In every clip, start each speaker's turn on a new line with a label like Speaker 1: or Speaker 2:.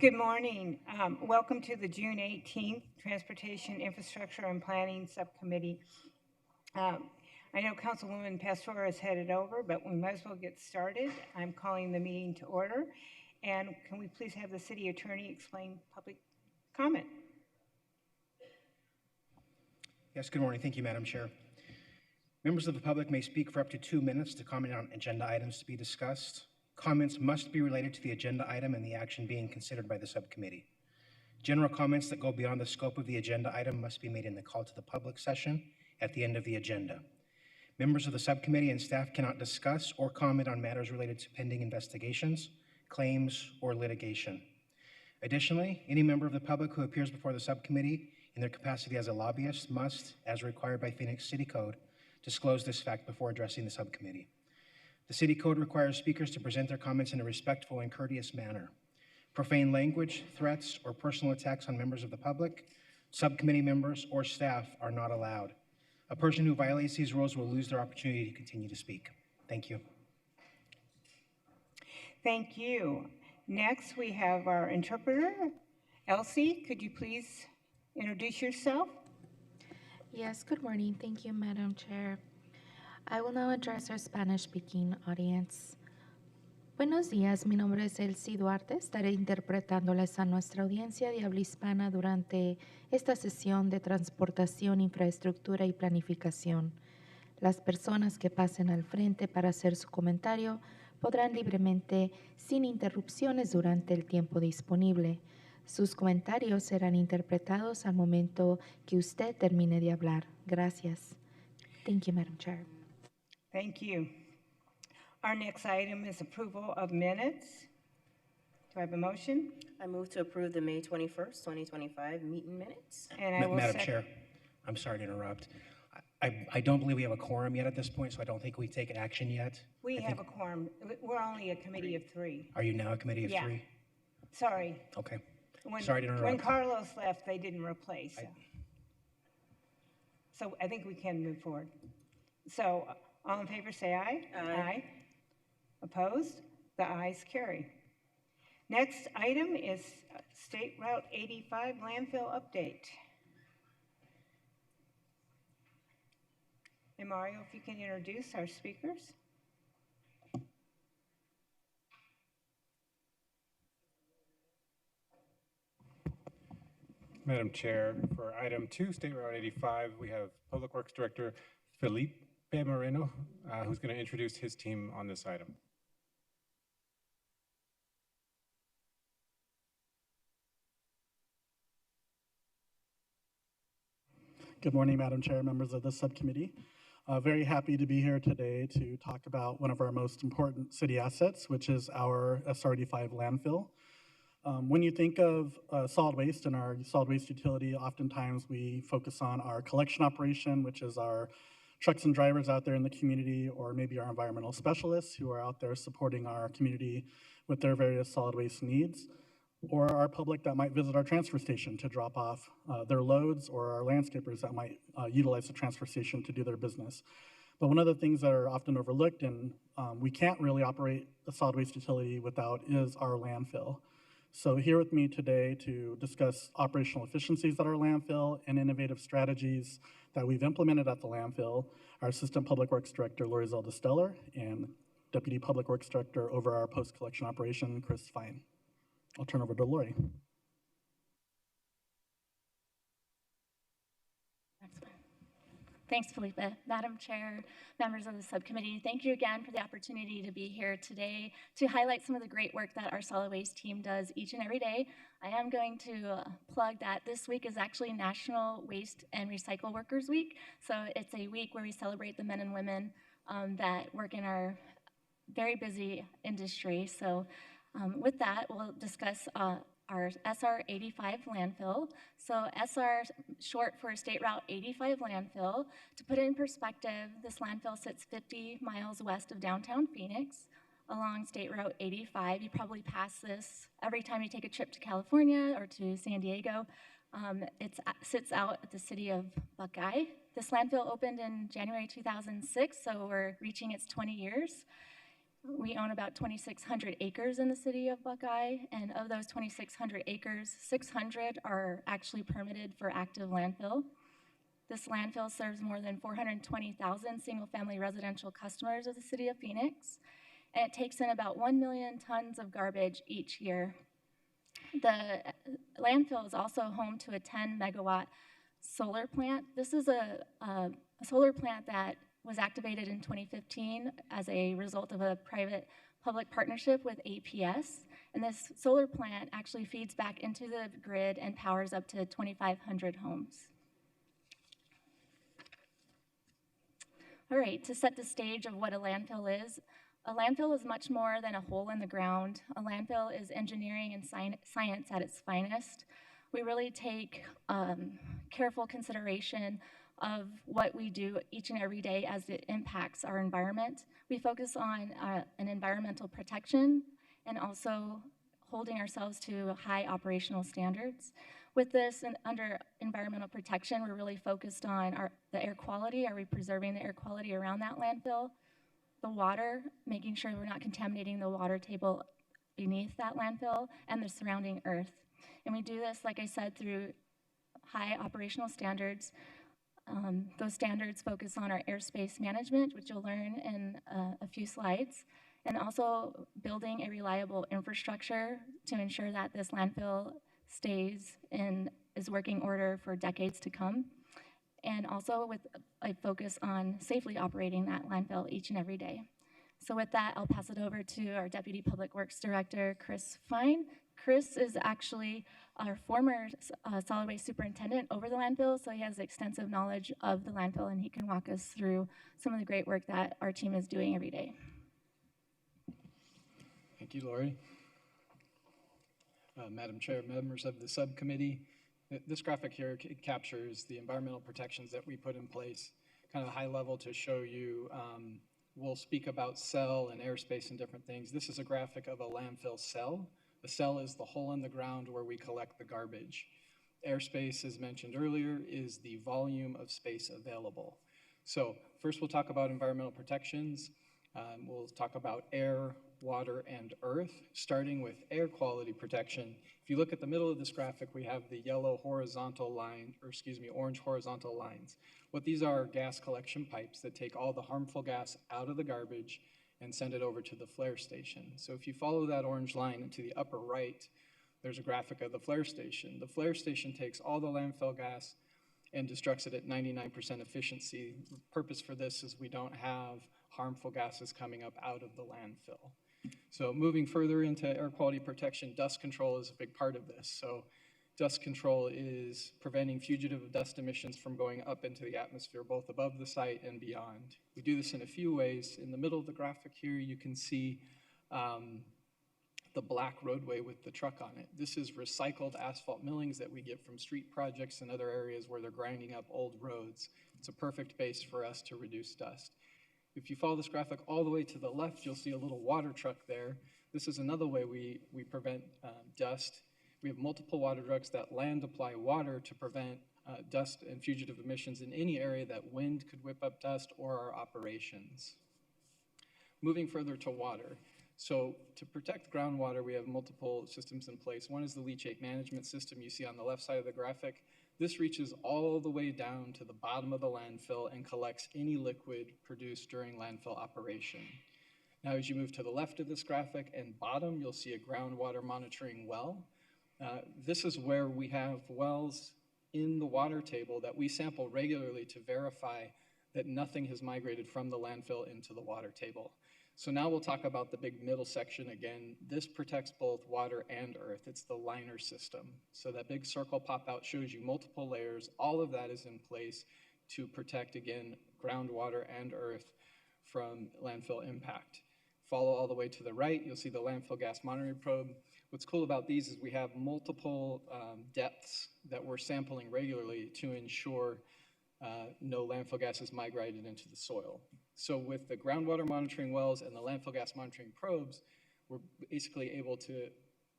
Speaker 1: Good morning. Welcome to the June 18th Transportation Infrastructure and Planning Subcommittee. I know Councilwoman Pastor is headed over, but we might as well get started. I'm calling the meeting to order. And can we please have the city attorney explain public comment?
Speaker 2: Yes, good morning. Thank you, Madam Chair. Members of the public may speak for up to 2 minutes to comment on agenda items to be discussed. Comments must be related to the agenda item and the action being considered by the subcommittee. General comments that go beyond the scope of the agenda item must be made in the call to the public session at the end of the agenda. Members of the subcommittee and staff cannot discuss or comment on matters related to pending investigations, claims, or litigation. Additionally, any member of the public who appears before the subcommittee in their capacity as a lobbyist must, as required by Phoenix City Code, disclose this fact before addressing the subcommittee. The City Code requires speakers to present their comments in a respectful and courteous manner. Profane language, threats, or personal attacks on members of the public, subcommittee members, or staff are not allowed. A person who violates these rules will lose their opportunity to continue to speak. Thank you.
Speaker 1: Thank you. Next, we have our interpreter. Elsie, could you please introduce yourself?
Speaker 3: Yes, good morning. Thank you, Madam Chair. I will now address our Spanish-speaking audience. Buenos días, mi nombre es Elsie Duarte. Estaré interpretándoles a nuestra audiencia de habla hispana durante esta sesión de transportación, infraestructura y planificación. Las personas que pasen al frente para hacer su comentario podrán libremente, sin interrupciones durante el tiempo disponible. Sus comentarios serán interpretados al momento que usted termine de hablar. Gracias. Thank you, Madam Chair.
Speaker 1: Thank you. Our next item is approval of minutes. Do I have a motion?
Speaker 4: I move to approve the May 21st, 2025 meeting minutes.
Speaker 1: And I will
Speaker 2: Madam Chair, I'm sorry to interrupt. I don't believe we have a quorum yet at this point, so I don't think we've taken action yet.
Speaker 1: We have a quorum. We're only a committee of 3.
Speaker 2: Are you now a committee of 3?
Speaker 1: Sorry.
Speaker 2: Okay.
Speaker 1: When,
Speaker 2: Sorry to interrupt.
Speaker 1: When Carlos left, they didn't replace. So I think we can move forward. So all in favor say aye.
Speaker 4: Aye.
Speaker 1: Opposed? The ayes carry. Next item is State Route 85 landfill update. And Mario, if you can introduce our speakers.
Speaker 5: Madam Chair, for item 2, State Route 85, we have Public Works Director Felipe Moreno, who's going to introduce his team on this item.
Speaker 6: Good morning, Madam Chair, members of the subcommittee. Very happy to be here today to talk about one of our most important city assets, which is our SR85 landfill. When you think of solid waste and our solid waste utility, oftentimes we focus on our collection operation, which is our trucks and drivers out there in the community, or maybe our environmental specialists who are out there supporting our community with their various solid waste needs, or our public that might visit our transfer station to drop off their loads, or our landscapers that might utilize the transfer station to do their business. But one of the things that are often overlooked and we can't really operate a solid waste utility without is our landfill. So here with me today to discuss operational efficiencies at our landfill and innovative strategies that we've implemented at the landfill, our Assistant Public Works Director, Lori Zelda Steller, and Deputy Public Works Director over our post-collection operation, Chris Fine. I'll turn over to Lori.
Speaker 7: Thanks, Felipe. Madam Chair, members of the subcommittee, thank you again for the opportunity to be here today to highlight some of the great work that our solid waste team does each and every day. I am going to plug that this week is actually National Waste and Recycle Workers Week. So it's a week where we celebrate the men and women that work in our very busy industry. So with that, we'll discuss our SR85 landfill. So SR, short for State Route 85 landfill. To put it in perspective, this landfill sits 50 miles west of downtown Phoenix along State Route 85. You probably pass this every time you take a trip to California or to San Diego. It sits out at the city of Buckeye. This landfill opened in January 2006, so we're reaching its 20 years. We own about 2,600 acres in the city of Buckeye, and of those 2,600 acres, 600 are actually permitted for active landfill. This landfill serves more than 420,000 single-family residential customers of the city of Phoenix, and it takes in about 1 million tons of garbage each year. The landfill is also home to a 10-megawatt solar plant. This is a solar plant that was activated in 2015 as a result of a private-public partnership with APS. And this solar plant actually feeds back into the grid and powers up to 2,500 homes. All right, to set the stage of what a landfill is much more than a hole in the ground. A landfill is engineering and science at its finest. We really take careful consideration of what we do each and every day as it impacts our environment. We focus on an environmental protection and also holding ourselves to high operational standards. With this, and under environmental protection, we're really focused on the air quality. Are we preserving the air quality around that landfill? The water, making sure we're not contaminating the water table beneath that landfill, and the surrounding earth. And we do this, like I said, through high operational standards. Those standards focus on our airspace management, which you'll learn in a few slides, and also building a reliable infrastructure to ensure that this landfill stays in its working order for decades to come, and also with a focus on safely operating that landfill each and every day. So with that, I'll pass it over to our Deputy Public Works Director, Chris Fine. Chris is actually our former solid waste superintendent over the landfill, so he has extensive knowledge of the landfill, and he can walk us through some of the great work that our team is doing every day.
Speaker 8: Thank you, Lori. Madam Chair, members of the subcommittee, this graphic here captures the environmental protections that we put in place, kind of high level to show you. We'll speak about cell and airspace and different things. This is a graphic of a landfill cell. The cell is the hole in the ground where we collect the garbage. Airspace, as mentioned earlier, is the volume of space available. So first we'll talk about environmental protections. We'll talk about air, water, and earth, starting with air quality protection. If you look at the middle of this graphic, we have the yellow horizontal line, or excuse me, orange horizontal lines. What these are gas collection pipes that take all the harmful gas out of the garbage and send it over to the flare station. So if you follow that orange line to the upper right, there's a graphic of the flare station. The flare station takes all the landfill gas and destructs it at 99% efficiency. The purpose for this is we don't have harmful gases coming up out of the landfill. So moving further into air quality protection, dust control is a big part of this. So dust control is preventing fugitive dust emissions from going up into the atmosphere, both above the site and beyond. We do this in a few ways. In the middle of the graphic here, you can see the black roadway with the truck on it. This is recycled asphalt millings that we get from street projects and other areas where they're grinding up old roads. It's a perfect base for us to reduce dust. If you follow this graphic all the way to the left, you'll see a little water truck there. This is another way we prevent dust. We have multiple water trucks that land apply water to prevent dust and fugitive emissions in any area that wind could whip up dust or our operations. Moving further to water. So to protect groundwater, we have multiple systems in place. One is the leachate management system you see on the left side of the graphic. This reaches all the way down to the bottom of the landfill and collects any liquid produced during landfill operation. Now, as you move to the left of this graphic and bottom, you'll see a groundwater monitoring well. This is where we have wells in the water table that we sample regularly to verify that nothing has migrated from the landfill into the water table. So now we'll talk about the big middle section again. This protects both water and earth. It's the liner system. So that big circle pop out shows you multiple layers. All of that is in place to protect, again, groundwater and earth from landfill impact. Follow all the way to the right, you'll see the landfill gas monitoring probe. What's cool about these is we have multiple depths that we're sampling regularly to ensure no landfill gas is migrated into the soil. So with the groundwater monitoring wells and the landfill gas monitoring probes, we're basically able to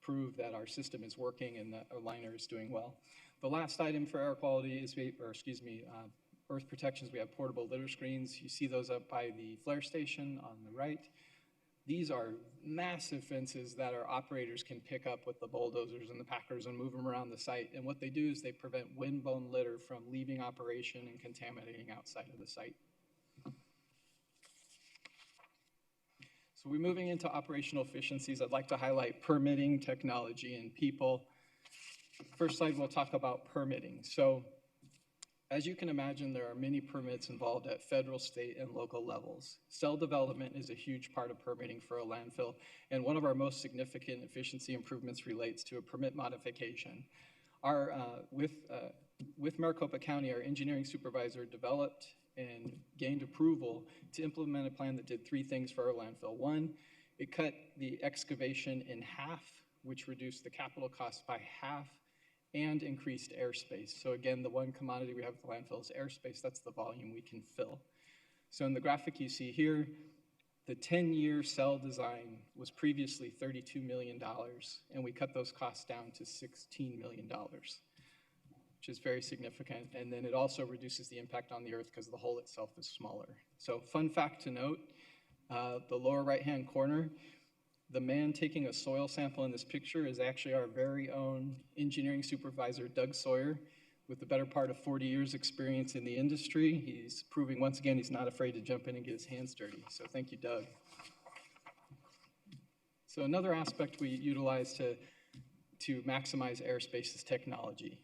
Speaker 8: prove that our system is working and that our liner is doing well. The last item for air quality is, earth protections. We have portable litter screens. You see those up by the flare station on the right. These are massive fences that our operators can pick up with the bulldozers and the packers and move them around the site. And what they do is they prevent windblown litter from leaving operation and contaminating outside of the site. So we're moving into operational efficiencies. I'd like to highlight permitting, technology, and people. First slide, we'll talk about permitting. So as you can imagine, there are many permits involved at federal, state, and local levels. Cell development is a huge part of permitting for a landfill, and one of our most significant efficiency improvements relates to a permit modification. With Maricopa County, our engineering supervisor developed and gained approval to implement a plan that did 3 things for our landfill. One, it cut the excavation in half, which reduced the capital cost by half, and increased airspace. So again, the one commodity we have at the landfill is airspace. That's the volume we can fill. So in the graphic you see here, the 10-year cell design was previously $32 million, and we cut those costs down to $16 million, which is very significant. And then it also reduces the impact on the earth because the hole itself is smaller. So fun fact to note, the lower right-hand corner, the man taking a soil sample in this picture is actually our very own engineering supervisor, Doug Sawyer, with the better part of 40 years experience in the industry. He's proving once again he's not afraid to jump in and get his hands dirty. So thank you, Doug. So another aspect we utilize to maximize airspace is technology.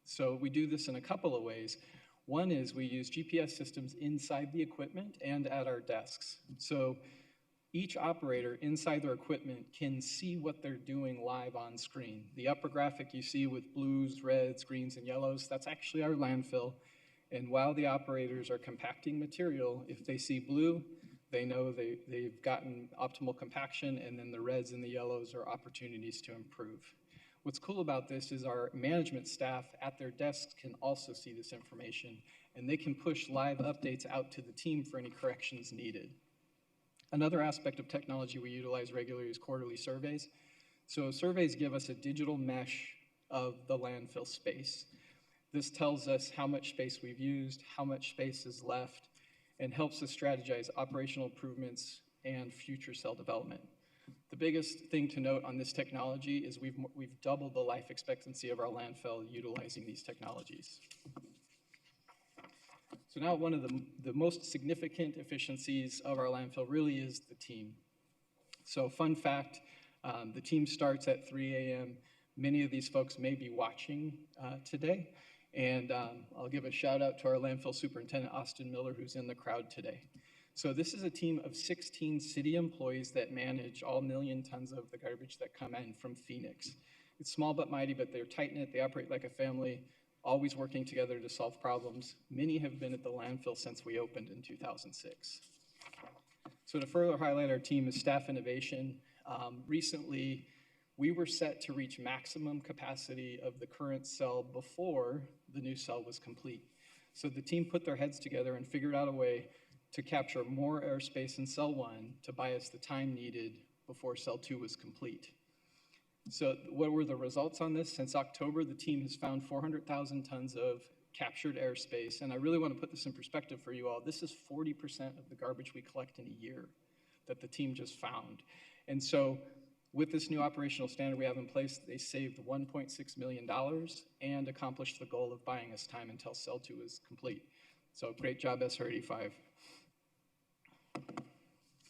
Speaker 8: So we do this in a couple of ways. One is we use GPS systems inside the equipment and at our desks. So each operator inside their equipment can see what they're doing live on screen. The upper graphic you see with blues, reds, greens, and yellows, that's actually our landfill. And while the operators are compacting material, if they see blue, they know they've gotten optimal compaction, and then the reds and the yellows are opportunities to improve. What's cool about this is our management staff at their desks can also see this information, and they can push live updates out to the team for any corrections needed. Another aspect of technology we utilize regularly is quarterly surveys. So surveys give us a digital mesh of the landfill space. This tells us how much space we've used, how much space is left, and helps us strategize operational improvements and future cell development. The biggest thing to note on this technology is we've doubled the life expectancy of our landfill utilizing these technologies. So now one of the most significant efficiencies of our landfill really is the team. So fun fact, the team starts at 3 a.m. Many of these folks may be watching today. And I'll give a shout out to our landfill superintendent, Austin Miller, who's in the crowd today. So this is a team of 16 city employees that manage all 1 million tons of the garbage that come in from Phoenix. It's small but mighty, but they're tight-knit, they operate like a family, always working together to solve problems. Many have been at the landfill since we opened in 2006. So to further highlight our team is staff innovation. Recently, we were set to reach maximum capacity of the current cell before the new cell was complete. So the team put their heads together and figured out a way to capture more airspace in cell 1 to buy us the time needed before cell 2 was complete. So what were the results on this? Since October, the team has found 400,000 tons of captured airspace. And I really want to put this in perspective for you all. This is 40% of the garbage we collect in a year that the team just found. And so with this new operational standard we have in place, they saved $1.6 million and accomplished the goal of buying us time until cell 2 is complete. So great job, SR85.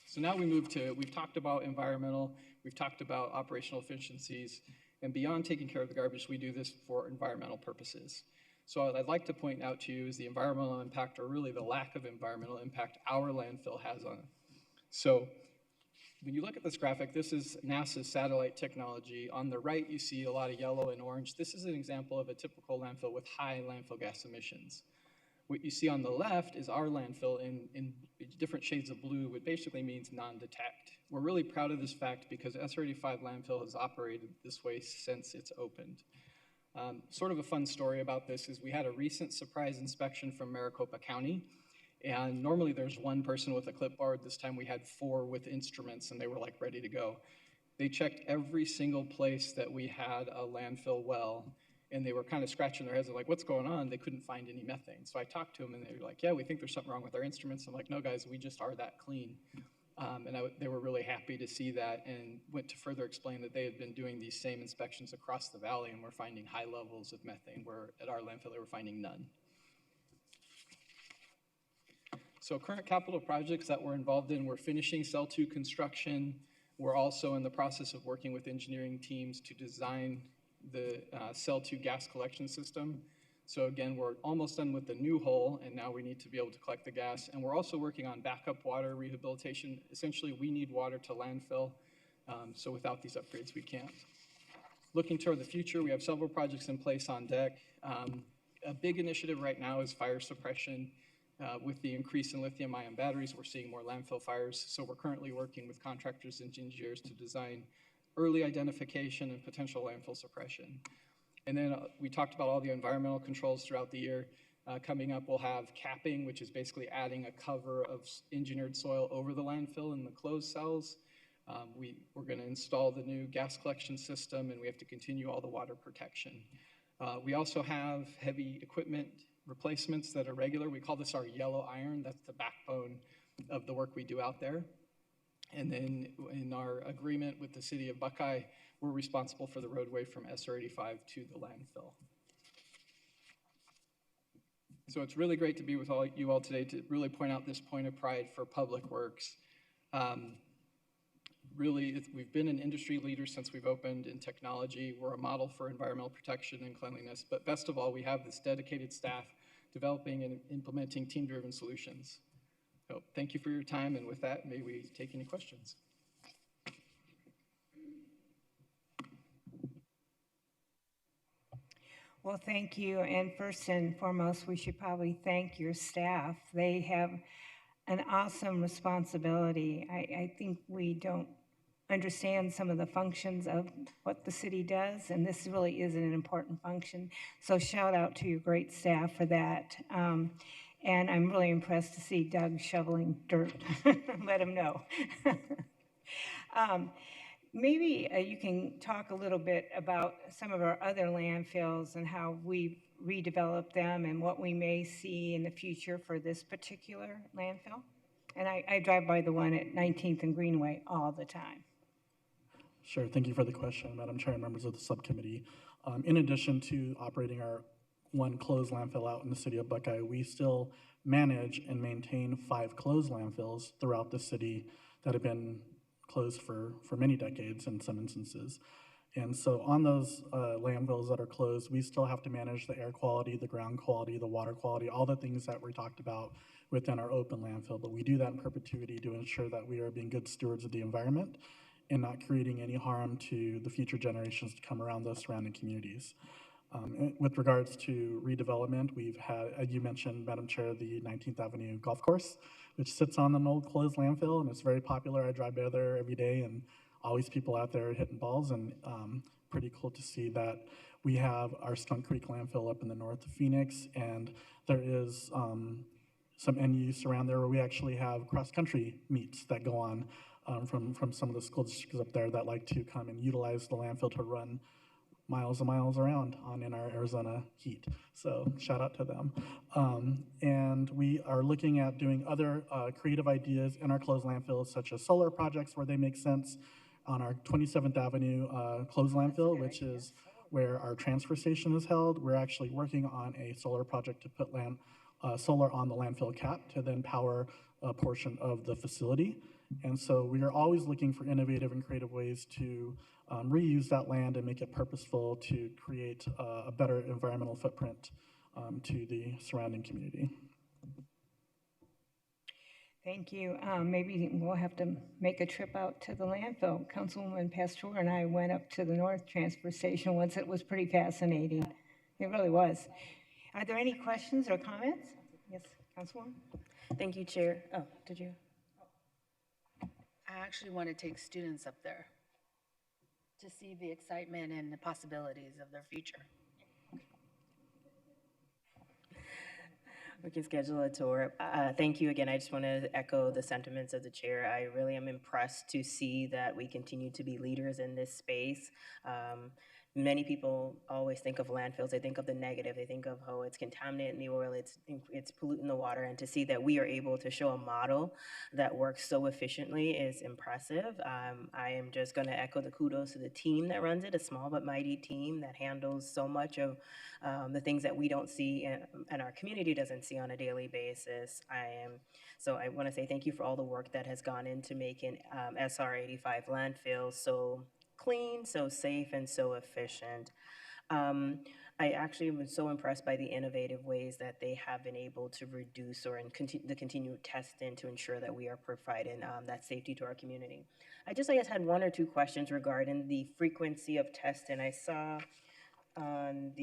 Speaker 8: So now we move to, we've talked about environmental, we've talked about operational efficiencies, and beyond taking care of the garbage, we do this for environmental purposes. So what I'd like to point out to you is the environmental impact, or really the lack of environmental impact our landfill has on it. So when you look at this graphic, this is NASA's satellite technology. On the right, you see a lot of yellow and orange. This is an example of a typical landfill with high landfill gas emissions. What you see on the left is our landfill in different shades of blue, which basically means non-detect. We're really proud of this fact because SR85 landfill has operated this way since it's opened. Sort of a fun story about this is we had a recent surprise inspection from Maricopa County, and normally there's one person with a clipboard. This time we had 4 with instruments, and they were like ready to go. They checked every single place that we had a landfill well, and they were kind of scratching their heads. They're like, what's going on? They couldn't find any methane. So I talked to them, and they were like, yeah, we think there's something wrong with our instruments. I'm like, no, guys, we just are that clean. They were really happy to see that and went to further explain that they had been doing these same inspections across the valley and were finding high levels of methane, where at our landfill they were finding none. So current capital projects that we're involved in, we're finishing Cell 2 construction. We're also in the process of working with engineering teams to design the Cell 2 gas collection system. So again, we're almost done with the new hole, and now we need to be able to collect the gas. And we're also working on backup water rehabilitation. Essentially, we need water to landfill, so without these upgrades, we can't. Looking toward the future, we have several projects in place on deck. A big initiative right now is fire suppression. With the increase in lithium-ion batteries, we're seeing more landfill fires. So we're currently working with contractors and engineers to design early identification and potential landfill suppression. And then we talked about all the environmental controls throughout the year. Coming up, we'll have capping, which is basically adding a cover of engineered soil over the landfill in the closed cells. We're going to install the new gas collection system, and we have to continue all the water protection. We also have heavy equipment replacements that are regular. We call this our yellow iron. That's the backbone of the work we do out there. And then in our agreement with the city of Buckeye, we're responsible for the roadway from SR 85 to the landfill. So it's really great to be with you all today to really point out this point of pride for Public Works. Really, we've been an industry leader since we've opened in technology. We're a model for environmental protection and cleanliness, but best of all, we have this dedicated staff developing and implementing team-driven solutions. So thank you for your time, and with that, may we take any questions?
Speaker 1: Well, thank you. And first and foremost, we should probably thank your staff. They have an awesome responsibility. I think we don't understand some of the functions of what the city does, and this really is an important function. So shout out to your great staff for that. And I'm really impressed to see Doug shoveling dirt. Let him know. Maybe you can talk a little bit about some of our other landfills and how we've redeveloped them and what we may see in the future for this particular landfill. And I drive by the one at 19th and Greenway all the time.
Speaker 6: Sure, thank you for the question, Madam Chair and members of the subcommittee. In addition to operating our one closed landfill out in the city of Buckeye, we still manage and maintain 5 closed landfills throughout the city that have been closed for many decades in some instances. And so on those landfills that are closed, we still have to manage the air quality, the ground quality, the water quality, all the things that we talked about within our open landfill. But we do that in perpetuity to ensure that we are being good stewards of the environment and not creating any harm to the future generations to come around those surrounding communities. With regards to redevelopment, we've had, as you mentioned, Madam Chair, the 19th Avenue Golf Course, which sits on an old closed landfill, and it's very popular. I drive by there every day, and always people out there hitting balls, and pretty cool to see that we have our Skunk Creek landfill up in the north of Phoenix, and there is some end use around there where we actually have cross-country meets that go on from some of the school districts up there that like to come and utilize the landfill to run miles and miles around in our Arizona heat. So shout out to them. And we are looking at doing other creative ideas in our closed landfills, such as solar projects where they make sense. On our 27th Avenue closed landfill, which is where our transfer station is held, we're actually working on a solar project to put solar on the landfill cap to then power a portion of the facility. And so we are always looking for innovative and creative ways to reuse that land and make it purposeful to create a better environmental footprint to the surrounding community.
Speaker 1: Thank you. Maybe we'll have to make a trip out to the landfill. Councilwoman Pastor and I went up to the North Transfer Station once. It was pretty fascinating. It really was. Are there any questions or comments? Yes, Councilwoman?
Speaker 4: Thank you, Chair. Oh, did you?
Speaker 9: I actually want to take students up there to see the excitement and the possibilities of their future.
Speaker 4: We can schedule a tour. Thank you again. I just want to echo the sentiments of the chair. I really am impressed to see that we continue to be leaders in this space. Many people always think of landfills, they think of the negative, they think of, oh, it's contaminating the oil, it's polluting the water, and to see that we are able to show a model that works so efficiently is impressive. I am just gonna echo the kudos to the team that runs it, a small but mighty team that handles so much of the things that we don't see and our community doesn't see on a daily basis. So I wanna say thank you for all the work that has gone into making SR 85 landfills so clean, so safe, and so efficient. I actually was so impressed by the innovative ways that they have been able to reduce or the continued testing to ensure that we are providing that safety to our community. I guess had one or two questions regarding the frequency of testing. I saw on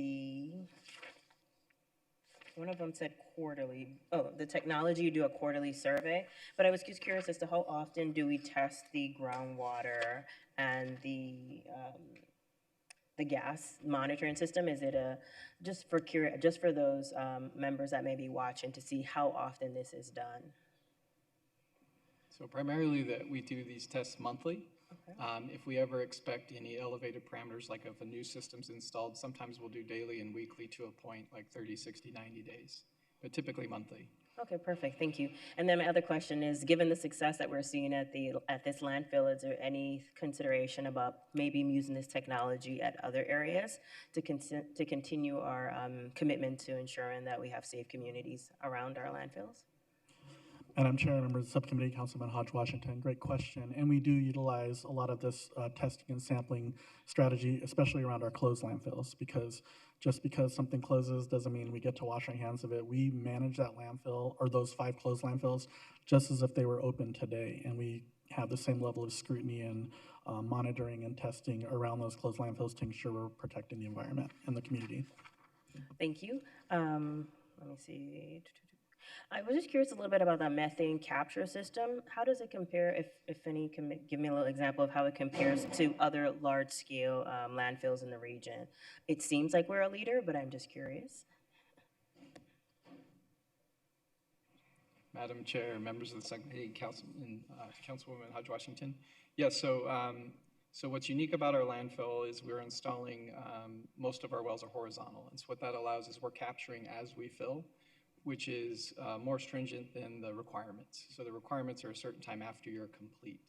Speaker 4: one of them said quarterly. Oh, the technology, you do a quarterly survey, but I was just curious as to how often do we test the groundwater and the gas monitoring system? Is it just for those members that may be watching to see how often this is done?
Speaker 8: So primarily that we do these tests monthly. If we ever expect any elevated parameters, like if a new system's installed, sometimes we'll do daily and weekly to a point like 30, 60, 90 days, but typically monthly.
Speaker 4: Okay, perfect, thank you. And then my other question is, given the success that we're seeing at this landfill, is there any consideration about maybe using this technology at other areas to continue our commitment to ensuring that we have safe communities around our landfills?
Speaker 6: Madam Chair, members of the subcommittee, Councilman Hodge Washington, great question. And we do utilize a lot of this testing and sampling strategy, especially around our closed landfills, because just because something closes doesn't mean we get to wash our hands of it. We manage that landfill, or those 5 closed landfills, just as if they were open today. And we have the same level of scrutiny and monitoring and testing around those closed landfills to ensure we're protecting the environment and the community.
Speaker 4: Thank you. Let me see. I was just curious a little bit about that methane capture system. How does it compare, if any, can give me a little example of how it compares to other large-scale landfills in the region? It seems like we're a leader, but I'm just curious.
Speaker 8: Madam Chair, members of the subcommittee, Councilwoman Hodge Washington. Yeah, so what's unique about our landfill is we're installing, most of our wells are horizontal. And so what that allows is we're capturing as we fill, which is more stringent than the requirements. So the requirements are a certain time after you're complete.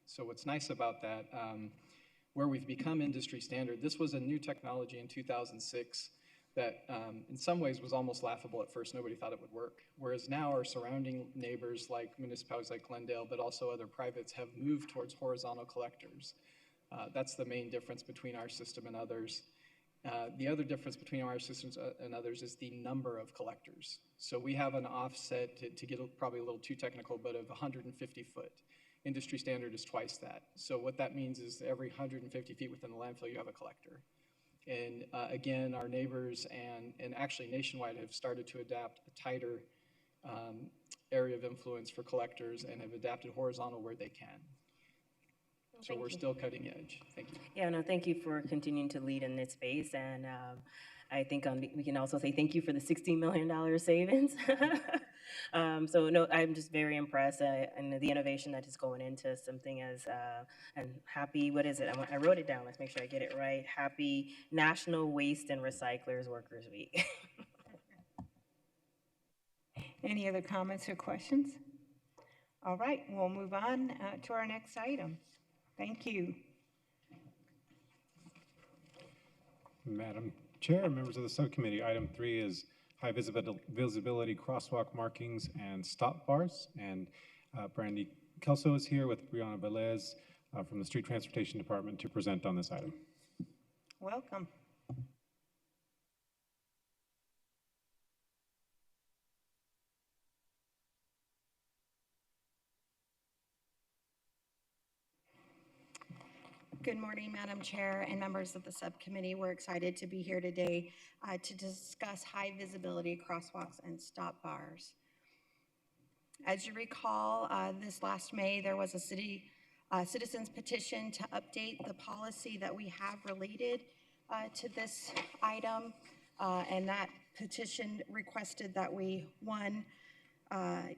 Speaker 8: So what's nice about that, where we've become industry standard, this was a new technology in 2006 that in some ways was almost laughable at first. Nobody thought it would work. Whereas now our surrounding neighbors, like municipalities like Glendale, but also other privates, have moved towards horizontal collectors. That's the main difference between our system and others. The other difference between our systems and others is the number of collectors. So we have an offset, to get probably a little too technical, but of 150 foot. Industry standard is twice that. So what that means is every 150 feet within the landfill, you have a collector. And again, our neighbors and actually nationwide have started to adapt a tighter area of influence for collectors and have adapted horizontal where they can. So we're still cutting edge. Thank you.
Speaker 4: Yeah, no, thank you for continuing to lead in this space. And I think we can also say thank you for the $16 million savings. So no, I'm just very impressed and the innovation that is going into something as, and happy, what is it? I wrote it down, let's make sure I get it right. Happy National Waste and Recyclers Workers Week.
Speaker 1: Any other comments or questions? All right, we'll move on to our next item. Thank you.
Speaker 5: Madam Chair, members of the subcommittee, item 3 is high visibility crosswalk markings and stop bars. And Brandy Kelso is here with Brianna Velez from the Street Transportation Department to present on this item.
Speaker 1: Welcome.
Speaker 10: Good morning, Madam Chair and members of the subcommittee. We're excited to be here today to discuss high visibility crosswalks and stop bars. As you recall, this last May, there was a citizens petition to update the policy that we have related to this item. And that petition requested that we, one,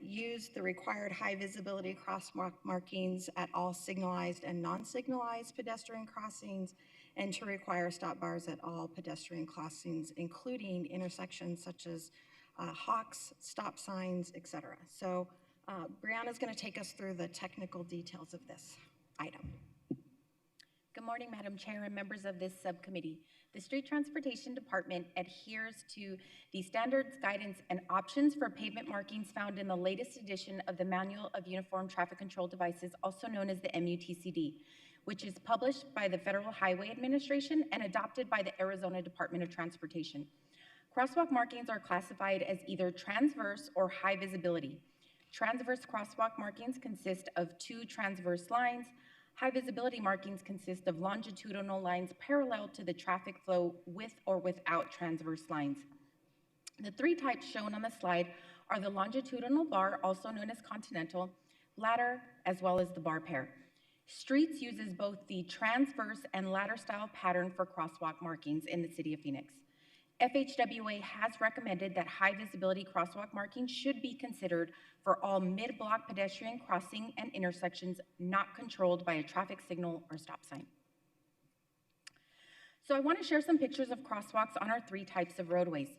Speaker 10: use the required high visibility crosswalk markings at all signalized and non-signalized pedestrian crossings, and to require stop bars at all pedestrian crossings, including intersections such as hawks, stop signs, etc. So Brianna's going to take us through the technical details of this item.
Speaker 11: Good morning, Madam Chair and members of this subcommittee. The Street Transportation Department adheres to the standards, guidance, and options for pavement markings found in the latest edition of the Manual of Uniform Traffic Control Devices, also known as the MUTCD, which is published by the Federal Highway Administration and adopted by the Arizona Department of Transportation. Crosswalk markings are classified as either transverse or high visibility. Transverse crosswalk markings consist of two transverse lines. High visibility markings consist of longitudinal lines parallel to the traffic flow with or without transverse lines. The three types shown on the slide are the longitudinal bar, also known as continental, ladder, as well as the bar pair. Streets uses both the transverse and ladder style pattern for crosswalk markings in the city of Phoenix. FHWA has recommended that high visibility crosswalk markings should be considered for all mid-block pedestrian crossing and intersections not controlled by a traffic signal or stop sign. So I want to share some pictures of crosswalks on our three types of roadways.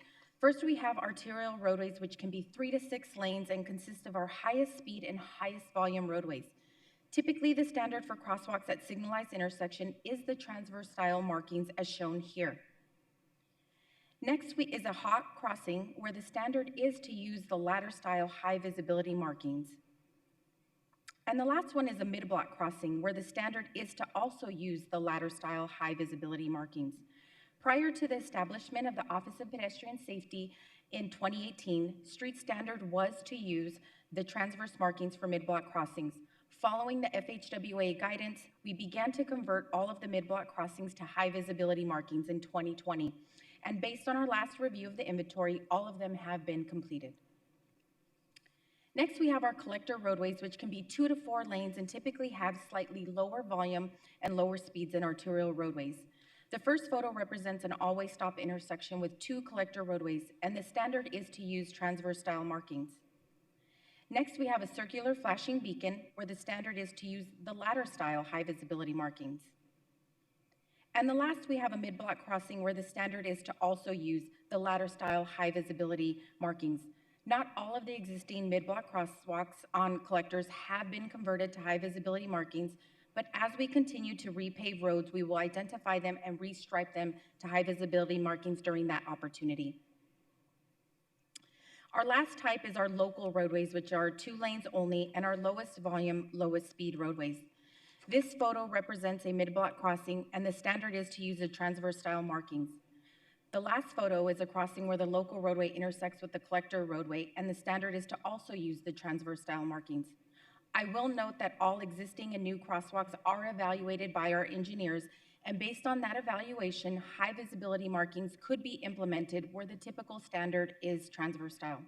Speaker 11: First, we have arterial roadways, which can be 3 to 6 lanes and consist of our highest speed and highest volume roadways. Typically, the standard for crosswalks at signalized intersection is the transverse style markings as shown here. Next is a hawk crossing where the standard is to use the ladder style high visibility markings. And the last one is a mid-block crossing where the standard is to also use the ladder style high visibility markings. Prior to the establishment of the Office of Pedestrian Safety in 2018, street standard was to use the transverse markings for mid-block crossings. Following the FHWA guidance, we began to convert all of the mid-block crossings to high visibility markings in 2020. And based on our last review of the inventory, all of them have been completed. Next, we have our collector roadways, which can be 2 to 4 lanes and typically have slightly lower volume and lower speeds than arterial roadways. The first photo represents an always stop intersection with 2 collector roadways, and the standard is to use transverse style markings. Next, we have a circular flashing beacon where the standard is to use the ladder style high visibility markings. And the last, we have a mid-block crossing where the standard is to also use the ladder style high visibility markings. Not all of the existing mid-block crosswalks on collectors have been converted to high visibility markings, but as we continue to repave roads, we will identify them and restripe them to high visibility markings during that opportunity. Our last type is our local roadways, which are 2 lanes only and our lowest volume, lowest speed roadways. This photo represents a mid-block crossing, and the standard is to use the transverse style markings. The last photo is a crossing where the local roadway intersects with the collector roadway, and the standard is to also use the transverse style markings. I will note that all existing and new crosswalks are evaluated by our engineers, and based on that evaluation, high visibility markings could be implemented where the typical standard is transverse style.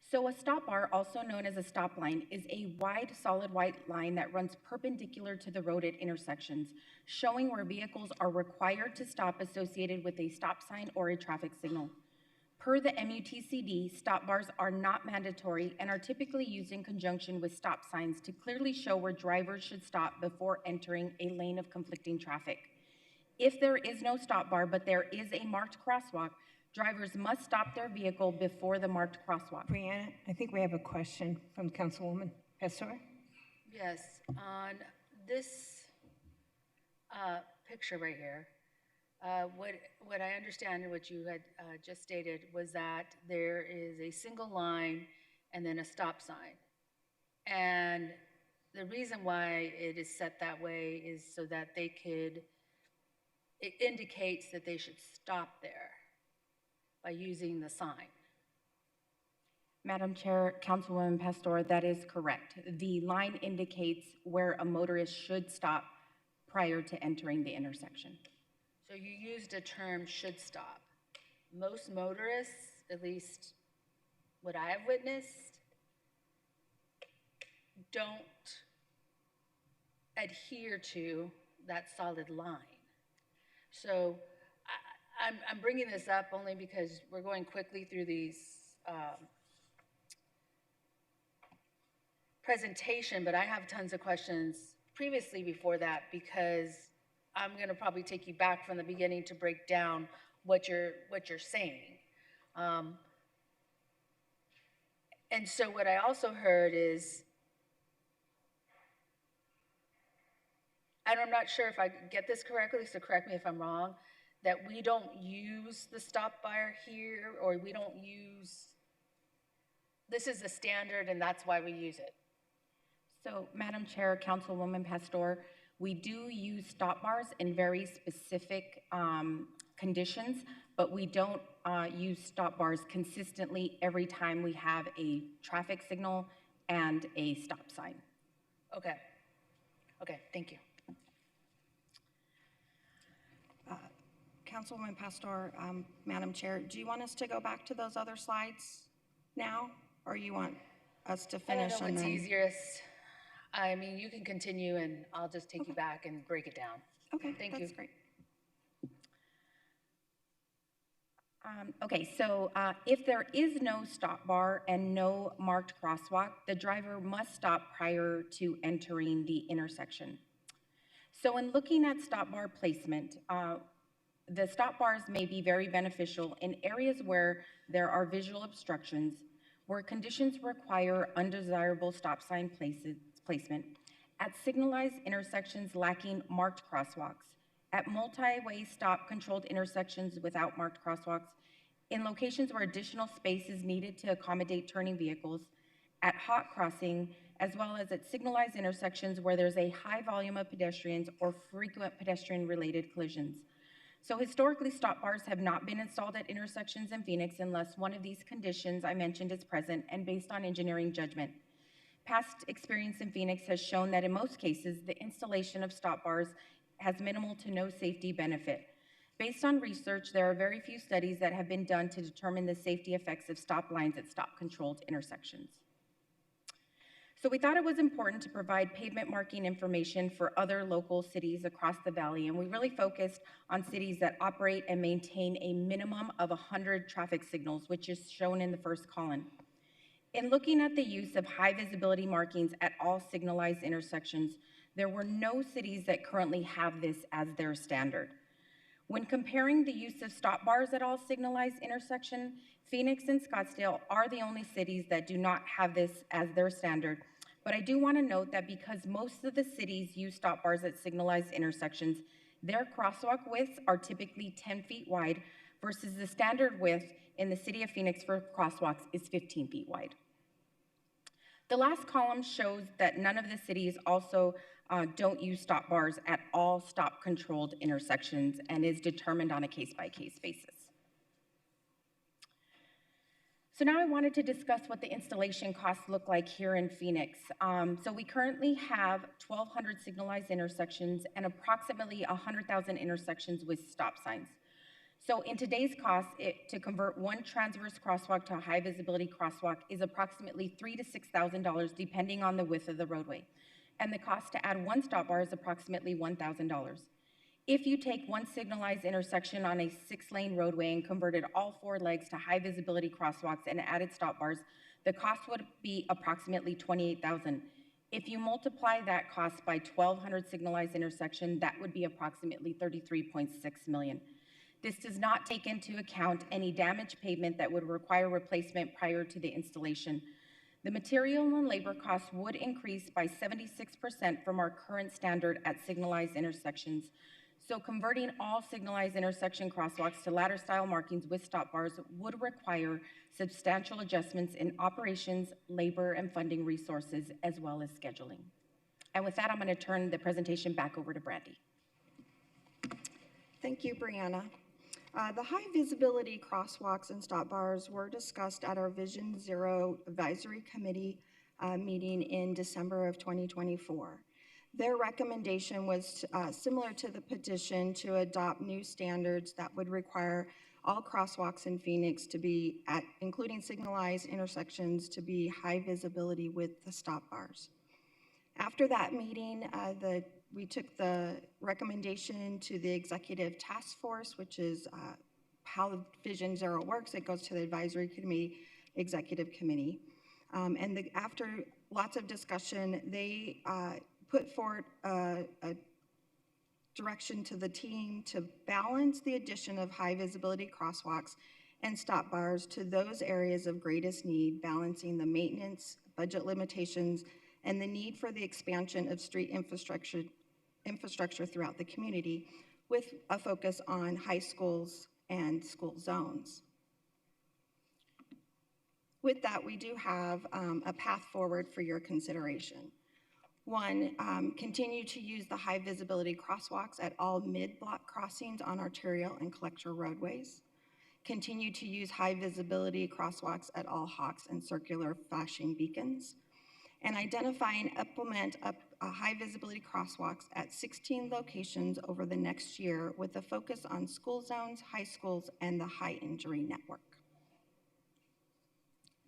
Speaker 11: So a stop bar, also known as a stop line, is a wide solid white line that runs perpendicular to the road at intersections, showing where vehicles are required to stop associated with a stop sign or a traffic signal. Per the MUTCD, stop bars are not mandatory and are typically used in conjunction with stop signs to clearly show where drivers should stop before entering a lane of conflicting traffic. If there is no stop bar, but there is a marked crosswalk, drivers must stop their vehicle before the marked crosswalk.
Speaker 1: Brianna, I think we have a question from Councilwoman Pastor.
Speaker 9: Yes, on this picture right here, what I understand and what you had just stated was that there is a single line and then a stop sign. And the reason why it is set that way is so that it indicates that they should stop there by using the sign.
Speaker 11: Madam Chair, Councilwoman Pastor, that is correct. The line indicates where a motorist should stop prior to entering the intersection.
Speaker 9: So you used a term "should stop." Most motorists, at least what I have witnessed, don't adhere to that solid line. So I'm bringing this up only because we're going quickly through these presentation, but I have tons of questions previously before that because I'm gonna probably take you back from the beginning to break down what you're saying. And so what I also heard is, and I'm not sure if I get this correctly, so correct me if I'm wrong, that we don't use the stop bar here, or we don't use, this is the standard and that's why we use it.
Speaker 11: So, Madam Chair, Councilwoman Pastor, we do use stop bars in very specific conditions, but we don't use stop bars consistently every time we have a traffic signal and a stop sign.
Speaker 9: Okay. Okay, thank you.
Speaker 10: Councilwoman Pastor, Madam Chair, do you want us to go back to those other slides now? Or you want us to
Speaker 9: I don't
Speaker 10: finish
Speaker 9: know
Speaker 10: and
Speaker 9: what's
Speaker 10: then?
Speaker 9: easiest. I mean, you can continue and I'll just take you back and break it down.
Speaker 10: Okay,
Speaker 9: Thank you.
Speaker 10: that's great.
Speaker 11: Okay, so if there is no stop bar and no marked crosswalk, the driver must stop prior to entering the intersection. So in looking at stop bar placement, the stop bars may be very beneficial in areas where there are visual obstructions, where conditions require undesirable stop sign placement, at signalized intersections lacking marked crosswalks, at multi-way stop controlled intersections without marked crosswalks, in locations where additional space is needed to accommodate turning vehicles, at hot crossing, as well as at signalized intersections where there's a high volume of pedestrians or frequent pedestrian-related collisions. So historically, stop bars have not been installed at intersections in Phoenix unless one of these conditions I mentioned is present and based on engineering judgment. Past experience in Phoenix has shown that in most cases, the installation of stop bars has minimal to no safety benefit. Based on research, there are very few studies that have been done to determine the safety effects of stop lines at stop-controlled intersections. So we thought it was important to provide pavement marking information for other local cities across the valley, and we really focused on cities that operate and maintain a minimum of 100 traffic signals, which is shown in the first column. In looking at the use of high visibility markings at all signalized intersections, there were no cities that currently have this as their standard. When comparing the use of stop bars at all signalized intersections, Phoenix and Scottsdale are the only cities that do not have this as their standard. But I do want to note that because most of the cities use stop bars at signalized intersections, their crosswalk widths are typically 10 feet wide versus the standard width in the city of Phoenix for crosswalks is 15 feet wide. The last column shows that none of the cities also don't use stop bars at all stop-controlled intersections and is determined on a case-by-case basis. So now I wanted to discuss what the installation costs look like here in Phoenix. So we currently have 1,200 signalized intersections and approximately 100,000 intersections with stop signs. So in today's cost, to convert one transverse crosswalk to a high visibility crosswalk is approximately $3,000 to $6,000 depending on the width of the roadway. And the cost to add one stop bar is approximately $1,000. If you take one signalized intersection on a 6-lane roadway and converted all 4 legs to high visibility crosswalks and added stop bars, the cost would be approximately $28,000. If you multiply that cost by 1,200 signalized intersections, that would be approximately $33.6 million. This does not take into account any damaged pavement that would require replacement prior to the installation. The material and labor costs would increase by 76% from our current standard at signalized intersections. So converting all signalized intersection crosswalks to ladder style markings with stop bars would require substantial adjustments in operations, labor, and funding resources, as well as scheduling. And with that, I'm going to turn the presentation back over to Brandy.
Speaker 10: Thank you, Brianna. The high visibility crosswalks and stop bars were discussed at our Vision Zero Advisory Committee meeting in December of 2024. Their recommendation was similar to the petition to adopt new standards that would require all crosswalks in Phoenix to be, including signalized intersections, to be high visibility with the stop bars. After that meeting, we took the recommendation to the Executive Task Force, which is how Vision Zero works. It goes to the Advisory Committee, Executive Committee. After lots of discussion, they put forward a direction to the team to balance the addition of high visibility crosswalks and stop bars to those areas of greatest need, balancing the maintenance, budget limitations, and the need for the expansion of street infrastructure throughout the community, with a focus on high schools and school zones. With that, we do have a path forward for your consideration. One, continue to use the high visibility crosswalks at all mid-block crossings on arterial and collector roadways. Continue to use high visibility crosswalks at all Hawks and circular flashing beacons. And identify and implement high visibility crosswalks at 16 locations over the next year with a focus on school zones, high schools, and the high injury network.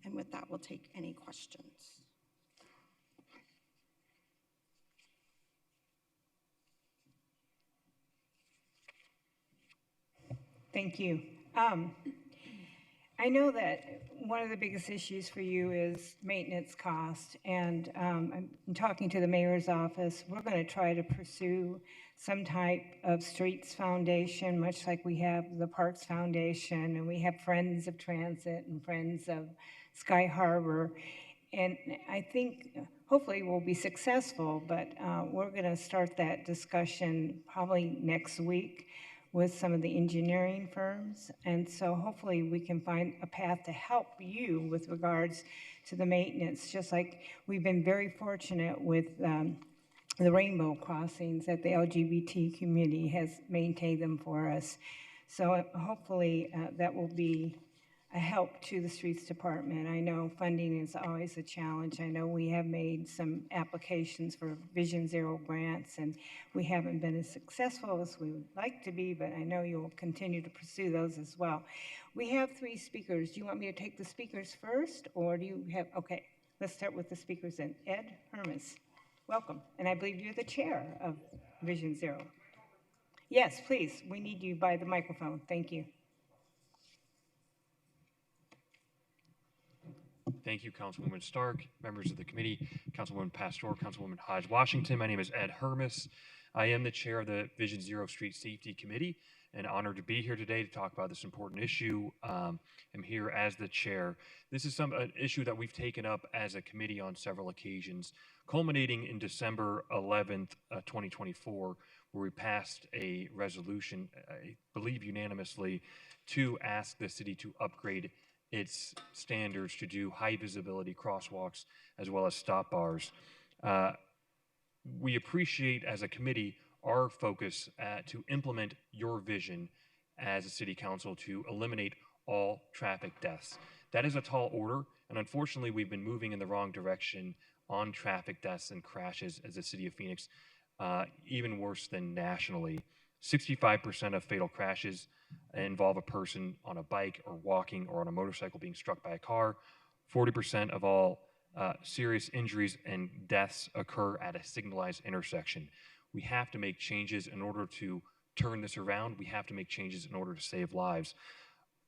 Speaker 10: And with that, we'll take any questions.
Speaker 1: Thank you. I know that one of the biggest issues for you is maintenance cost, and I'm talking to the mayor's office. We're going to try to pursue some type of streets foundation, much like we have the Parks Foundation, and we have Friends of Transit and Friends of Sky Harbor. And I think hopefully we'll be successful, but we're going to start that discussion probably next week with some of the engineering firms. And so hopefully we can find a path to help you with regards to the maintenance, just like we've been very fortunate with the rainbow crossings that the LGBT community has maintained them for us. So hopefully that will be a help to the streets department. I know funding is always a challenge. I know we have made some applications for Vision Zero grants, and we haven't been as successful as we would like to be, but I know you'll continue to pursue those as well. We have 3 speakers. Do you want me to take the speakers first, or do you have, okay, let's start with the speakers then. Ed Hermes, welcome. And I believe you're the chair of Vision Zero. Yes, please, we need you by the microphone. Thank you.
Speaker 12: Thank you, Councilwoman Stark, members of the committee, Councilwoman Pastor, Councilwoman Hodge Washington. My name is Ed Hermes. I am the chair of the Vision Zero Street Safety Committee and honored to be here today to talk about this important issue. I'm here as the chair. This is an issue that we've taken up as a committee on several occasions, culminating in December 11th, 2024, where we passed a resolution, I believe unanimously, to ask the city to upgrade its standards to do high visibility crosswalks as well as stop bars. We appreciate as a committee our focus to implement your vision as a city council to eliminate all traffic deaths. That is a tall order, and unfortunately we've been moving in the wrong direction on traffic deaths and crashes as the city of Phoenix, even worse than nationally. 65% of fatal crashes involve a person on a bike or walking or on a motorcycle being struck by a car. 40% of all serious injuries and deaths occur at a signalized intersection. We have to make changes in order to turn this around. We have to make changes in order to save lives.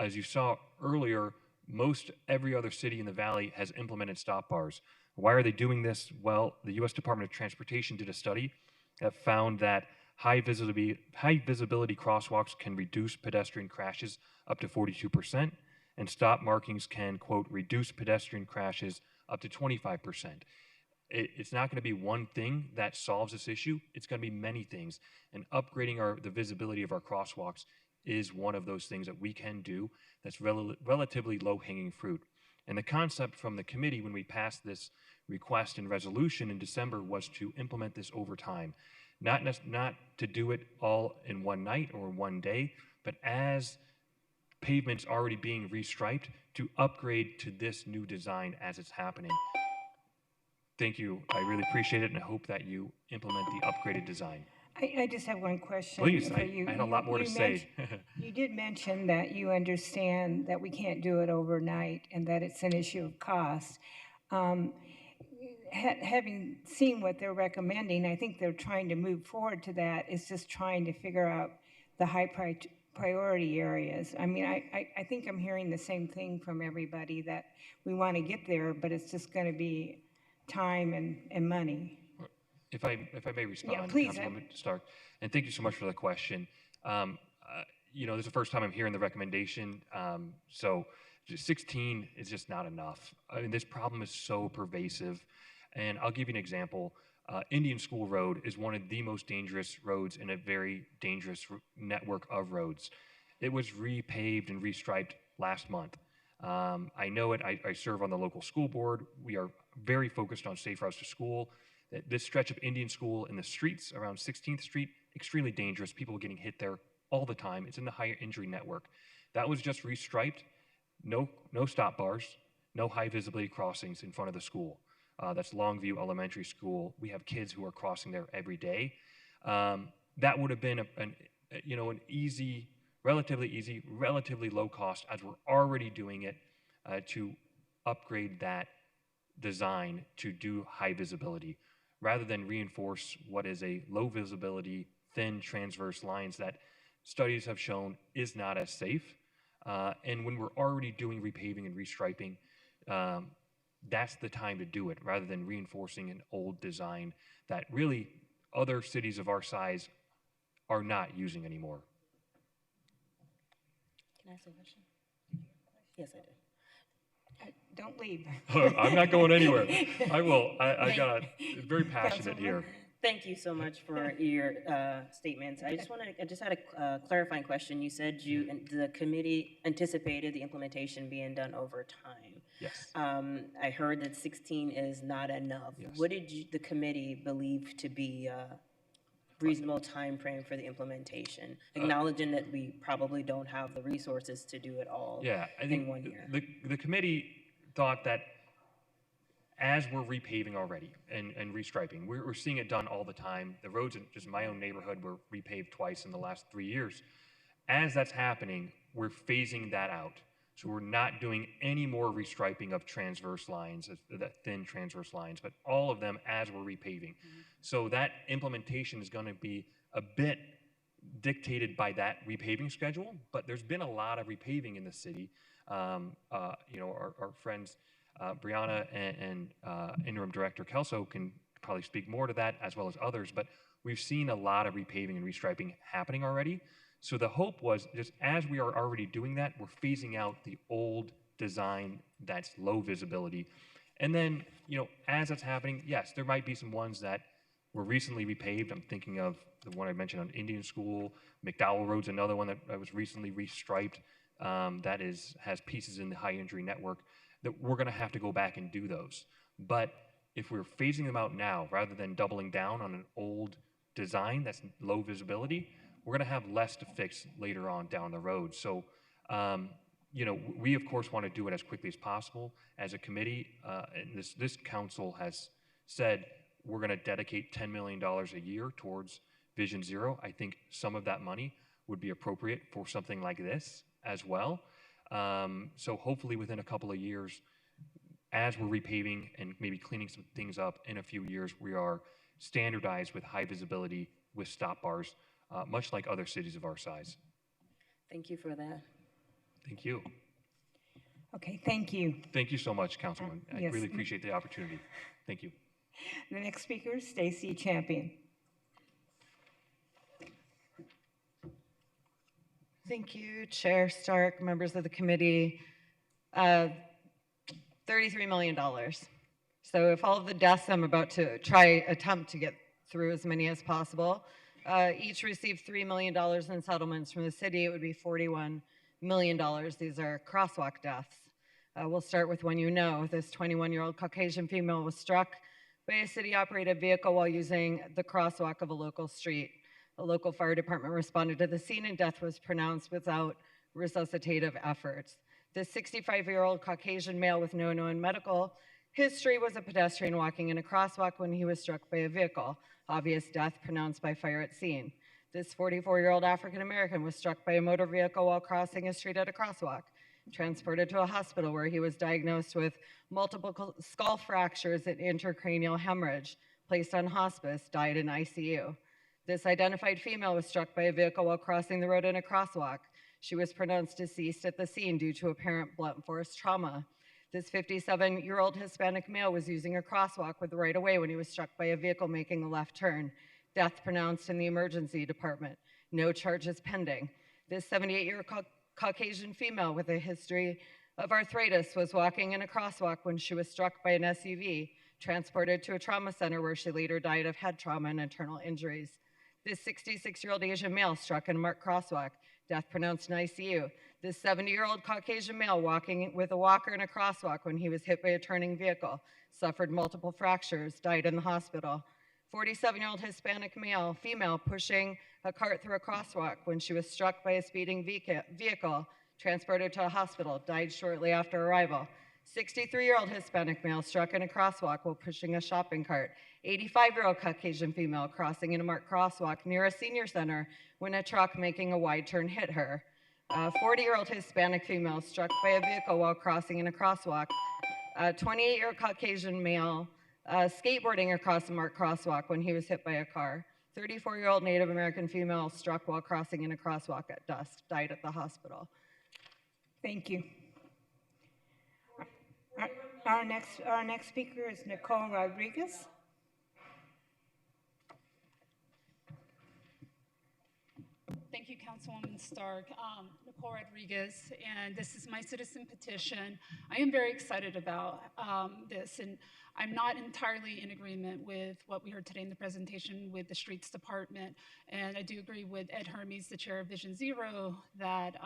Speaker 12: As you saw earlier, most every other city in the valley has implemented stop bars. Why are they doing this? Well, the U.S. Department of Transportation did a study that found that high visibility crosswalks can reduce pedestrian crashes up to 42%, and stop markings can, quote, reduce pedestrian crashes up to 25%. It's not going to be one thing that solves this issue. It's going to be many things, and upgrading the visibility of our crosswalks is one of those things that we can do that's relatively low-hanging fruit. And the concept from the committee when we passed this request and resolution in December was to implement this over time. Not to do it all in one night or one day, but as pavement's already being restriped, to upgrade to this new design as it's happening. Thank you. I really appreciate it, and I hope that you implement the upgraded design.
Speaker 1: I just have one question.
Speaker 12: Please,
Speaker 1: for
Speaker 12: I
Speaker 1: you.
Speaker 12: had a lot more to say.
Speaker 1: You did mention that you understand that we can't do it overnight and that it's an issue of cost. Having seen what they're recommending, I think they're trying to move forward to that. It's just trying to figure out the high priority areas. I mean, I think I'm hearing the same thing from everybody, that we want to get there, but it's just going to be time and money.
Speaker 12: If I may respond,
Speaker 1: please,
Speaker 12: Councilwoman Stark, and thank you so much for the question. This is the first time I'm hearing the recommendation, so 16 is just not enough. I mean, this problem is so pervasive, and I'll give you an example. Indian School Road is one of the most dangerous roads in a very dangerous network of roads. It was repaved and restriped last month. I know it. I serve on the local school board. We are very focused on safe routes to school. This stretch of Indian School in the streets around 16th Street, extremely dangerous. People getting hit there all the time. It's in the high injury network. That was just restriped. No stop bars, no high visibility crossings in front of the school. That's Longview Elementary School. We have kids who are crossing there every day. That would have been an easy, relatively low cost, as we're already doing it, to upgrade that design to do high visibility, rather than reinforce what is a low visibility, thin transverse lines that studies have shown is not as safe. And when we're already doing repaving and restriping, that's the time to do it, rather than reinforcing an old design that really other cities of our size are not using anymore.
Speaker 4: Can I ask a question? Yes, I do.
Speaker 1: Don't leave.
Speaker 12: I'm not going anywhere. I will. I got very passionate here.
Speaker 4: Thank you so much for your statements. I just had a clarifying question. You said the committee anticipated the implementation being done over time.
Speaker 12: Yes.
Speaker 4: I heard that 16 is not enough.
Speaker 12: Yes.
Speaker 4: What did the committee believe to be a reasonable time frame for the implementation, acknowledging that we probably don't have the resources to do it all in 1 year?
Speaker 12: The committee thought that as we're repaving already and restriping, we're seeing it done all the time. The roads in just my own neighborhood were repaved twice in the last 3 years. As that's happening, we're phasing that out. So we're not doing any more restriping of transverse lines, the thin transverse lines, but all of them as we're repaving. So that implementation is going to be a bit dictated by that repaving schedule, but there's been a lot of repaving in the city. Our friends Brianna and Interim Director Kelso can probably speak more to that, as well as others, but we've seen a lot of repaving and restriping happening already. So the hope was, just as we are already doing that, we're phasing out the old design that's low visibility. And then, as that's happening, yes, there might be some ones that were recently repaved. I'm thinking of the one I mentioned on Indian School. McDowell Road's another one that was recently restriped, that has pieces in the high injury network, that we're going to have to go back and do those. But if we're phasing them out now, rather than doubling down on an old design that's low visibility, we're going to have less to fix later on down the road. So, we of course want to do it as quickly as possible. As a committee, and this council has said we're going to dedicate $10 million a year towards Vision Zero. I think some of that money would be appropriate for something like this as well. So hopefully within a couple of years, as we're repaving and maybe cleaning some things up in a few years, we are standardized with high visibility with stop bars, much like other cities of our size.
Speaker 4: Thank you for that.
Speaker 12: Thank you.
Speaker 1: Okay, thank you.
Speaker 12: Thank you so much, Councilman. I
Speaker 1: yes.
Speaker 12: really appreciate the opportunity. Thank you.
Speaker 1: The next speaker is Stacy Champion.
Speaker 13: Thank you, Chair Stark, members of the committee. $33 million. So if all of the deaths I'm about to attempt to get through as many as possible, each received $3 million in settlements from the city, it would be $41 million. These are crosswalk deaths. We'll start with one you know. This 21-year-old Caucasian female was struck by a city-operated vehicle while using the crosswalk of a local street. A local fire department responded to the scene and death was pronounced without resuscitative efforts. This 65-year-old Caucasian male with no known medical history was a pedestrian walking in a crosswalk when he was struck by a vehicle. Obvious death pronounced by fire at scene. This 44-year-old African-American was struck by a motor vehicle while crossing a street at a crosswalk. Transported to a hospital where he was diagnosed with multiple skull fractures and intracranial hemorrhage. Placed on hospice, died in ICU. This identified female was struck by a vehicle while crossing the road in a crosswalk. She was pronounced deceased at the scene due to apparent blunt force trauma. This 57-year-old Hispanic male was using a crosswalk with the right of way when he was struck by a vehicle making a left turn. Death pronounced in the emergency department. No charges pending. This 78-year-old Caucasian female with a history of arthritis was walking in a crosswalk when she was struck by an SUV, transported to a trauma center where she later died of head trauma and internal injuries. This 66-year-old Asian male struck in a marked crosswalk. Death pronounced in ICU. This 70-year-old Caucasian male walking with a walker in a crosswalk when he was hit by a turning vehicle, suffered multiple fractures, died in the hospital. 47-year-old Hispanic female pushing a cart through a crosswalk when she was struck by a speeding vehicle, transported to a hospital, died shortly after arrival. 63-year-old Hispanic male struck in a crosswalk while pushing a shopping cart. 85-year-old Caucasian female crossing in a marked crosswalk near a senior center when a truck making a wide turn hit her. 40-year-old Hispanic female struck by a vehicle while crossing in a crosswalk. 28-year-old Caucasian male skateboarding across a marked crosswalk when he was hit by a car. 34-year-old Native American female struck while crossing in a crosswalk at dusk, died at the hospital.
Speaker 1: Thank you. Our next speaker is Nicole Rodriguez.
Speaker 14: Thank you, Councilwoman Stark. Nicole Rodriguez, and this is my citizen petition. I am very excited about this, and I'm not entirely in agreement with what we heard today in the presentation with the Streets Department, and I do agree with Ed Hermes, the chair of Vision Zero, that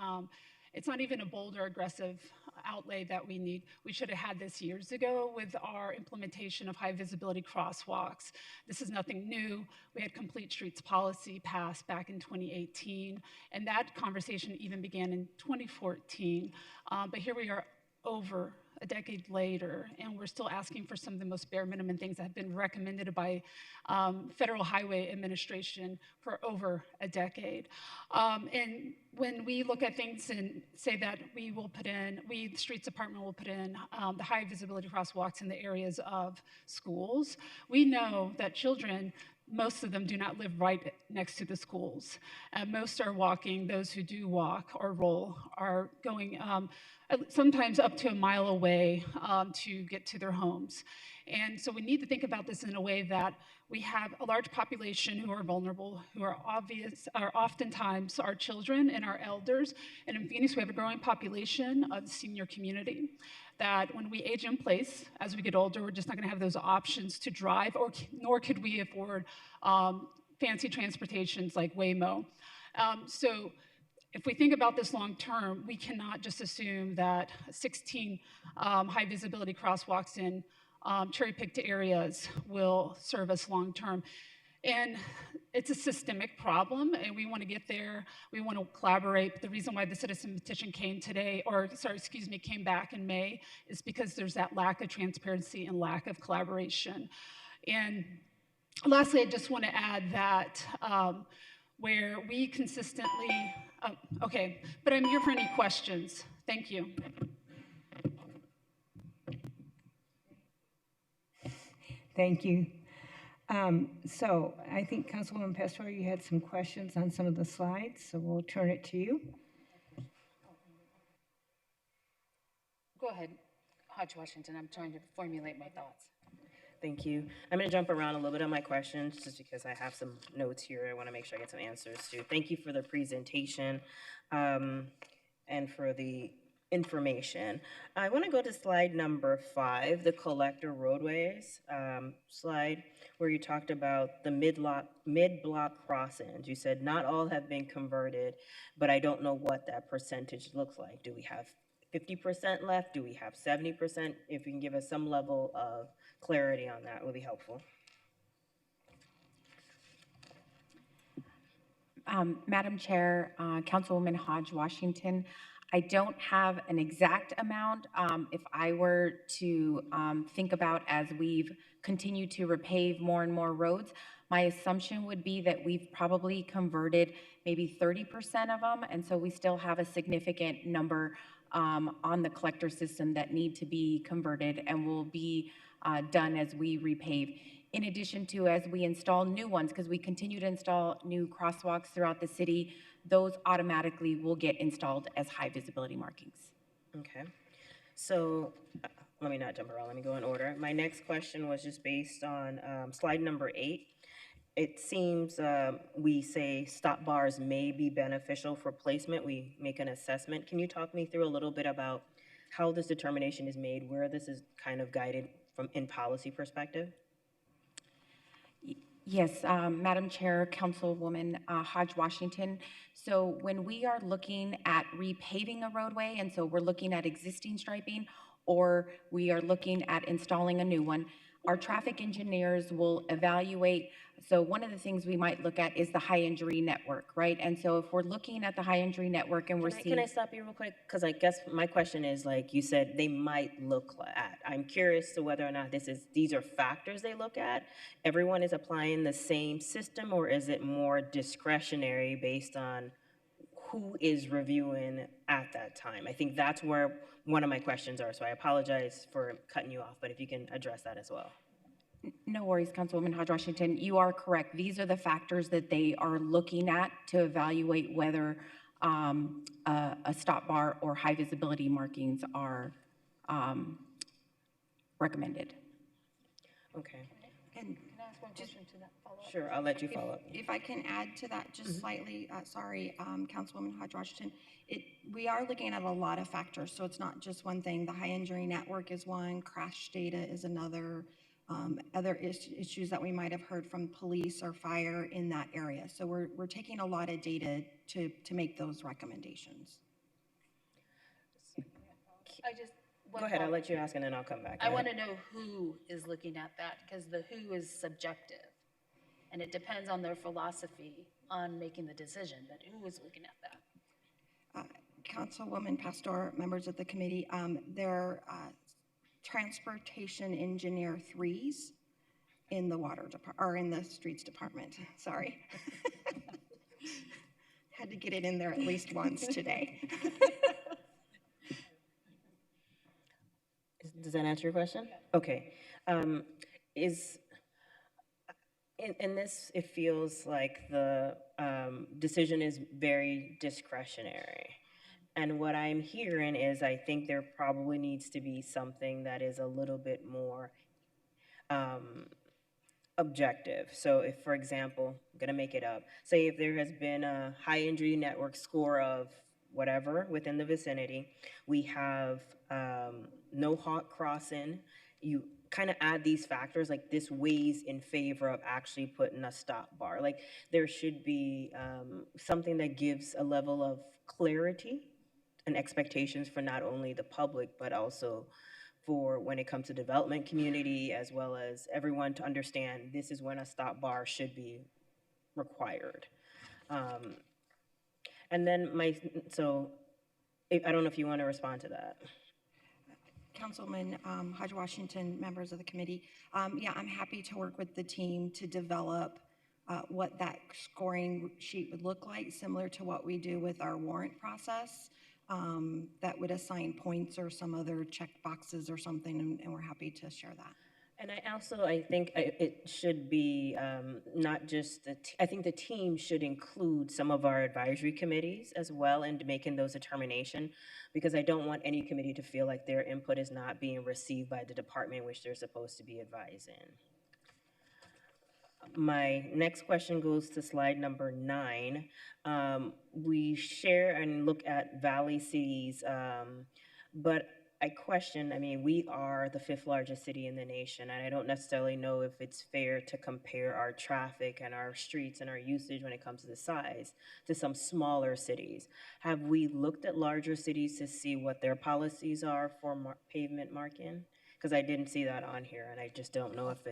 Speaker 14: it's not even a bold or aggressive outlay that we need. We should have had this years ago with our implementation of high visibility crosswalks. This is nothing new. We had complete streets policy passed back in 2018, and that conversation even began in 2014. But here we are over a decade later, and we're still asking for some of the most bare minimum things that have been recommended by Federal Highway Administration for over a decade. And when we look at things and say that we, the Streets Department will put in the high visibility crosswalks in the areas of schools, we know that children, most of them do not live right next to the schools. Most are walking. Those who do walk or roll are going sometimes up to a mile away to get to their homes. And so we need to think about this in a way that we have a large population who are vulnerable, who are oftentimes our children and our elders. And in Phoenix, we have a growing population of the senior community that when we age in place, as we get older, we're just not gonna have those options to drive, nor could we afford fancy transportations like Waymo. So if we think about this long term, we cannot just assume that 16 high visibility crosswalks in cherry-picked areas will serve us long term. And it's a systemic problem, and we want to get there. We want to collaborate. The reason why the citizen petition came back in May is because there's that lack of transparency and lack of collaboration. And lastly, I just want to add that where we consistently, okay, but I'm here for any questions. Thank you.
Speaker 1: Thank you. So I think Councilwoman Pastor, you had some questions on some of the slides, so we'll turn it to you.
Speaker 9: Go ahead, Hodge Washington. I'm trying to formulate my thoughts.
Speaker 4: Thank you. I'm going to jump around a little bit on my questions just because I have some notes here I want to make sure I get some answers to. Thank you for the presentation and for the information. I want to go to slide number 5, the collector roadways slide, where you talked about the mid-block crossings. You said not all have been converted, but I don't know what that percentage looks like. Do we have 50% left? Do we have 70%? If you can give us some level of clarity on that, would be helpful.
Speaker 11: Madam Chair, Councilwoman Hodge Washington, I don't have an exact amount. If I were to think about as we've continued to repave more and more roads, my assumption would be that we've probably converted maybe 30% of them, and so we still have a significant number on the collector system that need to be converted and will be done as we repave. In addition to as we install new ones, because we continue to install new crosswalks throughout the city, those automatically will get installed as high visibility markings.
Speaker 4: Okay. So, let me not jump around, let me go in order. My next question was just based on slide number 8. It seems we say stop bars may be beneficial for placement. We make an assessment. Can you talk me through a little bit about how this determination is made, where this is kind of guided from in policy perspective?
Speaker 11: Yes, Madam Chair, Councilwoman Hodge Washington. So when we are looking at repaving a roadway, and so we're looking at existing striping, or we are looking at installing a new one, our traffic engineers will evaluate. So one of the things we might look at is the high injury network, right? And so if we're looking at the high injury network and we're seeing.
Speaker 4: Can I stop you real quick? Because I guess my question is, like you said, they might look at. I'm curious to whether or not these are factors they look at. Everyone is applying the same system, or is it more discretionary based on who is reviewing at that time? I think that's where one of my questions are. So I apologize for cutting you off, but if you can address that as well.
Speaker 11: No worries, Councilwoman Hodge Washington. You are correct. These are the factors that they are looking at to evaluate whether a stop bar or high visibility markings are recommended.
Speaker 4: Okay.
Speaker 10: And
Speaker 9: Can I ask one question to that follow-up?
Speaker 4: Sure, I'll let you follow up.
Speaker 10: if I can add to that just slightly, sorry, Councilwoman Hodge Washington, we are looking at a lot of factors, so it's not just one thing. The high injury network is one, crash data is another, other issues that we might have heard from police or fire in that area. So we're taking a lot of data to make those recommendations.
Speaker 9: I just.
Speaker 4: Go ahead, I'll let you ask and then I'll come back.
Speaker 9: I want to know who is looking at that, because the who is subjective. And it depends on their philosophy on making the decision, but who is looking at that?
Speaker 10: Councilwoman Pastor, members of the committee, they're transportation engineer 3s in the water department, or in the streets department, sorry. Had to get it in there at least once today.
Speaker 4: Does that answer your question? Okay. In this, it feels like the decision is very discretionary. And what I'm hearing is I think there probably needs to be something that is a little bit more objective. So if, for example, I'm gonna make it up, say if there has been a high injury network score of whatever within the vicinity, we have no hot crossing, you kind of add these factors, like this weighs in favor of actually putting a stop bar. Like there should be something that gives a level of clarity and expectations for not only the public, but also for when it comes to development community, as well as everyone to understand this is when a stop bar should be required. And then I don't know if you want to respond to that.
Speaker 10: Councilman Hodge Washington, members of the committee, yeah, I'm happy to work with the team to develop what that scoring sheet would look like, similar to what we do with our warrant process, that would assign points or some other check boxes or something, and we're happy to share that.
Speaker 4: And I think it should be not just I think the team should include some of our advisory committees as well in making those determinations, because I don't want any committee to feel like their input is not being received by the department which they're supposed to be advising. My next question goes to slide number 9. We share and look at valley cities, but I question, I mean, we are the 5th largest city in the nation, and I don't necessarily know if it's fair to compare our traffic and our streets and our usage when it comes to the size to some smaller cities. Have we looked at larger cities to see what their policies are for pavement marking? Because I didn't see that on here, and I just don't know if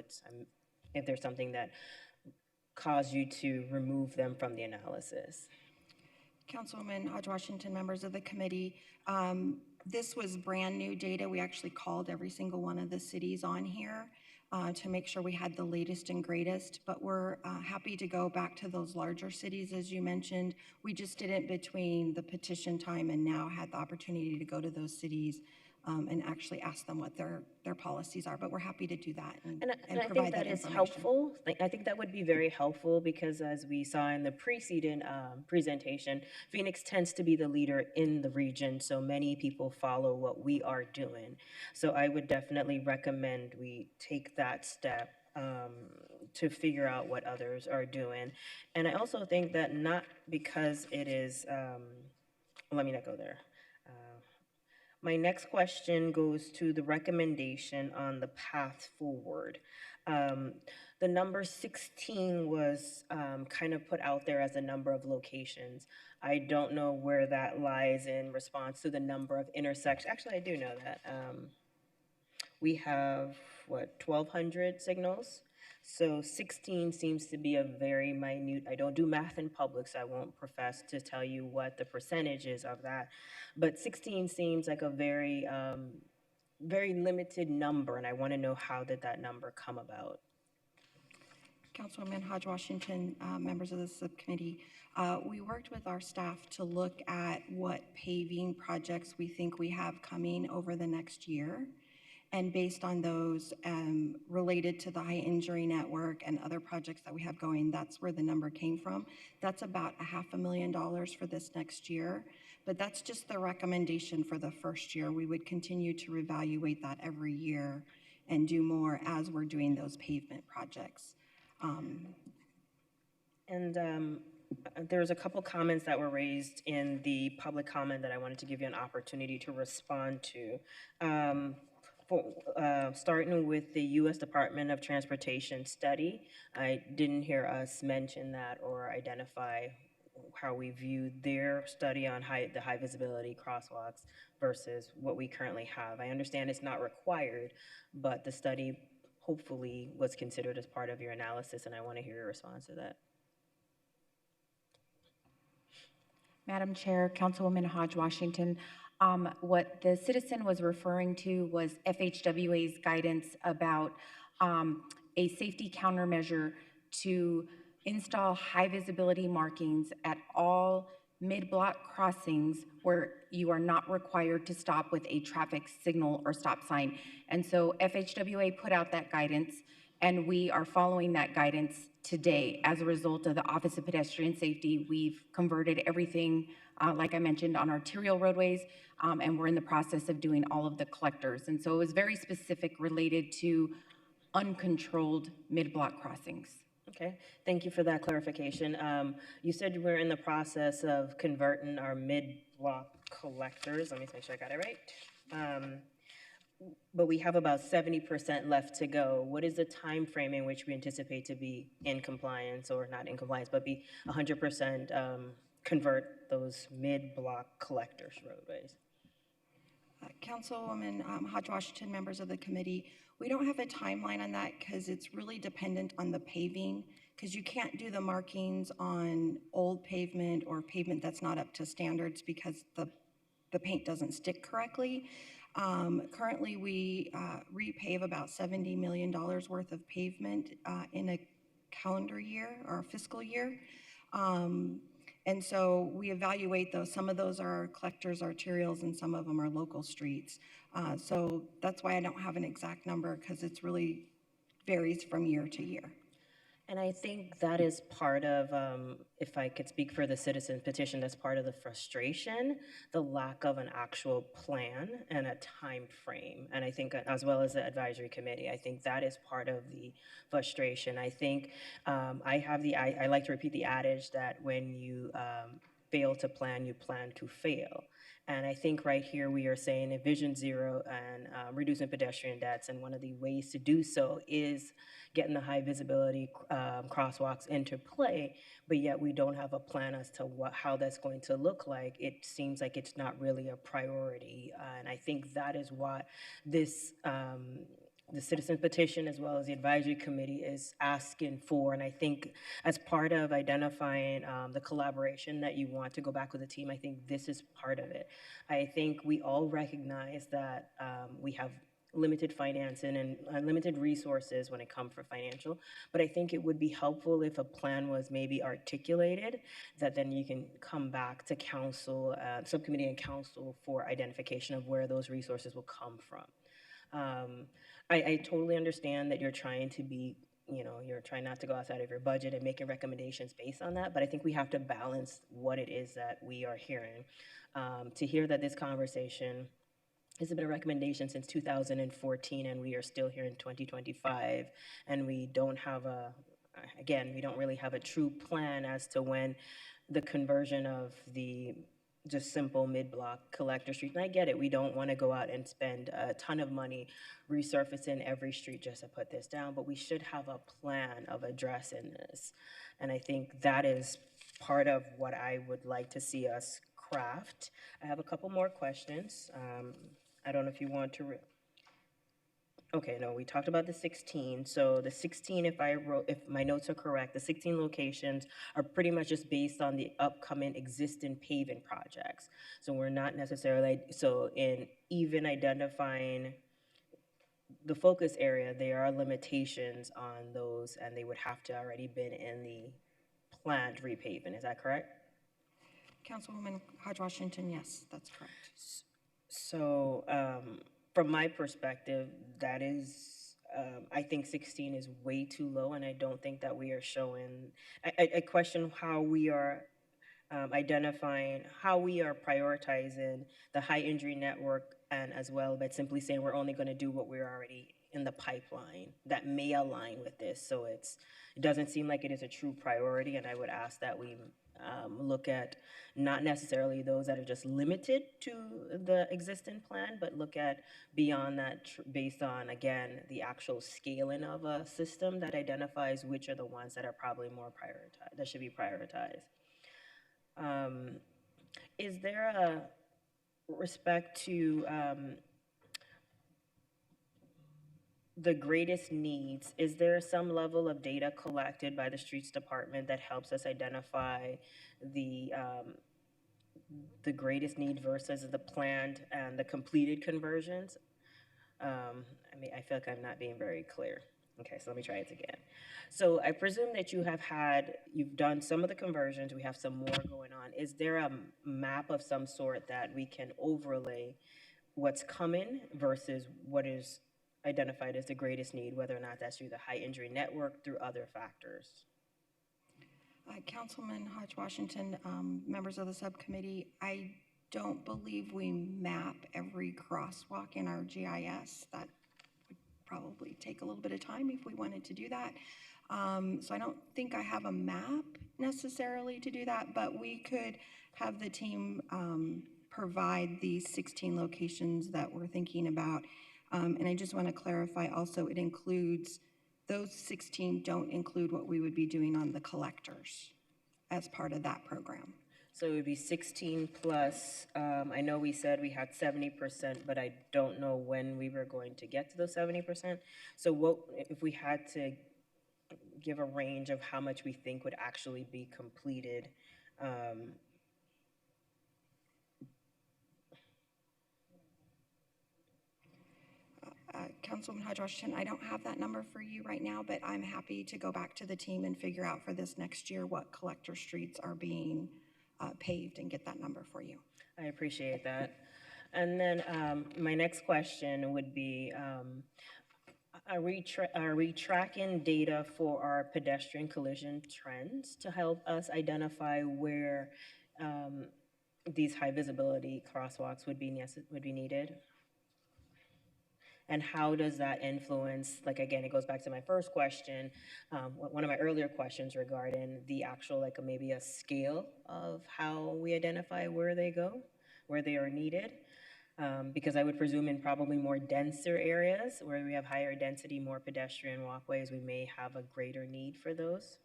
Speaker 4: there's something that caused you to remove them from the analysis.
Speaker 10: Councilwoman Hodge Washington, members of the committee, this was brand new data. We actually called every single one of the cities on here to make sure we had the latest and greatest, but we're happy to go back to those larger cities, as you mentioned. We just didn't, between the petition time and now, had the opportunity to go to those cities and actually ask them what their policies are. But we're happy to do that and
Speaker 4: And I
Speaker 10: provide
Speaker 4: think that is
Speaker 10: information.
Speaker 4: helpful. I think that would be very helpful because as we saw in the preceding presentation, Phoenix tends to be the leader in the region, so many people follow what we are doing. So I would definitely recommend we take that step to figure out what others are doing. And I also think that not because it is, let me not go there. My next question goes to the recommendation on the path forward. The number 16 was kind of put out there as a number of locations. I don't know where that lies in response to the number of intersections. Actually, I do know that. We have, what, 1,200 signals? So 16 seems to be a very minute, I don't do math in public, so I won't profess to tell you what the percentage is of that. But 16 seems like a very, very limited number, and I want to know how did that number come about?
Speaker 10: Councilwoman Hodge Washington, members of the subcommittee, we worked with our staff to look at what paving projects we think we have coming over the next year. And based on those related to the high injury network and other projects that we have going, that's where the number came from. That's about $500,000 for this next year, but that's just the recommendation for the first year. We would continue to reevaluate that every year and do more as we're doing those pavement projects.
Speaker 4: There's a couple comments that were raised in the public comment that I wanted to give you an opportunity to respond to. Starting with the U.S. Department of Transportation study, I didn't hear us mention that or identify how we view their study on the high visibility crosswalks versus what we currently have. I understand it's not required, but the study hopefully was considered as part of your analysis, and I want to hear your response to that.
Speaker 11: Madam Chair, Councilwoman Hodge Washington, what the citizen was referring to was FHWA's guidance about a safety countermeasure to install high visibility markings at all mid-block crossings where you are not required to stop with a traffic signal or stop sign. And so FHWA put out that guidance, and we are following that guidance today. As a result of the Office of Pedestrian Safety, we've converted everything, like I mentioned, on arterial roadways, and we're in the process of doing all of the collectors. And so it was very specific related to uncontrolled mid-block crossings.
Speaker 4: Okay, thank you for that clarification. You said we're in the process of converting our mid-block collectors. Let me make sure I got it right. But we have about 70% left to go. What is the time frame in which we anticipate to be in compliance, or not in compliance, but be 100% convert those mid-block collectors roadways?
Speaker 10: Councilwoman Hodge Washington, members of the committee, we don't have a timeline on that because it's really dependent on the paving, because you can't do the markings on old pavement or pavement that's not up to standards because the paint doesn't stick correctly. Currently, we repave about $70 million worth of pavement in a calendar year or a fiscal year. And so we evaluate those. Some of those are collectors, arterials, and some of them are local streets. So that's why I don't have an exact number, because it's really varies from year to year.
Speaker 4: And I think that is part of, if I could speak for the citizen petition, that's part of the frustration, the lack of an actual plan and a time frame. And I think, as well as the advisory committee, I think that is part of the frustration. I think I like to repeat the adage that when you fail to plan, you plan to fail. And I think right here we are saying a vision zero and reducing pedestrian deaths. And one of the ways to do so is getting the high visibility crosswalks into play, but yet we don't have a plan as to how that's going to look like. It seems like it's not really a priority. And I think that is what this the citizen petition as well as the advisory committee is asking for. And I think as part of identifying the collaboration that you want to go back with the team, I think this is part of it. I think we all recognize that we have limited financing and limited resources when it comes for financial. But I think it would be helpful if a plan was maybe articulated, that then you can come back to council, subcommittee and council for identification of where those resources will come from. I totally understand that you're trying to be, you're trying not to go outside of your budget and making recommendations based on that, but I think we have to balance what it is that we are hearing. To hear that this conversation has been a recommendation since 2014, and we are still here in 2025, and we don't have we don't really have a true plan as to when the conversion of the just simple mid-block collector street. And I get it, we don't want to go out and spend a ton of money resurfacing every street just to put this down, but we should have a plan of addressing this. And I think that is part of what I would like to see us craft. I have a couple more questions. I don't know if you want to, okay, no, we talked about the 16. So the 16, if my notes are correct, the 16 locations are pretty much just based on the upcoming existing paving projects. So we're not necessarily, so in even identifying the focus area, there are limitations on those, and they would have to already been in the planned repaving. Is that correct?
Speaker 10: Councilwoman Hodge Washington, yes, that's correct.
Speaker 4: So from my perspective, that is, I think 16 is way too low, and I don't think that we are showing, I question how we are identifying, how we are prioritizing the high injury network, and as well, but simply saying we're only going to do what we're already in the pipeline that may align with this. So it doesn't seem like it is a true priority, and I would ask that we look at not necessarily those that are just limited to the existing plan, but look at beyond that based on, again, the actual scaling of a system that identifies which are the ones that are probably more prioritized, that should be prioritized. Is there a respect to the greatest needs, is there some level of data collected by the streets department that helps us identify the greatest need versus the planned and the completed conversions? I mean, I feel like I'm not being very clear. Okay, so let me try it again. So I presume that you've done some of the conversions, we have some more going on. Is there a map of some sort that we can overlay what's coming versus what is identified as the greatest need, whether or not that's through the high injury network, through other factors?
Speaker 10: Councilman Hodge Washington, members of the subcommittee, I don't believe we map every crosswalk in our GIS. That would probably take a little bit of time if we wanted to do that. So I don't think I have a map necessarily to do that, but we could have the team provide these 16 locations that we're thinking about. And I just want to clarify also, it includes, those 16 don't include what we would be doing on the collectors as part of that program.
Speaker 4: So it would be 16 plus, I know we said we had 70%, but I don't know when we were going to get to those 70%. So what, if we had to give a range of how much we think would actually be completed,
Speaker 10: Councilwoman Hodge Washington, I don't have that number for you right now, but I'm happy to go back to the team and figure out for this next year what collector streets are being paved and get that number for you.
Speaker 4: I appreciate that. And then my next question would be, are we tracking data for our pedestrian collision trends to help us identify where these high visibility crosswalks would be needed? And how does that influence, like, again, it goes back to my first question, one of my earlier questions regarding the actual, like, maybe a scale of how we identify where they go, where they are needed. Because I would presume in probably more denser areas where we have higher density, more pedestrian walkways, we may have a greater need for those.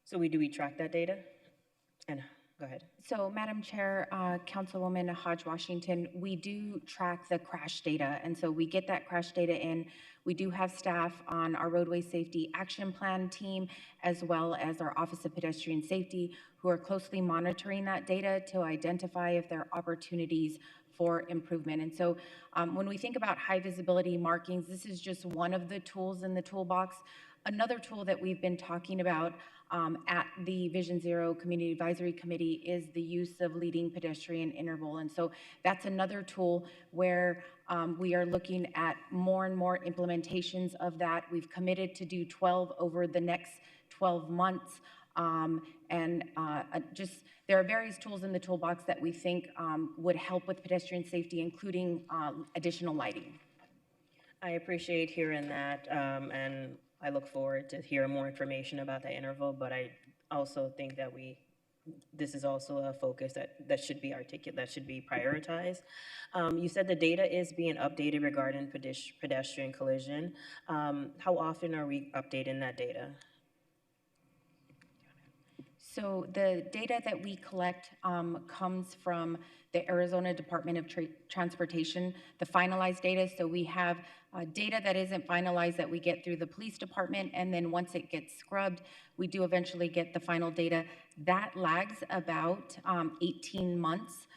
Speaker 4: So do we track that data? And Go ahead.
Speaker 11: So, Madam Chair, Councilwoman Hodge Washington, we do track the crash data, and so we get that crash data in. We do have staff on our roadway safety action plan team, as well as our Office of Pedestrian Safety, who are closely monitoring that data to identify if there are opportunities for improvement. And so when we think about high visibility markings, this is just one of the tools in the toolbox. Another tool that we've been talking about at the Vision Zero Community Advisory Committee is the use of leading pedestrian interval. And so that's another tool where we are looking at more and more implementations of that. We've committed to do 12 over the next 12 months. There are various tools in the toolbox that we think would help with pedestrian safety, including additional lighting.
Speaker 4: I appreciate hearing that, and I look forward to hearing more information about that interval, but I also think that this is also a focus that should be that should be prioritized. You said the data is being updated regarding pedestrian collision. How often are we updating that data?
Speaker 11: So the data that we collect comes from the Arizona Department of Transportation, the finalized data. So we have data that isn't finalized that we get through the police department, and then once it gets scrubbed, we do eventually get the final data. That lags about 18 months.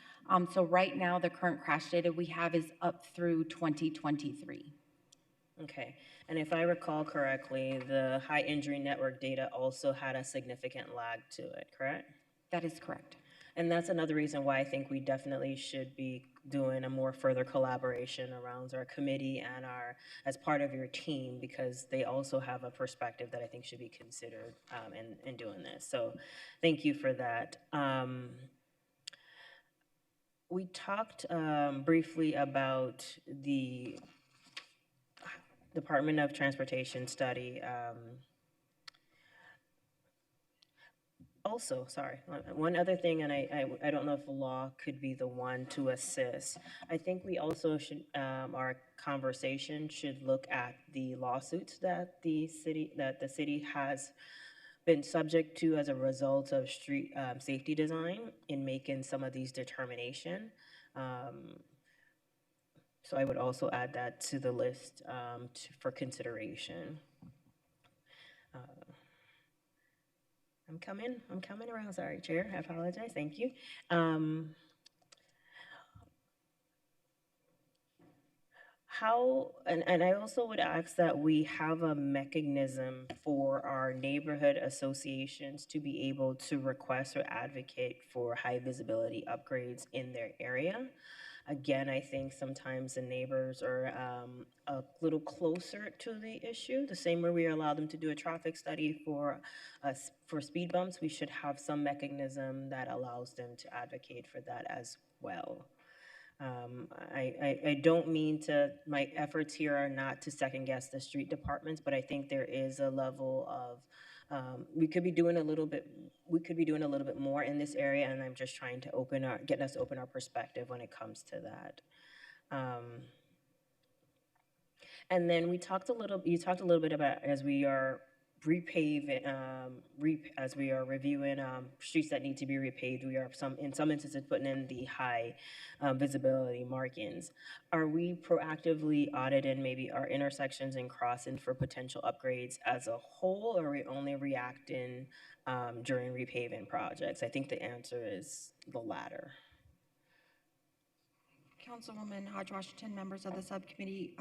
Speaker 11: So right now, the current crash data we have is up through 2023.
Speaker 4: Okay, and if I recall correctly, the high injury network data also had a significant lag to it, correct?
Speaker 11: That is correct.
Speaker 4: And that's another reason why I think we definitely should be doing a more further collaboration around our committee and as part of your team, because they also have a perspective that I think should be considered in doing this. So thank you for that. We talked briefly about the Department of Transportation study. Also, sorry, one other thing, and I don't know if law could be the one to assist. I think we also should, our conversation should look at the lawsuits that the city has been subject to as a result of street safety design in making some of these determinations. So I would also add that to the list for consideration. I'm coming around, sorry, Chair, I apologize, thank you. And I also would ask that we have a mechanism for our neighborhood associations to be able to request or advocate for high visibility upgrades in their area. Again, I think sometimes the neighbors are a little closer to the issue. The same way we allow them to do a traffic study for speed bumps, we should have some mechanism that allows them to advocate for that as well. I don't mean my efforts here are not to second guess the street departments, but I think there is a level of, we could be doing a little bit more in this area, and I'm just trying to get us to open our perspective when it comes to that. And then you talked a little bit about, as we are repaving, as we are reviewing streets that need to be repaved, we are in some instances putting in the high visibility markings. Are we proactively auditing maybe our intersections and crossings for potential upgrades as a whole, or are we only reacting during repaving projects? I think the answer is the latter.
Speaker 10: Councilwoman Hodge Washington, members of the subcommittee,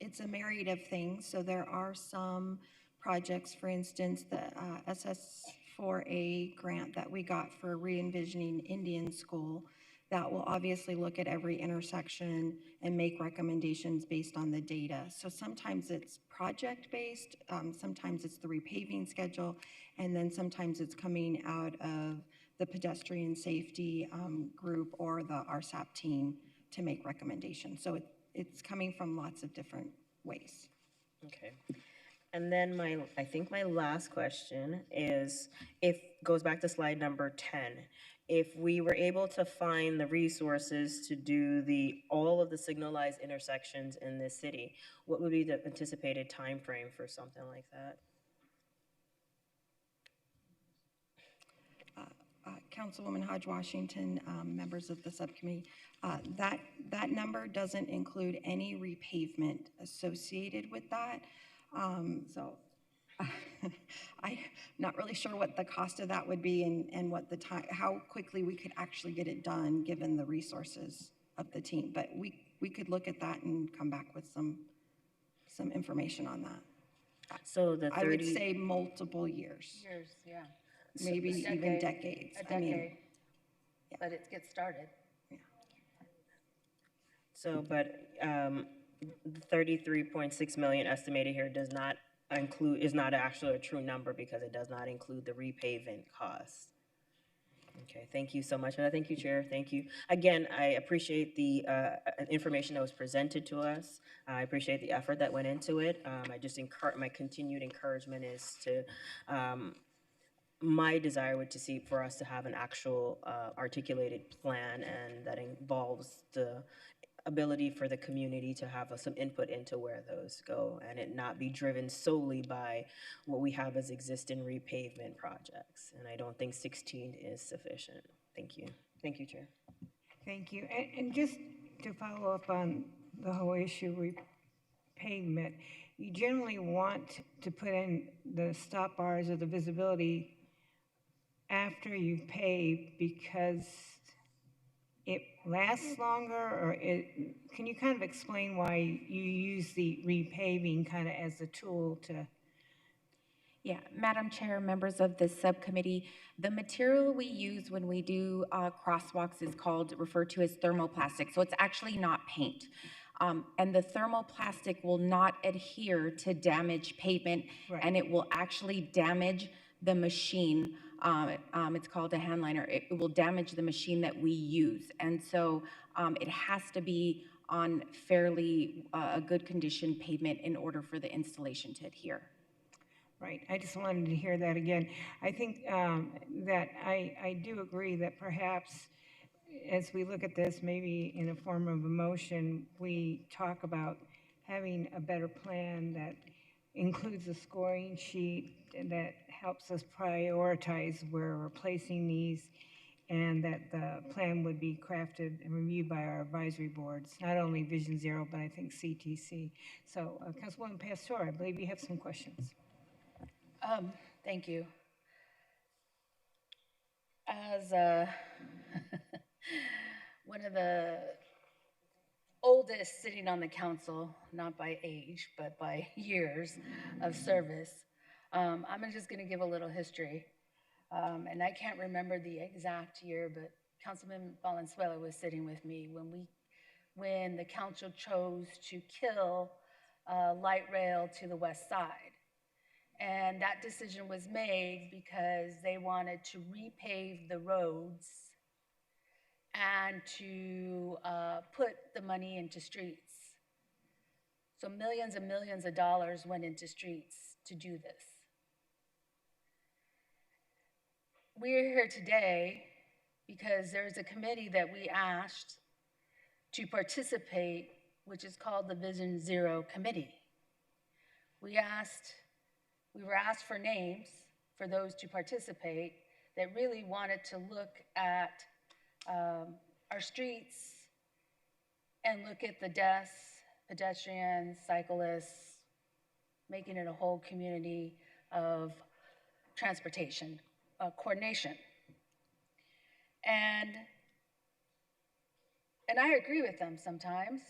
Speaker 10: it's a myriad of things. So there are some projects, for instance, the SS4A grant that we got for re-envisioning Indian School, that will obviously look at every intersection and make recommendations based on the data. So sometimes it's project-based, sometimes it's the repaving schedule, and then sometimes it's coming out of the pedestrian safety group or the RSAP team to make recommendations. So it's coming from lots of different ways.
Speaker 4: Okay. And then I think my last question is, goes back to slide number 10. If we were able to find the resources to do all of the signalized intersections in this city, what would be the anticipated time frame for something like that?
Speaker 10: Councilwoman Hodge Washington, members of the subcommittee, that number doesn't include any repavement associated with that. So I'm not really sure what the cost of that would be and what the time, how quickly we could actually get it done given the resources of the team. But we could look at that and come back with some information on that.
Speaker 4: So the 30.
Speaker 10: I would say multiple years.
Speaker 9: Years, yeah.
Speaker 10: Maybe
Speaker 9: A
Speaker 10: even
Speaker 9: decade,
Speaker 10: decades.
Speaker 9: A
Speaker 10: I mean,
Speaker 9: decade, but it gets started.
Speaker 4: So, but the 33.6 million estimated here does not include, is not actually a true number because it does not include the repaving costs. Okay, thank you so much. And thank you, Chair. Thank you. Again, I appreciate the information that was presented to us. I appreciate the effort that went into it. I just my continued encouragement is to, my desire would to see for us to have an actual articulated plan, and that involves the ability for the community to have some input into where those go, and it not be driven solely by what we have as existing repavement projects. And I don't think 16 is sufficient. Thank you. Thank you, Chair.
Speaker 1: Thank you. And just to follow up on the whole issue repavement, you generally want to put in the stop bars or the visibility after you've paved because it lasts longer, or can you kind of explain why you use the repaving kind of as a tool to?
Speaker 11: Yeah, Madam Chair, members of the subcommittee, the material we use when we do crosswalks is referred to as thermoplastic. So it's actually not paint. And the thermoplastic will not adhere to damaged pavement,
Speaker 1: Right.
Speaker 11: And it will actually damage the machine. It's called a handliner. It will damage the machine that we use. And so it has to be on fairly a good condition pavement in order for the installation to adhere.
Speaker 1: Right, I just wanted to hear that again. I think that I do agree that perhaps as we look at this, maybe in a form of a motion, we talk about having a better plan that includes a scoring sheet that helps us prioritize where we're placing these, and that the plan would be crafted and reviewed by our advisory boards, not only Vision Zero, but I think CTC. So, Councilwoman Pastor, I believe you have some questions.
Speaker 9: Thank you. As one of the oldest sitting on the council, not by age, but by years of service, I'm just going to give a little history. And I can't remember the exact year, but Councilman Valenzuela was sitting with me when the council chose to kill light rail to the west side. And that decision was made because they wanted to repave the roads and to put the money into streets. So millions and millions of dollars went into streets to do this. We're here today because there's a committee that we asked to participate, which is called the Vision Zero Committee. We were asked for names for those to participate that really wanted to look at our streets and look at the deaths, pedestrians, cyclists, making it a whole community of transportation coordination. And I agree with them sometimes.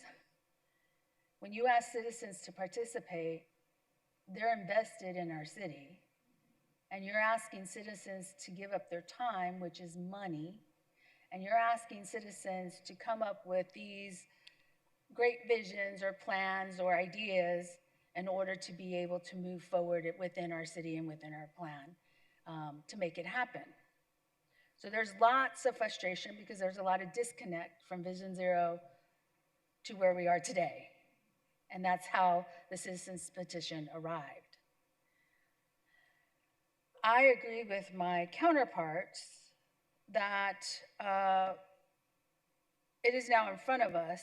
Speaker 9: When you ask citizens to participate, they're invested in our city, and you're asking citizens to give up their time, which is money, and you're asking citizens to come up with these great visions or plans or ideas in order to be able to move forward within our city and within our plan to make it happen. So there's lots of frustration because there's a lot of disconnect from Vision Zero to where we are today. And that's how the citizens petition arrived. I agree with my counterparts that it is now in front of us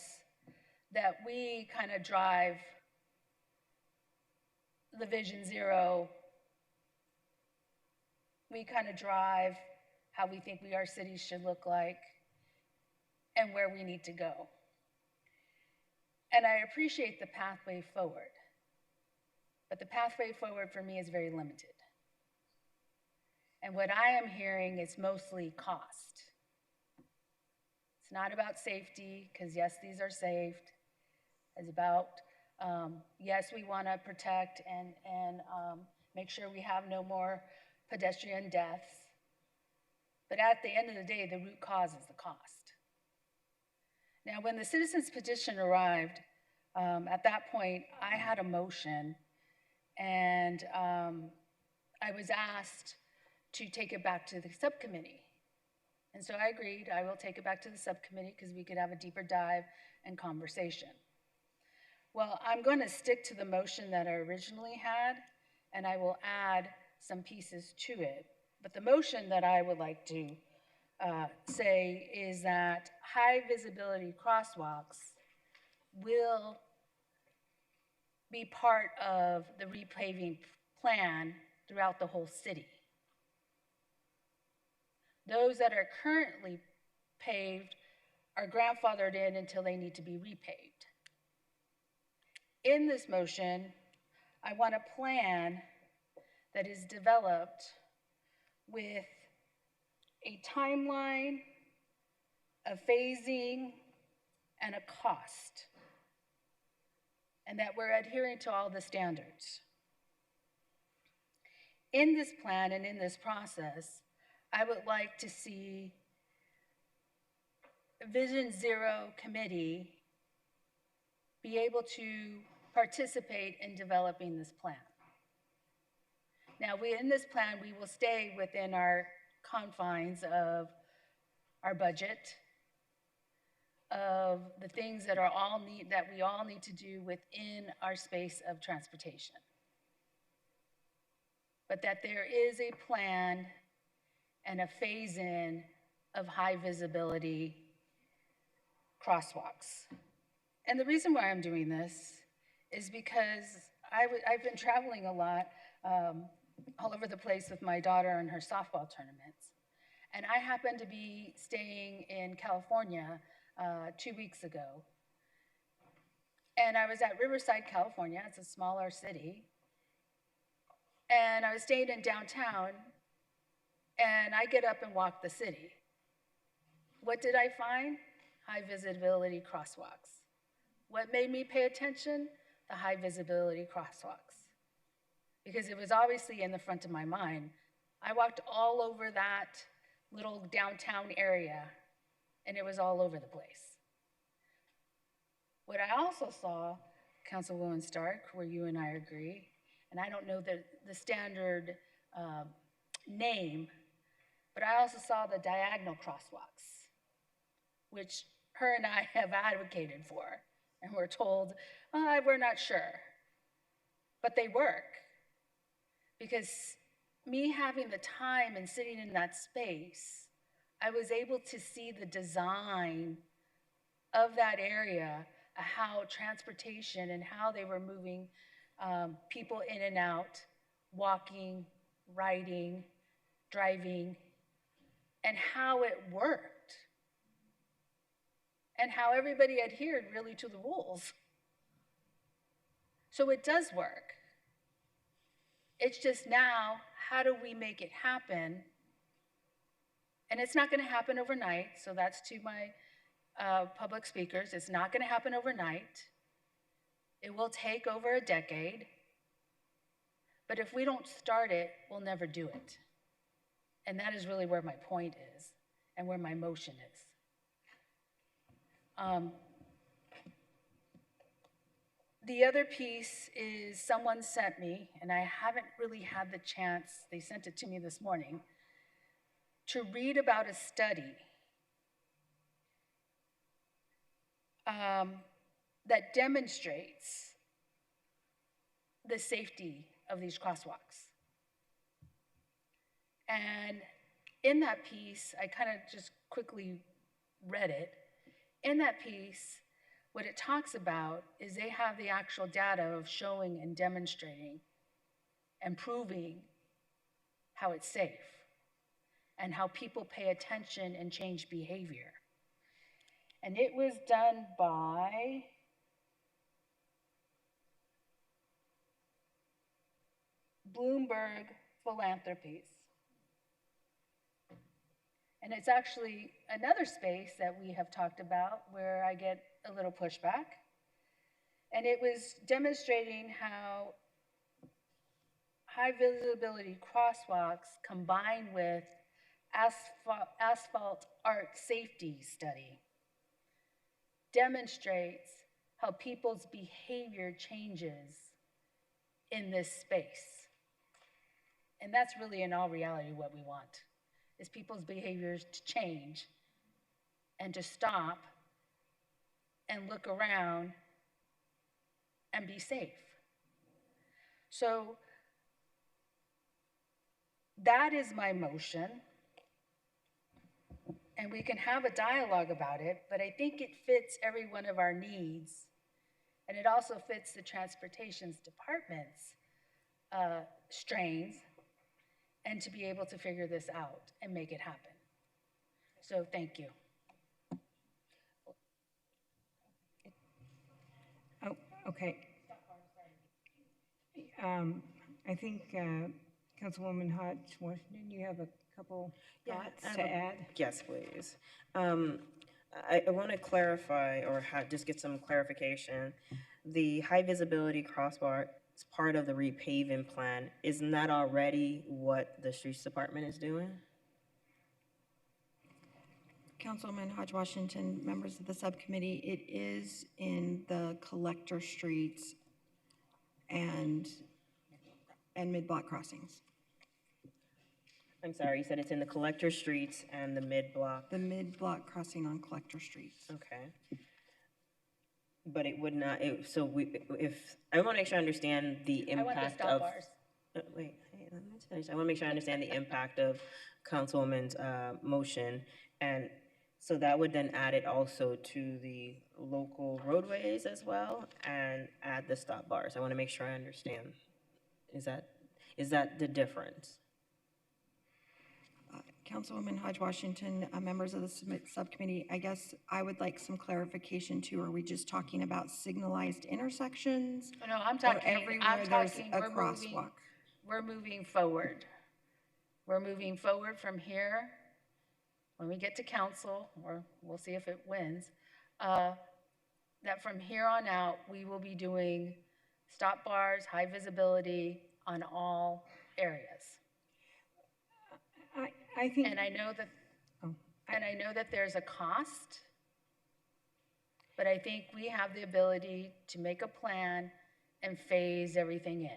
Speaker 9: that we kind of drive the Vision Zero. We kind of drive how we think our cities should look like, and where we need to go. And I appreciate the pathway forward, but the pathway forward for me is very limited. And what I am hearing is mostly cost. It's not about safety, because yes, these are safe. It's about, yes, we want to protect and make sure we have no more pedestrian deaths. But at the end of the day, the root cause is the cost. Now, when the citizens petition arrived, at that point, I had a motion, and I was asked to take it back to the subcommittee. And so I agreed, I will take it back to the subcommittee because we could have a deeper dive and conversation. Well, I'm going to stick to the motion that I originally had, and I will add some pieces to it. But the motion that I would like to say is that high visibility crosswalks will be part of the repaving plan throughout the whole city. Those that are currently paved are grandfathered in until they need to be repaved. In this motion, I want a plan that is developed with a timeline, a phasing, and a cost, and that we're adhering to all the standards. In this plan and in this process, I would like to see Vision Zero Committee be able to participate in developing this plan. Now, in this plan, we will stay within our confines of our budget, of the things that we all need to do within our space of transportation. But that there is a plan and a phase-in of high visibility crosswalks. And the reason why I'm doing this is because I've been traveling a lot all over the place with my daughter and her softball tournaments. And I happened to be staying in California 2 weeks ago. And I was at Riverside, California. It's a smaller city. And I was staying in downtown, and I get up and walk the city. What did I find? High visibility crosswalks. What made me pay attention? The high visibility crosswalks. Because it was obviously in the front of my mind. I walked all over that little downtown area, and it was all over the place. What I also saw, Councilwoman Stark, where you and I agree, and I don't know the standard name, but I also saw the diagonal crosswalks, which her and I have advocated for, and we're told, we're not sure. But they work, because me having the time and sitting in that space, I was able to see the design of that area, how transportation and how they were moving people in and out, walking, riding, driving, and how it worked, and how everybody adhered really to the rules. So it does work. It's just now, how do we make it happen? And it's not going to happen overnight, so that's to my public speakers. It's not going to happen overnight. It will take over a decade. But if we don't start it, we'll never do it. And that is really where my point is and where my motion is. The other piece is someone sent me, and I haven't really had the chance, they sent it to me this morning, to read about a study that demonstrates the safety of these crosswalks. And in that piece, I kind of just quickly read it. In that piece, what it talks about is they have the actual data of showing and demonstrating and proving how it's safe. and how people pay attention and change behavior. And it was done by Bloomberg Philanthropies. And it's actually another space that we have talked about where I get a little pushback. And it was demonstrating how high visibility crosswalks combined with asphalt arc safety study demonstrates how people's behavior changes in this space. And that's really in all reality what we want, is people's behaviors to change and to stop and look around and be safe. So that is my motion. And we can have a dialogue about it, but I think it fits every one of our needs. And it also fits the Transportation Department's strains, and to be able to figure this out and make it happen. So thank you.
Speaker 1: Oh, okay. I think Councilwoman Hodge Washington, you have a couple thoughts to add?
Speaker 4: Yes, please. I want to clarify or just get some clarification. The high visibility crosswalk is part of the repaving plan. Isn't that already what the Streets Department is doing?
Speaker 10: Councilwoman Hodge Washington, members of the subcommittee, it is in the collector streets and mid-block crossings.
Speaker 4: I'm sorry, you said it's in the collector streets and the mid-block?
Speaker 10: The mid-block crossing on collector streets.
Speaker 4: Okay. But it would not, I want to make sure I understand the impact of.
Speaker 9: I want the stop bars.
Speaker 4: Wait, hey, let me finish. I want to make sure I understand the impact of Councilwoman's motion. And so that would then add it also to the local roadways as well and add the stop bars. I want to make sure I understand. Is that the difference?
Speaker 10: Councilwoman Hodge Washington, members of the subcommittee, I guess I would like some clarification too. Are we just talking about signalized intersections?
Speaker 9: No, I'm talking,
Speaker 10: everywhere there's a crosswalk?
Speaker 9: We're moving forward. We're moving forward from here. When we get to council, or we'll see if it wins, that from here on out, we will be doing stop bars, high visibility on all areas.
Speaker 1: I think,
Speaker 9: and I know that there's a cost, but I think we have the ability to make a plan and phase everything in.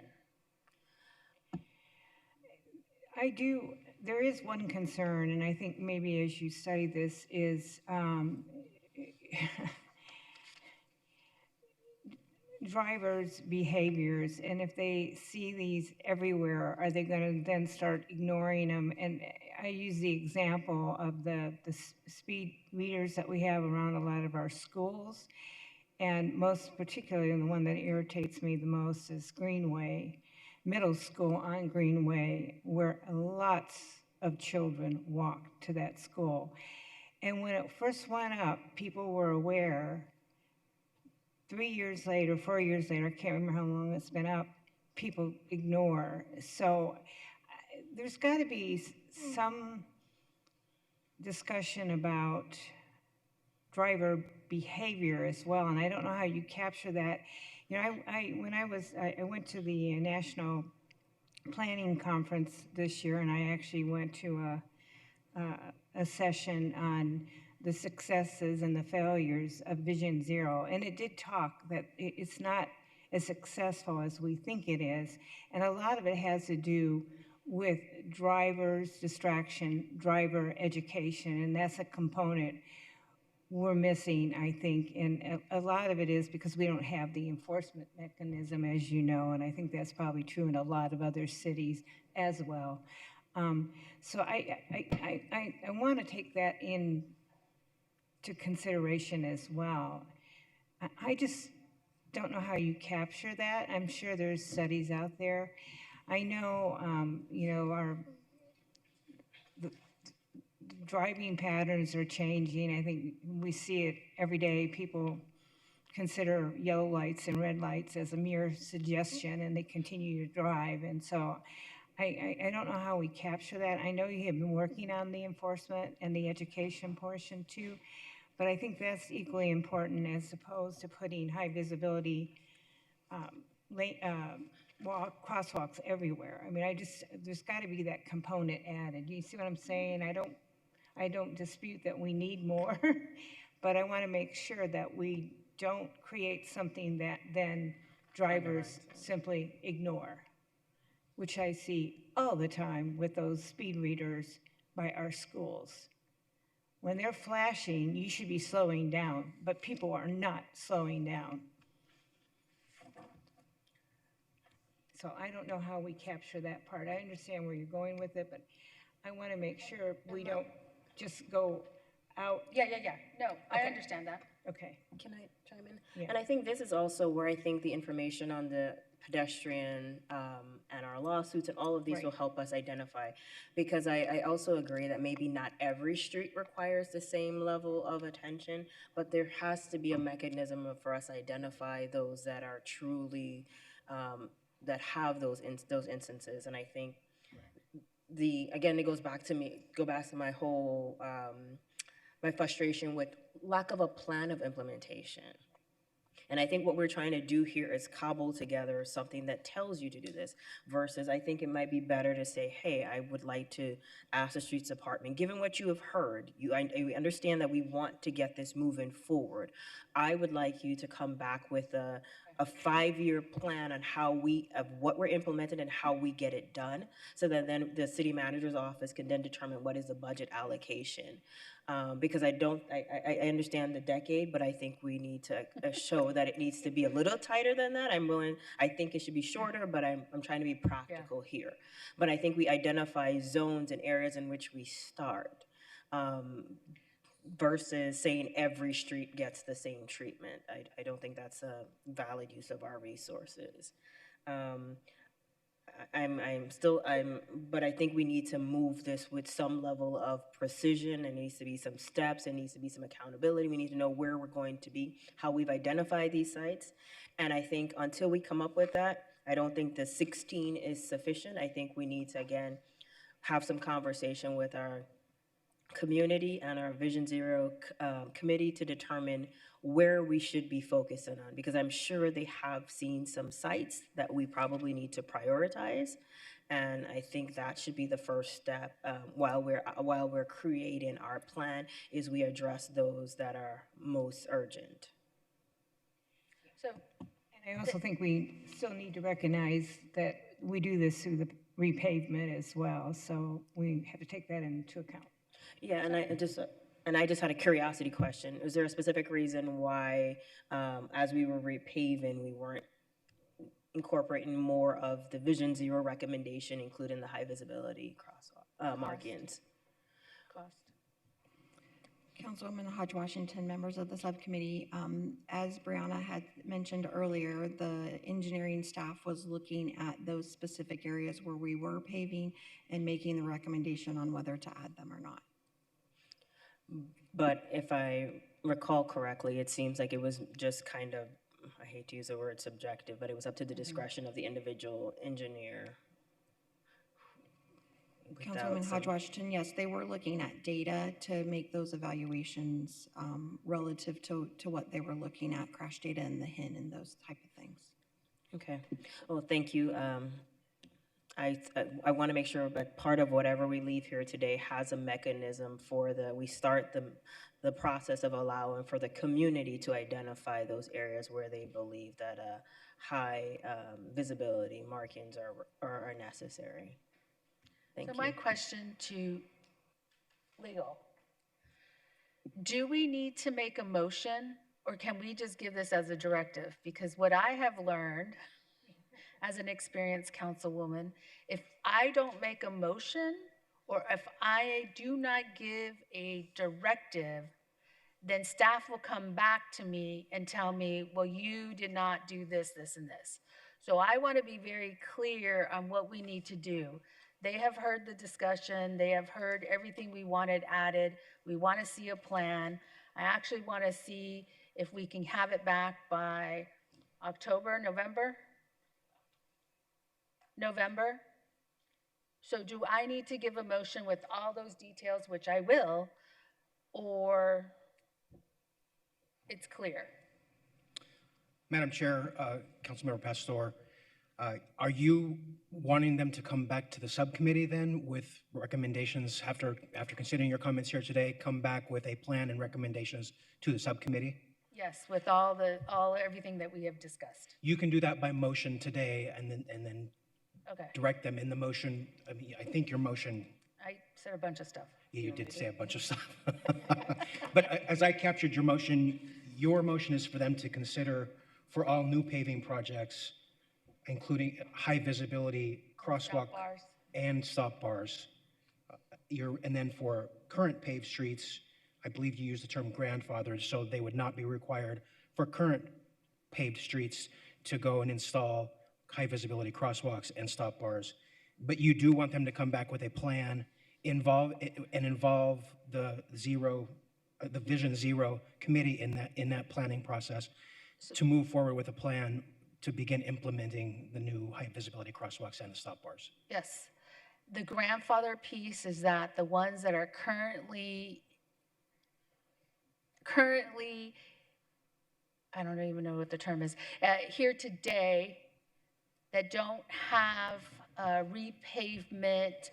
Speaker 1: There is one concern, and I think maybe as you study this is drivers' behaviors, and if they see these everywhere, are they going to then start ignoring them? And I use the example of the speed meters that we have around a lot of our schools, and most particularly, the one that irritates me the most is Greenway, middle school on Greenway, where lots of children walk to that school. And when it first went up, people were aware. 3 years later, 4 years later, I can't remember how long it's been up, people ignore. So there's got to be some discussion about driver behavior as well, and I don't know how you capture that. You know, I went to the National Planning Conference this year, and I actually went to a session on the successes and the failures of Vision Zero. And it did talk that it's not as successful as we think it is. And a lot of it has to do with drivers' distraction, driver education, and that's a component we're missing, I think. And a lot of it is because we don't have the enforcement mechanism, as you know, and I think that's probably true in a lot of other cities as well. So I want to take that in to consideration as well. I just don't know how you capture that. I'm sure there's studies out there. I know, you know, driving patterns are changing. I think we see it every day. People consider yellow lights and red lights as a mere suggestion, and they continue to drive. And so I don't know how we capture that. I know you have been working on the enforcement and the education portion too, but I think that's equally important as opposed to putting high visibility crosswalks everywhere. I mean, there's got to be that component added. You see what I'm saying? I don't dispute that we need more, but I want to make sure that we don't create something that then drivers simply ignore, which I see all the time with those speed readers by our schools. When they're flashing, you should be slowing down, but people are not slowing down. So I don't know how we capture that part. I understand where you're going with it, but I want to make sure we don't just go out.
Speaker 9: Yeah. No, I understand that.
Speaker 1: Okay.
Speaker 4: Can I chime in?
Speaker 1: Yeah.
Speaker 4: And I think this is also where I think the information on the pedestrian and our lawsuits and all of these will help us identify. Because I also agree that maybe not every street requires the same level of attention, but there has to be a mechanism for us to identify those that are truly, that have those instances. And I think again, it goes back to my whole, my frustration with lack of a plan of implementation. And I think what we're trying to do here is cobble together something that tells you to do this, versus I think it might be better to say, hey, I would like to ask the streets department, given what you have heard, I understand that we want to get this moving forward. I would like you to come back with a 5-year plan on what we're implementing and how we get it done, so that then the city manager's office can then determine what is the budget allocation. Because I understand the decade, but I think we need to show that it needs to be a little tighter than that. I think it should be shorter, but I'm trying to be practical here. But I think we identify zones and areas in which we start, versus saying every street gets the same treatment. I don't think that's a valid use of our resources. But I think we need to move this with some level of precision. There needs to be some steps, there needs to be some accountability. We need to know where we're going to be, how we've identified these sites. And I think until we come up with that, I don't think the 16 is sufficient. I think we need to, again, have some conversation with our community and our Vision Zero committee to determine where we should be focusing on, because I'm sure they have seen some sites that we probably need to prioritize, and I think that should be the first step while we're creating our plan, is we address those that are most urgent.
Speaker 9: So,
Speaker 1: and I also think we still need to recognize that we do this through the repavement as well, so we have to take that into account.
Speaker 4: Yeah, and I just had a curiosity question. Is there a specific reason why, as we were repaving, we weren't incorporating more of the Vision Zero recommendation, including the high visibility crosswalk markings?
Speaker 9: cost.
Speaker 10: Councilwoman Hodge Washington, members of the subcommittee, as Brianna had mentioned earlier, the engineering staff was looking at those specific areas where we were paving and making the recommendation on whether to add them or not.
Speaker 4: But if I recall correctly, it seems like it was just kind of, I hate to use the word subjective, but it was up to the discretion of the individual engineer.
Speaker 10: Councilwoman Hodge Washington, yes, they were looking at data to make those evaluations relative to what they were looking at, crash data and the HIN and those type of things.
Speaker 4: Okay, well, thank you. I want to make sure that part of whatever we leave here today has a mechanism for we start the process of allowing for the community to identify those areas where they believe that high visibility markings are necessary. Thank you.
Speaker 9: So my question to legal, do we need to make a motion, or can we just give this as a directive? Because what I have learned as an experienced councilwoman, if I don't make a motion, or if I do not give a directive, then staff will come back to me and tell me, well, you did not do this, this, and this. So I want to be very clear on what we need to do. They have heard the discussion. They have heard everything we wanted added. We want to see a plan. I actually want to see if we can have it back by October, November? November? So do I need to give a motion with all those details, which I will, or it's clear?
Speaker 2: Madam Chair, Councilmember Pastor, are you wanting them to come back to the subcommittee then with recommendations after considering your comments here today, come back with a plan and recommendations to the subcommittee?
Speaker 9: Yes, with everything that we have discussed.
Speaker 2: You can do that by motion today and then
Speaker 9: Okay,
Speaker 2: direct them in the motion. I mean, I think your motion,
Speaker 9: I said a bunch of stuff.
Speaker 2: yeah, you did say a bunch of stuff. But as I captured your motion is for them to consider for all new paving projects, including high visibility crosswalk
Speaker 9: bars.
Speaker 2: and stop bars. And then for current paved streets, I believe you used the term grandfathered, so they would not be required for current paved streets to go and install high visibility crosswalks and stop bars. But you do want them to come back with a plan, involve the Vision Zero committee in that planning process to move forward with a plan to begin implementing the new high visibility crosswalks and the stop bars.
Speaker 9: Yes. The grandfather piece is that the ones that are currently, I don't even know what the term is, here today that don't have a repavement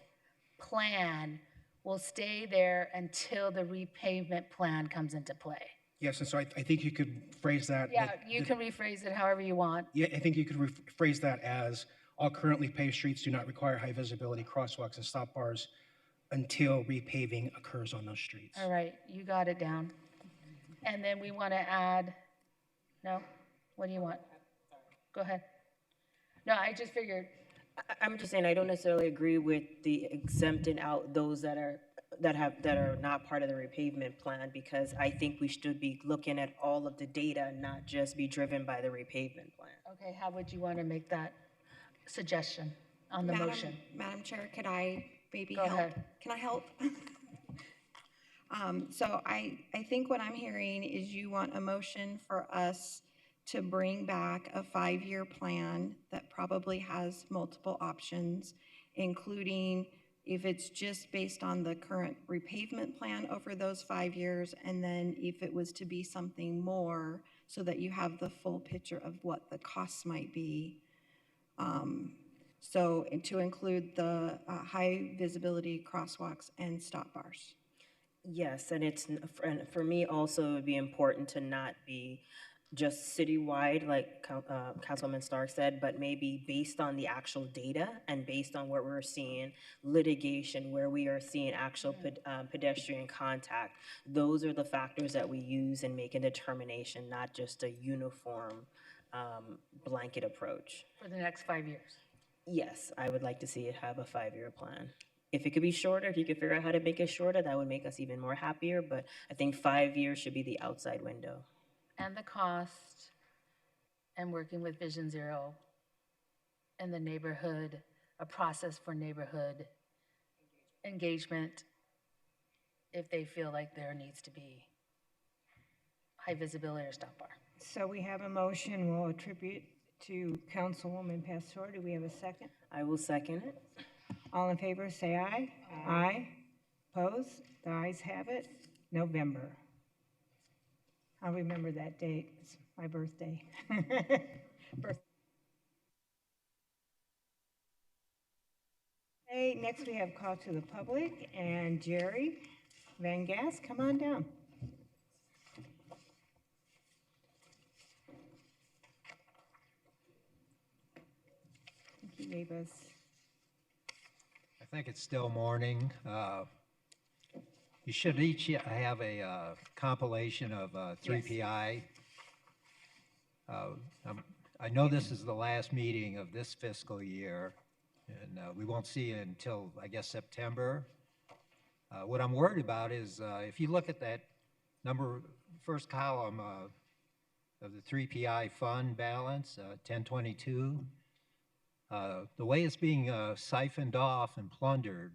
Speaker 9: plan will stay there until the repavement plan comes into play.
Speaker 2: Yes, and so I think you could phrase that.
Speaker 9: Yeah, you can rephrase it however you want.
Speaker 2: Yeah, I think you could rephrase that as all currently paved streets do not require high visibility crosswalks and stop bars until repaving occurs on those streets.
Speaker 9: All right, you got it down. And then we want to add, no? What do you want? Go ahead. No, I just figured.
Speaker 4: I'm just saying, I don't necessarily agree with the exempting out those that are not part of the repavement plan, because I think we should be looking at all of the data, not just be driven by the repavement plan.
Speaker 9: Okay, how would you want to make that suggestion on the motion?
Speaker 10: Madam Chair, could I maybe
Speaker 9: Go
Speaker 10: help?
Speaker 9: ahead.
Speaker 10: Can I help? So I think what I'm hearing is you want a motion for us to bring back a 5-year plan that probably has multiple options, including if it's just based on the current repavement plan over those 5 years, and then if it was to be something more, so that you have the full picture of what the costs might be. So to include the high visibility crosswalks and stop bars.
Speaker 4: Yes, and for me also, it would be important to not be just citywide, like Councilwoman Stark said, but maybe based on the actual data and based on what we're seeing, litigation, where we are seeing actual pedestrian contact. Those are the factors that we use in making determination, not just a uniform blanket approach.
Speaker 9: For the next 5 years?
Speaker 4: Yes, I would like to see it have a 5-year plan. If it could be shorter, if you could figure out how to make it shorter, that would make us even more happier, but I think 5 years should be the outside window.
Speaker 9: And the cost, and working with Vision Zero and the neighborhood, a process for neighborhood engagement if they feel like there needs to be high visibility or stop bar.
Speaker 1: So we have a motion, we'll attribute to Councilwoman Pastor. Do we have a second?
Speaker 4: I will second it.
Speaker 1: All in favor, say aye. Aye. Opposed? The ayes have it. November. I'll remember that date. It's my birthday. Okay, next we have call to the public, and Jerry Van Gass, come on down. I think he gave us.
Speaker 15: I think it's still morning. You should each have a compilation of 3PI. I know this is the last meeting of this fiscal year, and we won't see you until, I guess, September. What I'm worried about is if you look at that first column of the 3PI fund balance, 1022, The way it's being siphoned off and plundered,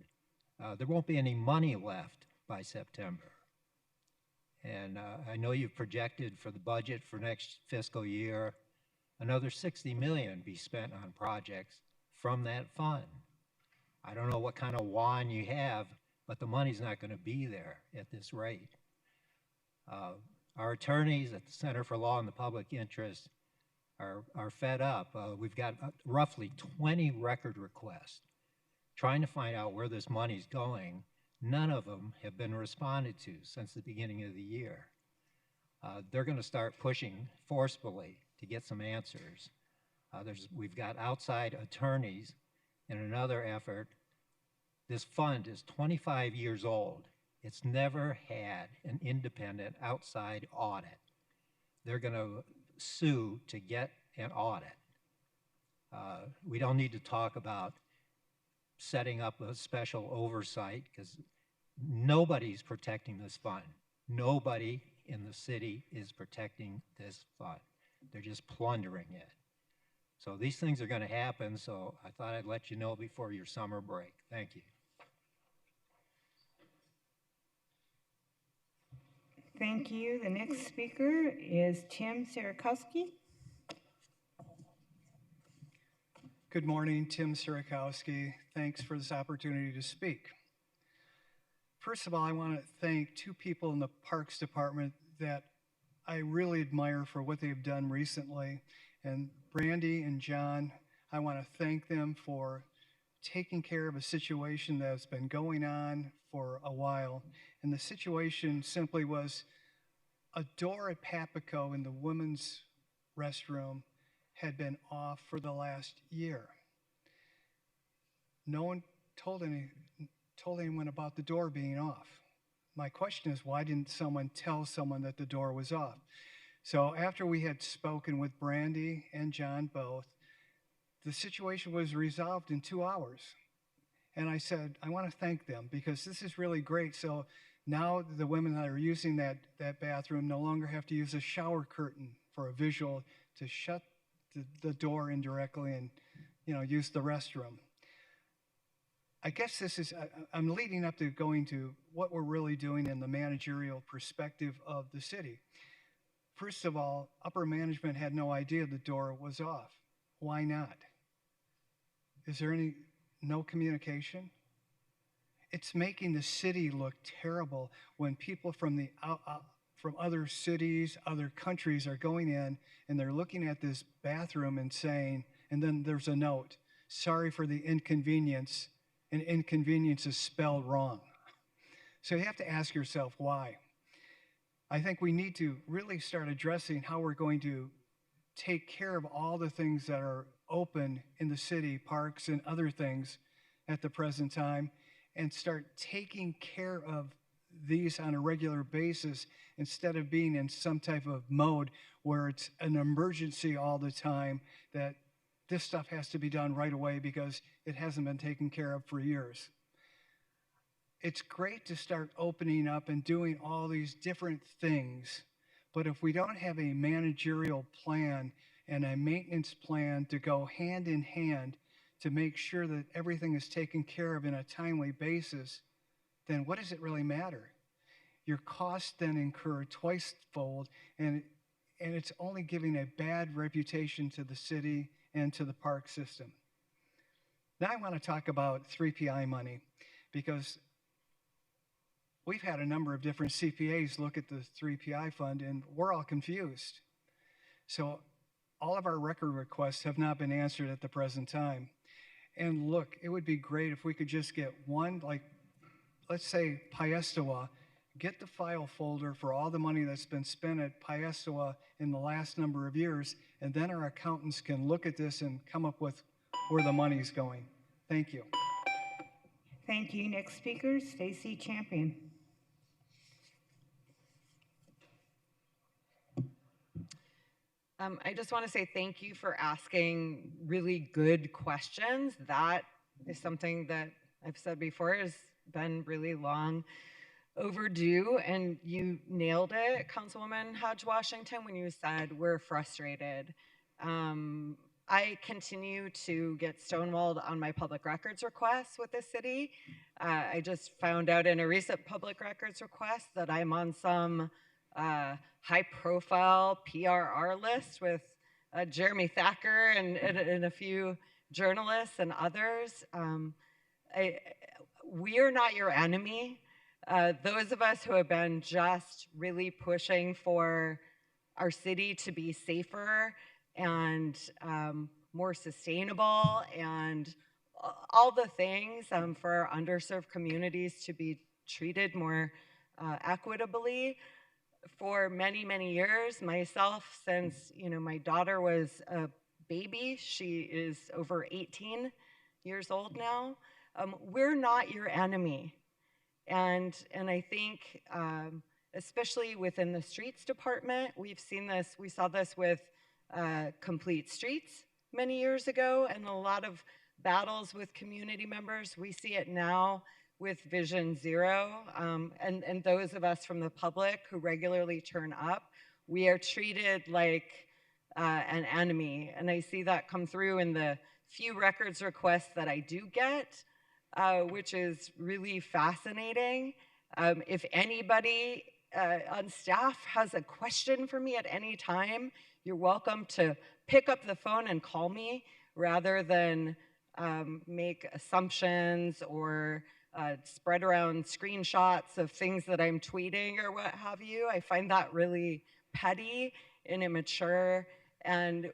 Speaker 15: there won't be any money left by September. And I know you've projected for the budget for next fiscal year, another 60 million be spent on projects from that fund. I don't know what kind of wine you have, but the money's not going to be there at this rate. Our attorneys at the Center for Law and the Public Interest are fed up. We've got roughly 20 record requests trying to find out where this money's going. None of them have been responded to since the beginning of the year. They're going to start pushing forcefully to get some answers. We've got outside attorneys in another effort. This fund is 25 years old. It's never had an independent outside audit. They're going to sue to get an audit. We don't need to talk about setting up a special oversight because nobody's protecting this fund. Nobody in the city is protecting this fund. They're just plundering it. So these things are going to happen, so I thought I'd let you know before your summer break. Thank you.
Speaker 1: Thank you. The next speaker is Tim Sierakowski.
Speaker 16: Good morning, Tim Sierakowski. Thanks for this opportunity to speak. First of all, I want to thank two people in the Parks Department that I really admire for what they've done recently. And Brandy and John, I want to thank them for taking care of a situation that's been going on for a while. And the situation simply was a door at Papico in the women's restroom had been off for the last year. No one told anyone about the door being off. My question is, why didn't someone tell someone that the door was off? So after we had spoken with Brandy and John both, the situation was resolved in 2 hours. And I said, I want to thank them because this is really great. So now the women that are using that bathroom no longer have to use a shower curtain for a visual to shut the door indirectly and, use the restroom. I guess I'm leading up to going to what we're really doing in the managerial perspective of the city. First of all, upper management had no idea the door was off. Why not? Is there no communication? It's making the city look terrible when people from from other cities, other countries are going in and they're looking at this bathroom and saying, and then there's a note, sorry for the inconvenience, and inconvenience is spelled wrong. So you have to ask yourself why. I think we need to really start addressing how we're going to take care of all the things that are open in the city, parks and other things at the present time, and start taking care of these on a regular basis instead of being in some type of mode where it's an emergency all the time that this stuff has to be done right away because it hasn't been taken care of for years. It's great to start opening up and doing all these different things, but if we don't have a managerial plan and a maintenance plan to go hand in hand to make sure that everything is taken care of in a timely basis, then what does it really matter? Your costs then incur twice-fold, and it's only giving a bad reputation to the city and to the park system. Now I want to talk about 3PI money because we've had a number of different CPAs look at the 3PI fund and we're all confused. So all of our record requests have not been answered at the present time. And look, it would be great if we could just get one, like, let's say Piestewa, get the file folder for all the money that's been spent at Piestewa in the last number of years, and then our accountants can look at this and come up with where the money's going. Thank you.
Speaker 1: Thank you. Next speaker, Stacy Champion.
Speaker 13: I just want to say thank you for asking really good questions. That is something that I've said before has been really long overdue, and you nailed it, Councilwoman Hodge Washington, when you said we're frustrated. I continue to get stonewalled on my public records requests with the city. I just found out in a recent public records request that I'm on some high-profile PRR list with Jeremy Thacker and a few journalists and others. We're not your enemy. Those of us who have been just really pushing for our city to be safer and more sustainable and all the things for our underserved communities to be treated more equitably. For many, many years, myself, since my daughter was a baby, she is over 18 years old now, we're not your enemy. And I think, especially within the streets department, we've seen this, we saw this with Complete Streets many years ago, and a lot of battles with community members. We see it now with Vision Zero, and those of us from the public who regularly turn up, we are treated like an enemy. And I see that come through in the few records requests that I do get, which is really fascinating. If anybody on staff has a question for me at any time, you're welcome to pick up the phone and call me rather than make assumptions or spread around screenshots of things that I'm tweeting or what have you. I find that really petty and immature. And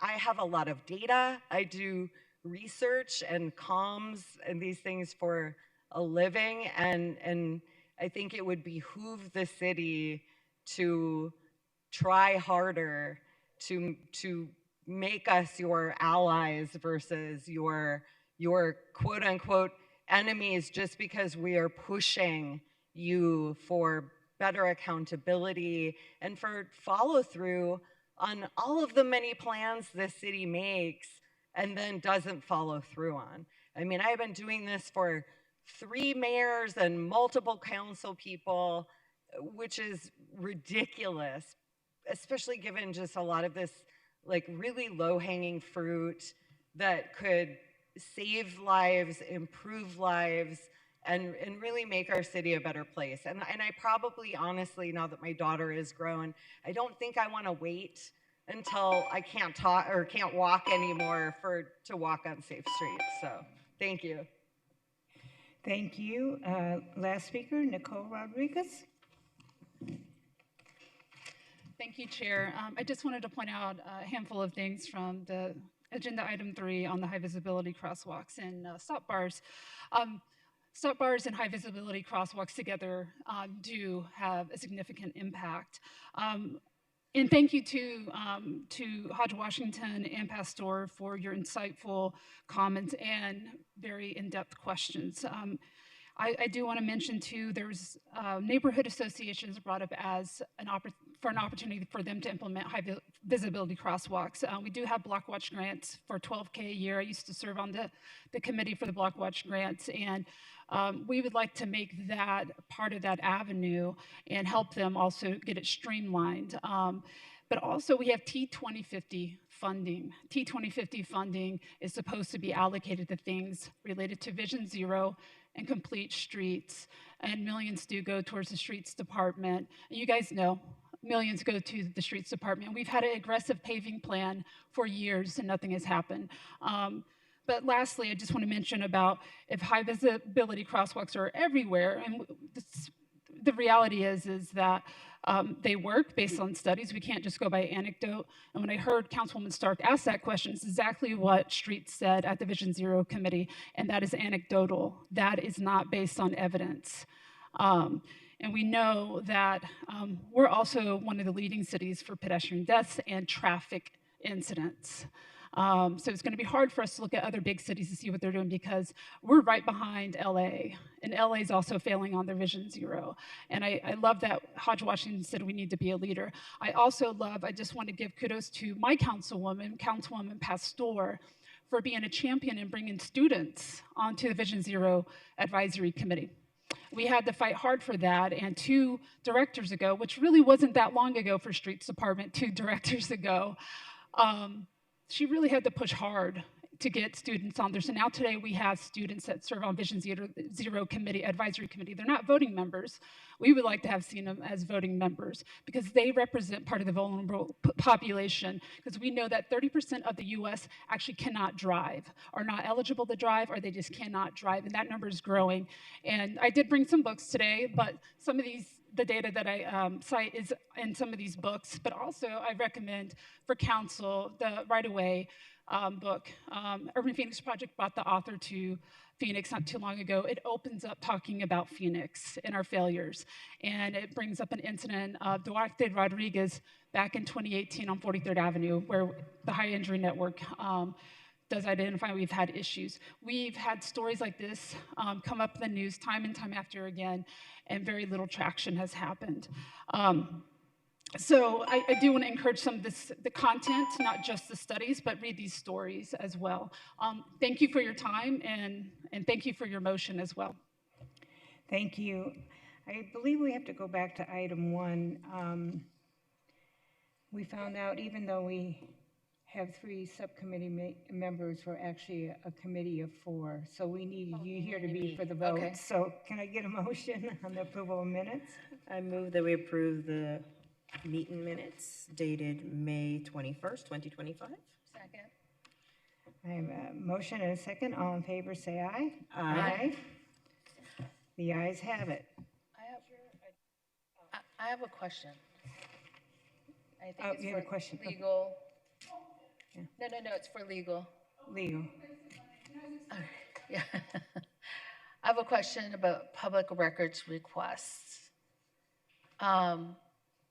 Speaker 13: I have a lot of data. I do research and comms and these things for a living. And I think it would behoove the city to try harder to make us your allies versus your quote unquote enemies just because we are pushing you for better accountability and for follow through on all of the many plans this city makes and then doesn't follow through on. I mean, I've been doing this for 3 mayors and multiple council people, which is ridiculous, especially given just a lot of this like really low-hanging fruit that could save lives, improve lives, and really make our city a better place. And I probably, honestly, now that my daughter is grown, I don't think I want to wait until I can't talk or can't walk anymore to walk on safe streets. So thank you.
Speaker 1: Thank you. Last speaker, Nicole Rodriguez.
Speaker 14: Thank you, Chair. I just wanted to point out a handful of things from the agenda item 3 on the high visibility crosswalks and stop bars. Stop bars and high visibility crosswalks together do have a significant impact. And thank you to Hodge Washington and Pastor for your insightful comments and very in-depth questions. I do want to mention too, there's neighborhood associations brought up as an opportunity for them to implement high visibility crosswalks. We do have block watch grants for $12K a year. I used to serve on the committee for the block watch grants, and we would like to make that part of that avenue and help them also get it streamlined. But also we have T2050 funding. T2050 funding is supposed to be allocated to things related to Vision Zero and complete streets, and millions do go towards the streets department. And you guys know, millions go to the streets department. We've had an aggressive paving plan for years and nothing has happened. But lastly, I just want to mention about if high visibility crosswalks are everywhere, and the reality is that they work based on studies. We can't just go by anecdote. And when I heard Councilwoman Stark ask that question, it's exactly what Street said at the Vision Zero Committee, and that is anecdotal. That is not based on evidence. And we know that we're also one of the leading cities for pedestrian deaths and traffic incidents. So it's going to be hard for us to look at other big cities to see what they're doing because we're right behind LA, and LA is also failing on their Vision Zero. And I love that Hodge Washington said we need to be a leader. I just want to give kudos to my Councilwoman Pastor, for being a champion and bringing students onto the Vision Zero Advisory Committee. We had to fight hard for that, and 2 directors ago, which really wasn't that long ago for Streets Department, 2 directors ago, she really had to push hard to get students on there. So now today we have students that serve on Vision Zero Committee, Advisory Committee. They're not voting members. We would like to have seen them as voting members because they represent part of the vulnerable population, because we know that 30% of the US actually cannot drive, are not eligible to drive, or they just cannot drive, and that number is growing. And I did bring some books today, but some of the data that I cite is in some of these books, but also I recommend for council the Right Away book. Urban Phoenix Project brought the author to Phoenix not too long ago. It opens up talking about Phoenix and our failures. And it brings up an incident of Duarte Rodriguez back in 2018 on 43rd Avenue, where the High Injury Network does identify we've had issues. We've had stories like this come up in the news time and time after again, and very little traction has happened. So I do want to encourage some of the content, not just the studies, but read these stories as well. Thank you for your time, and thank you for your motion as well.
Speaker 1: Thank you. I believe we have to go back to item 1. We found out even though we have 3 subcommittee members, we're actually a committee of 4. So we need you here to be for the vote.
Speaker 4: Okay.
Speaker 1: So can I get a motion on the approval of minutes?
Speaker 4: I move that we approve the meeting minutes dated May 21st, 2025.
Speaker 9: Second.
Speaker 1: I have a motion and a second. All in favor, say aye.
Speaker 4: Aye.
Speaker 1: The ayes have it.
Speaker 9: I have a question. I think
Speaker 1: Oh,
Speaker 9: it's
Speaker 1: you have a
Speaker 9: for
Speaker 1: question. Okay.
Speaker 9: legal.
Speaker 1: Yeah.
Speaker 9: No, it's for legal.
Speaker 1: Legal.
Speaker 9: Yeah. I have a question about public records requests.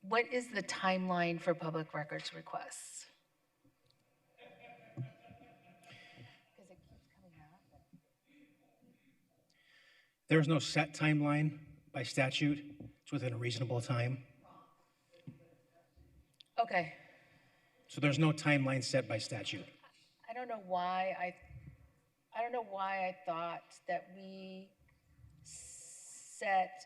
Speaker 9: What is the timeline for public records requests?
Speaker 2: There is no set timeline by statute. It's within a reasonable time.
Speaker 9: Okay.
Speaker 2: So there's no timeline set by statute.
Speaker 9: I don't know why I thought that we set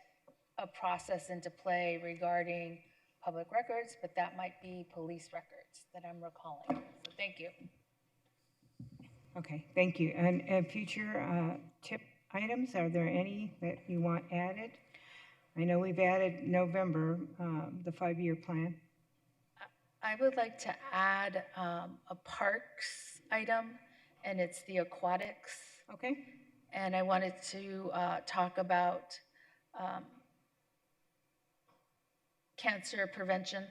Speaker 9: a process into play regarding public records, but that might be police records that I'm recalling. So thank you.
Speaker 1: Okay, thank you. And future tip items, are there any that you want added? I know we've added November, the 5-year plan.
Speaker 9: I would like to add a parks item, and it's the aquatics.
Speaker 1: Okay.
Speaker 9: And I wanted to talk about cancer prevention.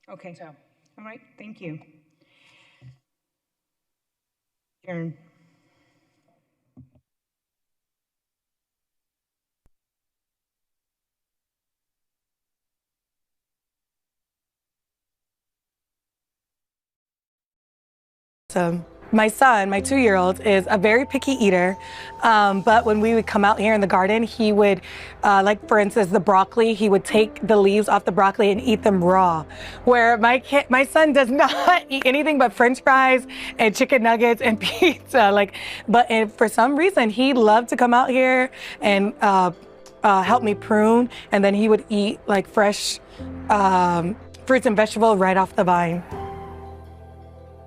Speaker 1: Okay.
Speaker 9: So.
Speaker 1: All right, thank you. Adjourn.
Speaker 17: My son, my 2-year-old, is a very picky eater, but when we would come out here in the garden, he would, like for instance, the broccoli, he would take the leaves off the broccoli and eat them raw, where my son does not eat anything but French fries and chicken nuggets and pizza. But for some reason, he loved to come out here and help me prune, and then he would eat like fresh fruits and vegetables right off the vine.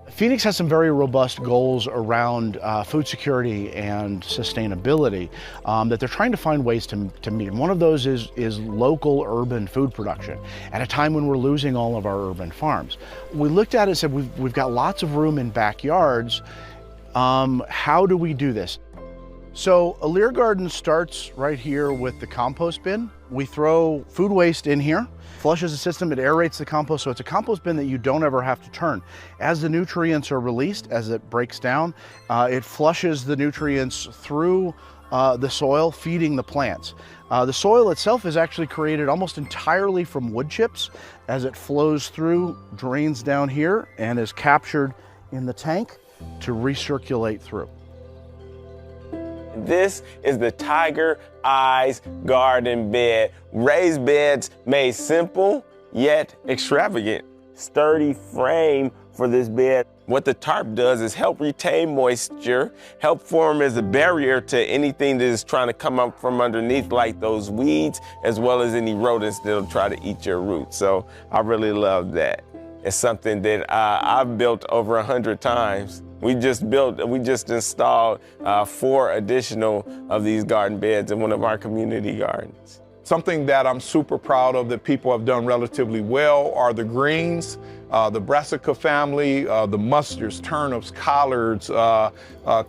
Speaker 18: Phoenix has some very robust goals around food security and sustainability that they're trying to find ways to meet. And one of those is local urban food production at a time when we're losing all of our urban farms. We looked at it and said, we've got lots of room in backyards. How do we do this? So a Lear garden starts right here with the compost bin. We throw food waste in here, flushes the system, it aerates the compost, so it's a compost bin that you don't ever have to turn. As the nutrients are released, as it breaks down, it flushes the nutrients through the soil, feeding the plants. The soil itself is actually created almost entirely from wood chips. As it flows through, drains down here, and is captured in the tank to recirculate through.
Speaker 19: This is the Tiger Eyes garden bed. Raised beds made simple yet extravagant. Sturdy frame for this bed. What the tarp does is help retain moisture, help form as a barrier to anything that is trying to come up from underneath, like those weeds, as well as any rodents that'll try to eat your roots. So I really love that. is something that I've built over 100 times. We just installed 4 additional of these garden beds in one of our community gardens.
Speaker 20: Something that I'm super proud of that people have done relatively well are the greens, the brassica family, the mustards, turnips, collards,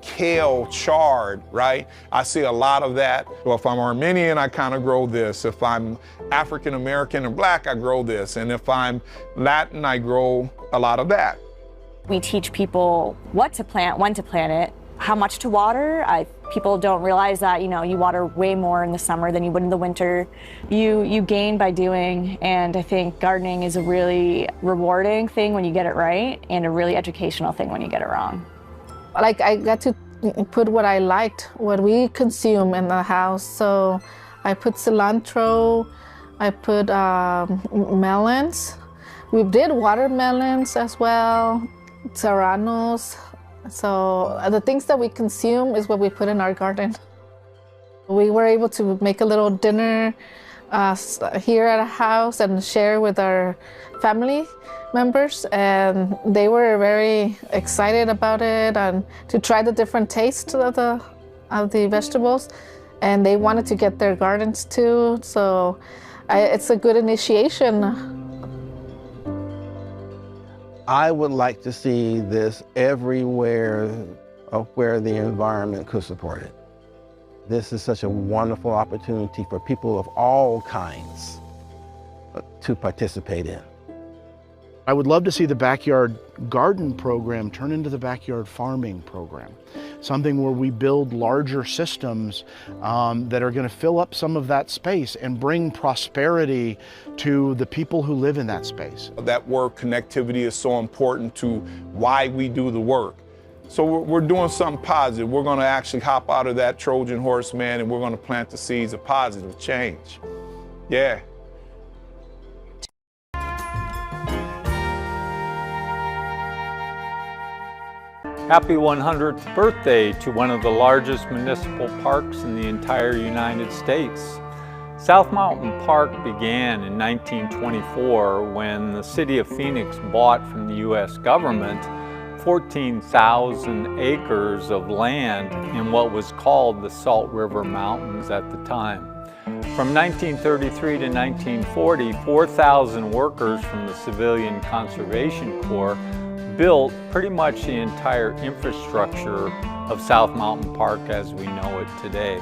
Speaker 20: kale, chard, right? I see a lot of that. Well, if I'm Armenian, I kind of grow this. If I'm African American and Black, I grow this. And if I'm Latin, I grow a lot of that.
Speaker 21: We teach people what to plant, when to plant it, how much to water. People don't realize that, you water way more in the summer than you would in the winter. You gain by doing, and I think gardening is a really rewarding thing when you get it right and a really educational thing when you get it wrong.
Speaker 22: Like, I got to put what I liked, what we consume in the house. So I put cilantro, I put melons. We did watermelons as well, serranos. So the things that we consume is what we put in our garden. We were able to make a little dinner here at a house and share with our family members, and they were very excited about it and to try the different tastes of the vegetables, and they wanted to get their gardens too. So it's a good initiation.
Speaker 23: I would like to see this everywhere of where the environment could support it. This is such a wonderful opportunity for people of all kinds to participate in.
Speaker 18: I would love to see the backyard garden program turn into the backyard farming program. Something where we build larger systems that are going to fill up some of that space and bring prosperity to the people who live in that space.
Speaker 20: That word connectivity is so important to why we do the work. So we're doing something positive. We're going to actually hop out of that Trojan horse, man, and we're going to plant the seeds of positive change. Yeah.
Speaker 24: Happy 100th birthday to one of the largest municipal parks in the entire United States. South Mountain Park began in 1924 when the city of Phoenix bought from the U.S. government 14,000 acres of land in what was called the Salt River Mountains at the time. From 1933 to 1940, 4,000 workers from the Civilian Conservation Corps built pretty much the entire infrastructure of South Mountain Park as we know it today.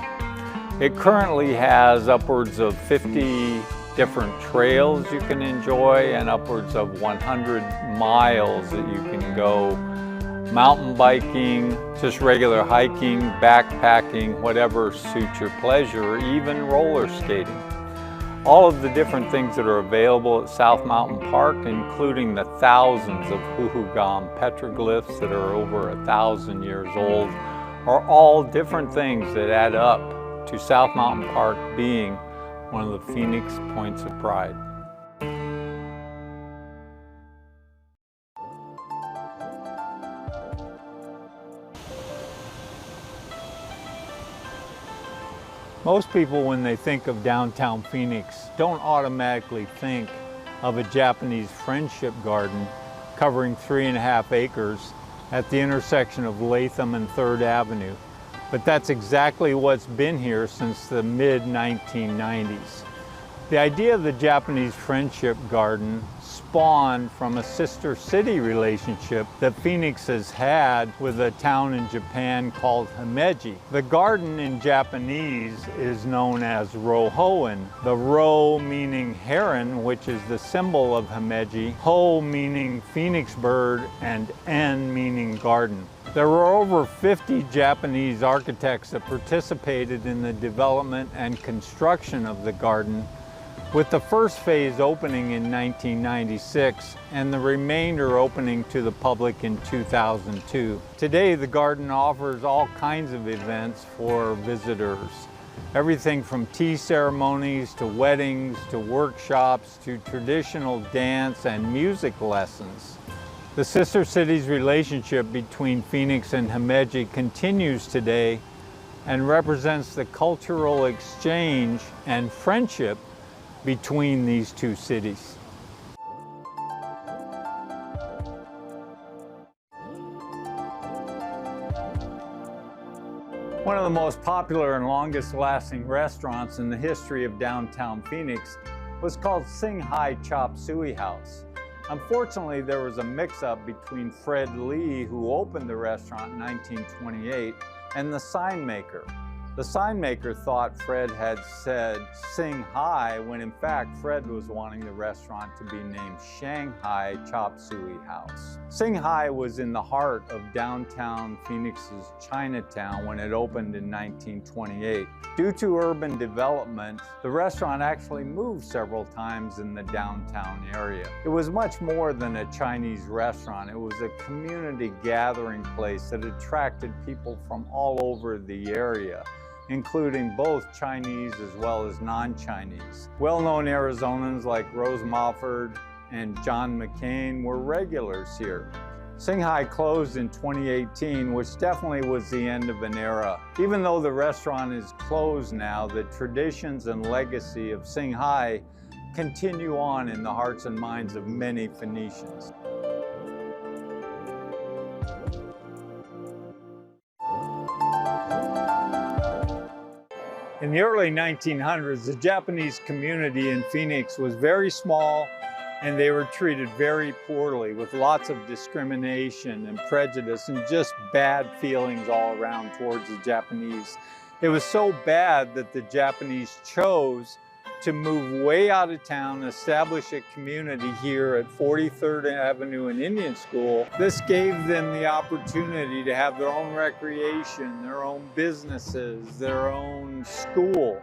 Speaker 24: It currently has upwards of 50 different trails you can enjoy and upwards of 100 miles that you can go mountain biking, just regular hiking, backpacking, whatever suits your pleasure, or even roller skating. All of the different things that are available at South Mountain Park, including the thousands of Huhugam petroglyphs that are over 1,000 years old, are all different things that add up to South Mountain Park being one of the Phoenix points of pride. Most people, when they think of downtown Phoenix, don't automatically think of a Japanese friendship garden covering 3.5 acres at the intersection of Latham and 3rd Avenue. But that's exactly what's been here since the mid-1990s. The idea of the Japanese friendship garden spawned from a sister city relationship that Phoenix has had with a town in Japan called Himeji. The garden in Japanese is known as Rohoen, the ro meaning heron, which is the symbol of Himeji, ho meaning phoenix bird, and en meaning garden. There were over 50 Japanese architects that participated in the development and construction of the garden, with the first phase opening in 1996 and the remainder opening to the public in 2002. Today, the garden offers all kinds of events for visitors. Everything from tea ceremonies to weddings to workshops to traditional dance and music lessons. The sister cities' relationship between Phoenix and Himeji continues today and represents the cultural exchange and friendship between these two cities. One of the most popular and longest lasting restaurants in the history of downtown Phoenix was called Singhai Chop Suey House. Unfortunately, there was a mix-up between Fred Lee, who opened the restaurant in 1928, and the sign maker. The sign maker thought Fred had said Singhai, when in fact Fred was wanting the restaurant to be named Shanghai Chop Suey House. Singhai was in the heart of downtown Phoenix's Chinatown when it opened in 1928. Due to urban development, the restaurant actually moved several times in the downtown area. It was much more than a Chinese restaurant. It was a community gathering place that attracted people from all over the area, including both Chinese as well as non-Chinese. Well-known Arizonans like Rose Mofford and John McCain were regulars here. Singhai closed in 2018, which definitely was the end of an era. Even though the restaurant is closed now, the traditions and legacy of Singhai continue on in the hearts and minds of many Phoenicians. In the early 1900s, the Japanese community in Phoenix was very small, and they were treated very poorly with lots of discrimination and prejudice and just bad feelings all around towards the Japanese. It was so bad that the Japanese chose to move way out of town, establish a community here at 43rd Avenue and Indian School. This gave them the opportunity to have their own recreation, their own businesses, their own school.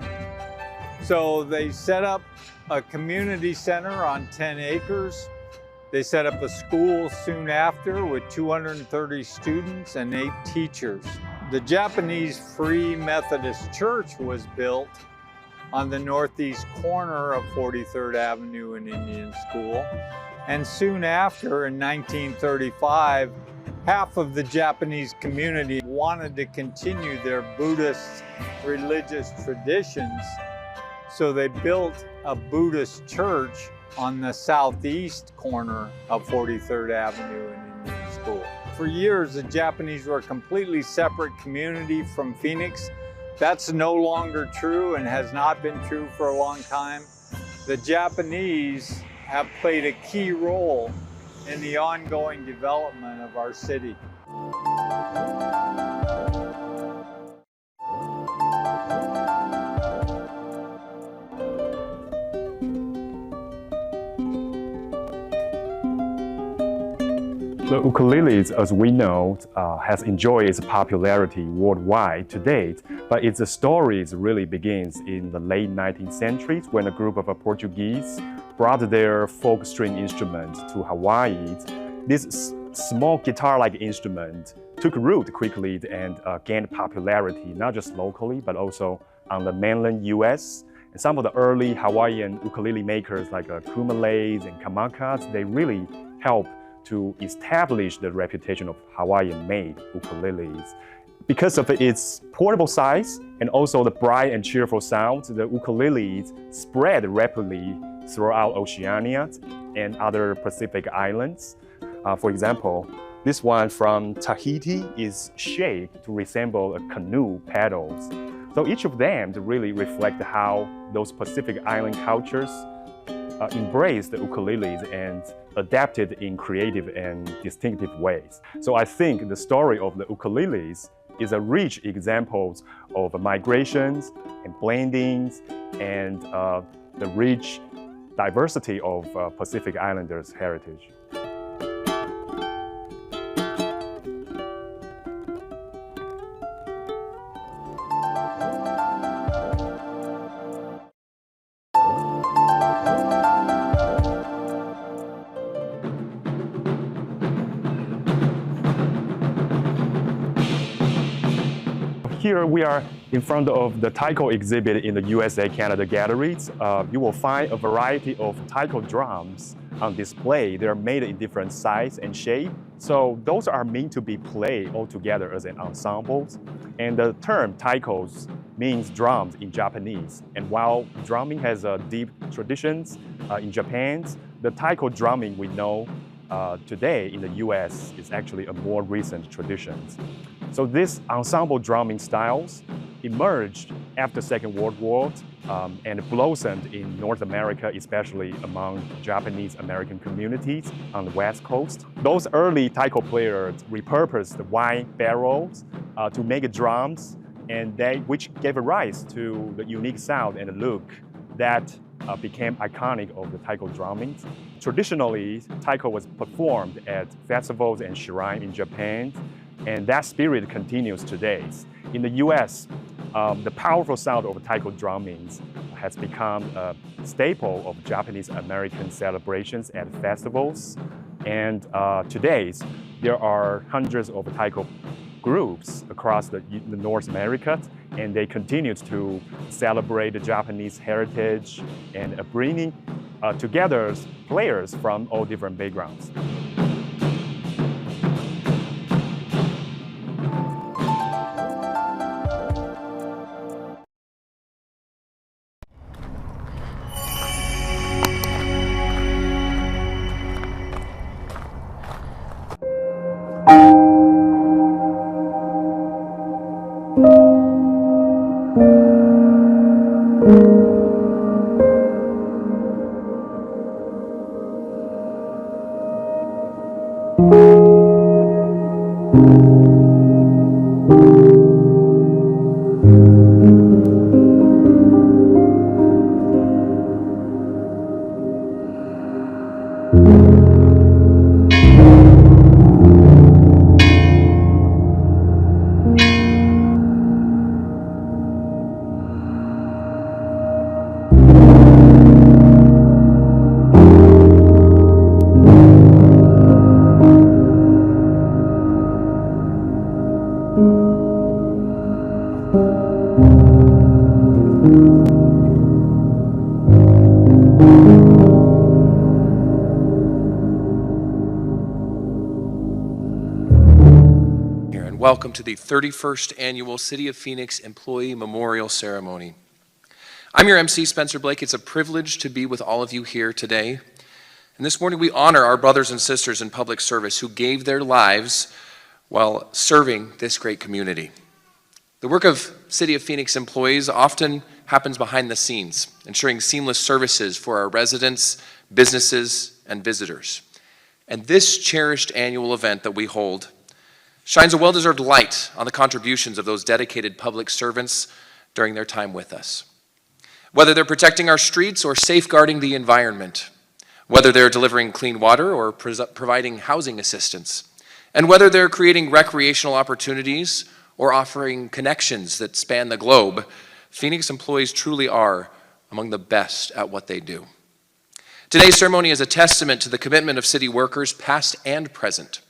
Speaker 24: So they set up a community center on 10 acres. They set up a school soon after with 230 students and 8 teachers. The Japanese Free Methodist Church was built on the northeast corner of 43rd Avenue and Indian School. And soon after, in 1935, half of the Japanese community wanted to continue their Buddhist religious traditions, so they built a Buddhist church on the southeast corner of 43rd Avenue and Indian School. For years, the Japanese were a completely separate community from Phoenix. That's no longer true and has not been true for a long time. The Japanese have played a key role in the ongoing development of our city.
Speaker 3: The ukuleles, as we know, has enjoyed its popularity worldwide to date, but its story really begins in the late 19th century when a group of Portuguese brought their folk string instrument to Hawaii. This small guitar-like instrument took root quickly and gained popularity, not just locally, but also on the mainland US. And some of the early Hawaiian ukulele makers like Kumales and Kamakas, they really helped to establish the reputation of Hawaiian-made ukuleles. Because of its portable size and also the bright and cheerful sound, the ukuleles spread rapidly throughout Oceania and other Pacific islands. For example, this one from Tahiti is shaped to resemble a canoe paddles. So each of them really reflect how those Pacific island cultures embraced the ukuleles and adapted in creative and distinctive ways. So I think the story of the ukuleles is a rich example of migrations and blendings and the rich diversity of Pacific Islanders' heritage. Here we are in front of the taiko exhibit in the USA-Canada galleries. You will find a variety of taiko drums on display. They're made in different size and shape. So those are meant to be played all together as an ensemble. And the term taikos means drums in Japanese. And while drumming has deep traditions in Japan, the taiko drumming we know today in the US is actually a more recent tradition. So these ensemble drumming styles emerged after Second World War and blossomed in North America, especially among Japanese American communities on the West Coast. Those early taiko players repurposed the wine barrels to make drums, and which gave rise to the unique sound and look that became iconic of the taiko drumming. Traditionally, taiko was performed at festivals and shrines in Japan, and that spirit continues today. In the US, the powerful sound of taiko drumming has become a staple of Japanese American celebrations at festivals. And today, there are hundreds of taiko groups across the North America, and they continue to celebrate the Japanese heritage and bringing together players from all different backgrounds.
Speaker 5: Welcome to the 31st Annual City of Phoenix Employee Memorial Ceremony. I'm your MC, Spencer Blake. It's a privilege to be with all of you here today. And this morning we honor our brothers and sisters in public service who gave their lives while serving this great community. The work of City of Phoenix employees often happens behind the scenes, ensuring seamless services for our residents, businesses, and visitors. And this cherished annual event that we hold shines a well-deserved light on the contributions of those dedicated public servants during their time with us. Whether they're protecting our streets or safeguarding the environment, whether they're delivering clean water or providing housing assistance, and whether they're creating recreational opportunities or offering connections that span the globe, Phoenix employees truly are among the best at what they do. Today's ceremony is a testament to the commitment of city workers, past and present.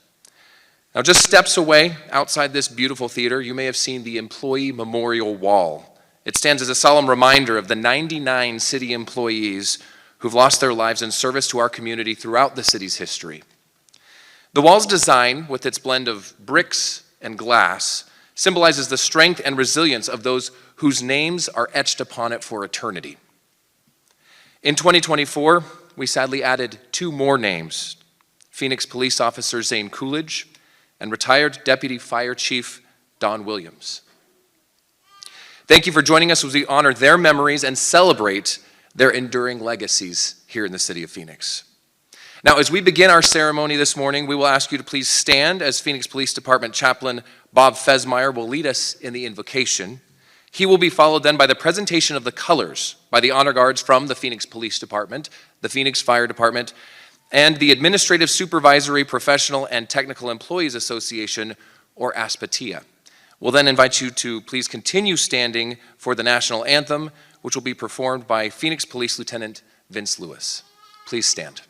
Speaker 5: Now, just steps away outside this beautiful theater, you may have seen the Employee Memorial Wall. It stands as a solemn reminder of the 99 city employees who've lost their lives in service to our community throughout the city's history. The wall's design, with its blend of bricks and glass, symbolizes the strength and resilience of those whose names are etched upon it for eternity. In 2024, we sadly added 2 more names: Phoenix Police Officer Zane Coolidge and retired Deputy Fire Chief Don Williams. Thank you for joining us as we honor their memories and celebrate their enduring legacies here in the city of Phoenix. Now, as we begin our ceremony this morning, we will ask you to please stand as Phoenix Police Department Chaplain Bob Fesmeyer will lead us in the invocation. He will be followed then by the presentation of the colors by the honor guards from the Phoenix Police Department, the Phoenix Fire Department, and the Administrative Supervisory Professional and Technical Employees Association, or ASPATIA. We'll then invite you to please continue standing for the national anthem, which will be performed by Phoenix Police Lieutenant Vince Lewis. Please stand.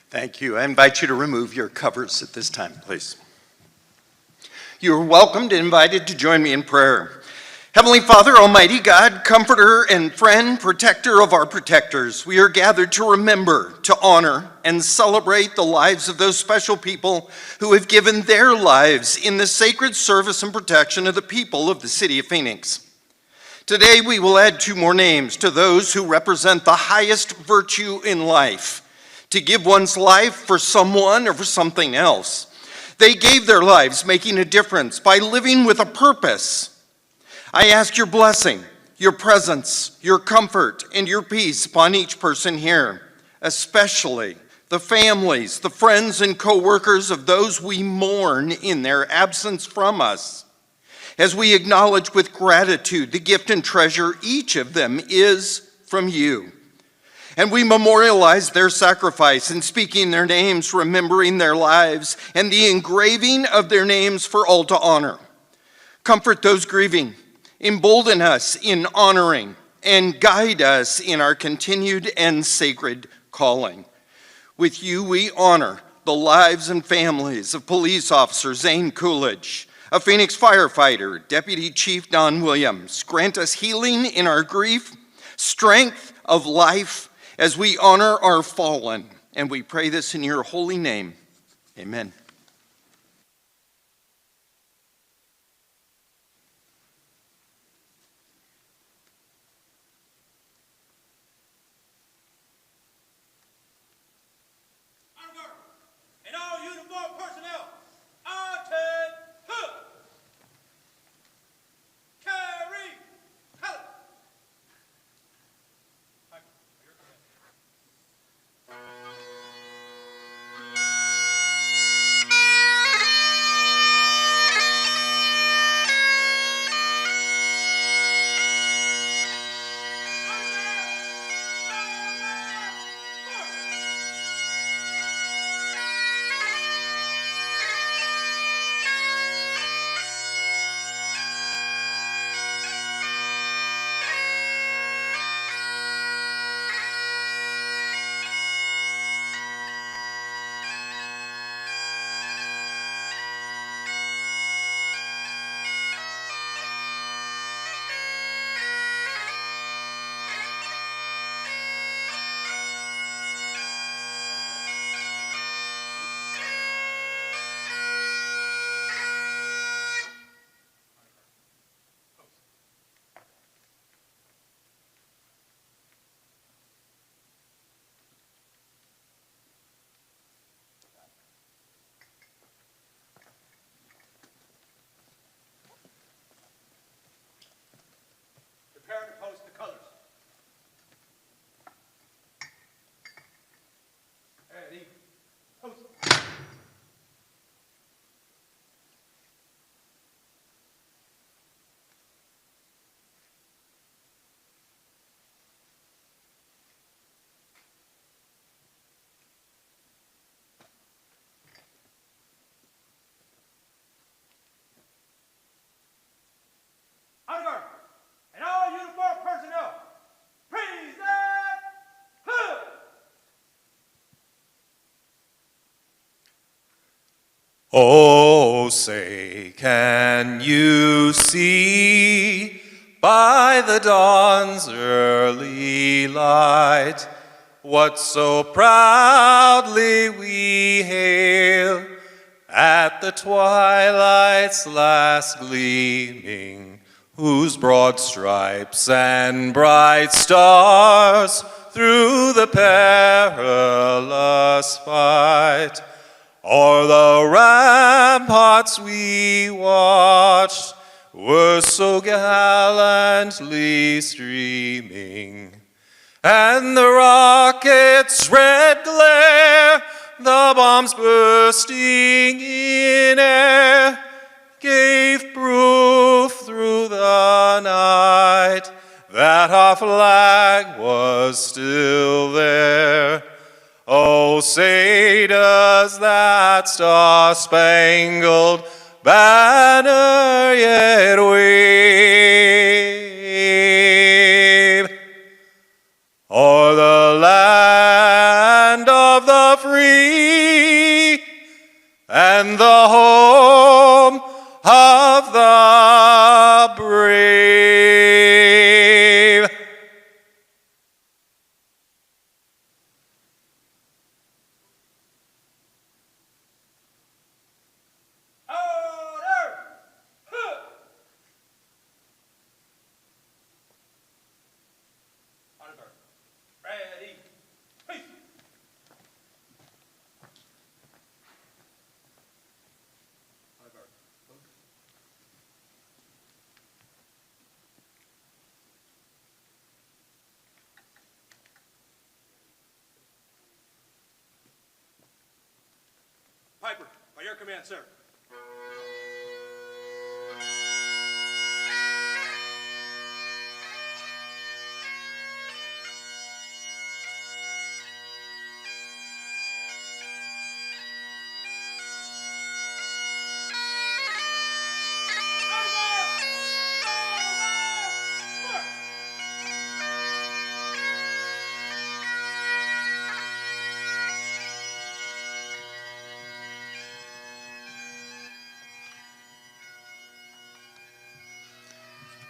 Speaker 6: Thank you. I invite you to remove your covers at this time, please. You are welcomed and invited to join me in prayer. Heavenly Father, Almighty God, comforter and friend, protector of our protectors, we are gathered to remember, to honor, and celebrate the lives of those special people who have given their lives in the sacred service and protection of the people of the city of Phoenix. Today, we will add 2 more names to those who represent the highest virtue in life, to give one's life for someone or for something else. They gave their lives making a difference by living with a purpose. I ask your blessing, your presence, your comfort, and your peace upon each person here, especially the families, the friends and co-workers of those we mourn in their absence from us, as we acknowledge with gratitude the gift and treasure each of them is from you. And we memorialize their sacrifice in speaking their names, remembering their lives, and the engraving of their names for all to honor. Comfort those grieving, embolden us in honoring, and guide us in our continued and sacred calling. With you, we honor the lives and families of Police Officer Zane Coolidge, a Phoenix firefighter, Deputy Chief Don Williams. Grant us healing in our grief, strength of life as we honor our fallen. And we pray this in your holy name. Amen.
Speaker 7: And all uniformed personnel, attend, carry, help. Prepare to post the colors. Ready, post. Honor guard and all uniformed personnel, present,
Speaker 8: Oh, say, can you see by the dawn's early light what so proudly we hail at the twilight's last gleaming, whose broad stripes and bright stars through the perilous fight o'er the ramparts we watched were so gallantly streaming, and the rocket's red glare, the bombs bursting in air, gave proof through the night that our flag was still there. Oh, say does that star-spangled banner yet wave o'er the land of the free and the home of the brave.
Speaker 7: Piper, by your command, sir.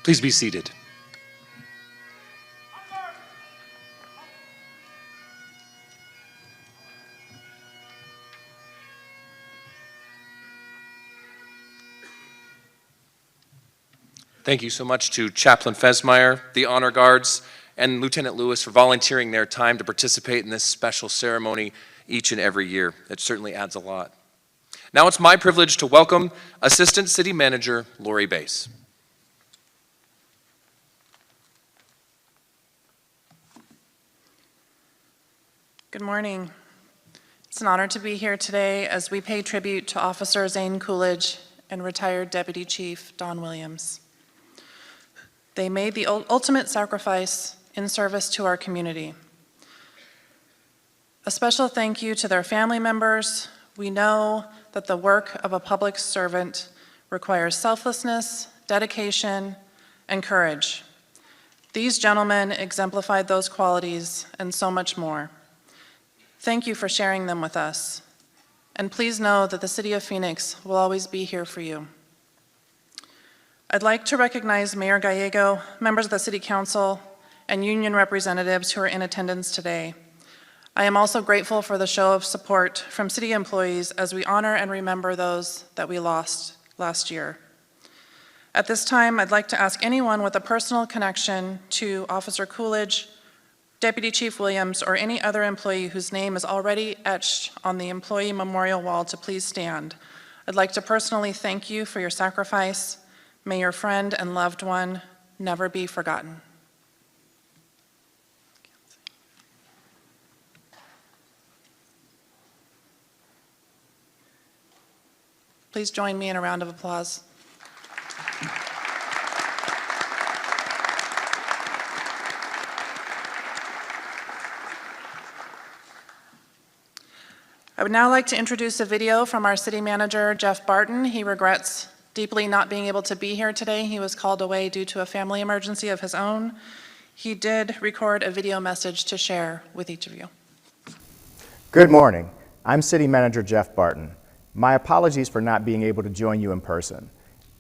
Speaker 5: Please be seated. Thank you so much to Chaplain Fesmeyer, the Honor Guards, and Lieutenant Lewis for volunteering their time to participate in this special ceremony each and every year. It certainly adds a lot. Now it's my privilege to welcome Assistant City Manager Lori Bass.
Speaker 10: Good morning. It's an honor to be here today as we pay tribute to Officer Zane Coolidge and retired Deputy Chief Don Williams. They made the ultimate sacrifice in service to our community. A special thank you to their family members. We know that the work of a public servant requires selflessness, dedication, and courage. These gentlemen exemplified those qualities and so much more. Thank you for sharing them with us. And please know that the City of Phoenix will always be here for you. I'd like to recognize Mayor Gallego, members of the City Council, and union representatives who are in attendance today. I am also grateful for the show of support from city employees as we honor and remember those that we lost last year. At this time, I'd like to ask anyone with a personal connection to Officer Coolidge, Deputy Chief Williams, or any other employee whose name is already etched on the employee memorial wall to please stand. I'd like to personally thank you for your sacrifice. May your friend and loved one never be forgotten. Please join me in a round of applause. I would now like to introduce a video from our city manager, Jeff Barton. He regrets deeply not being able to be here today. He was called away due to a family emergency of his own. He did record a video message to share with each of you.
Speaker 11: Good morning. I'm City Manager Jeff Barton. My apologies for not being able to join you in person.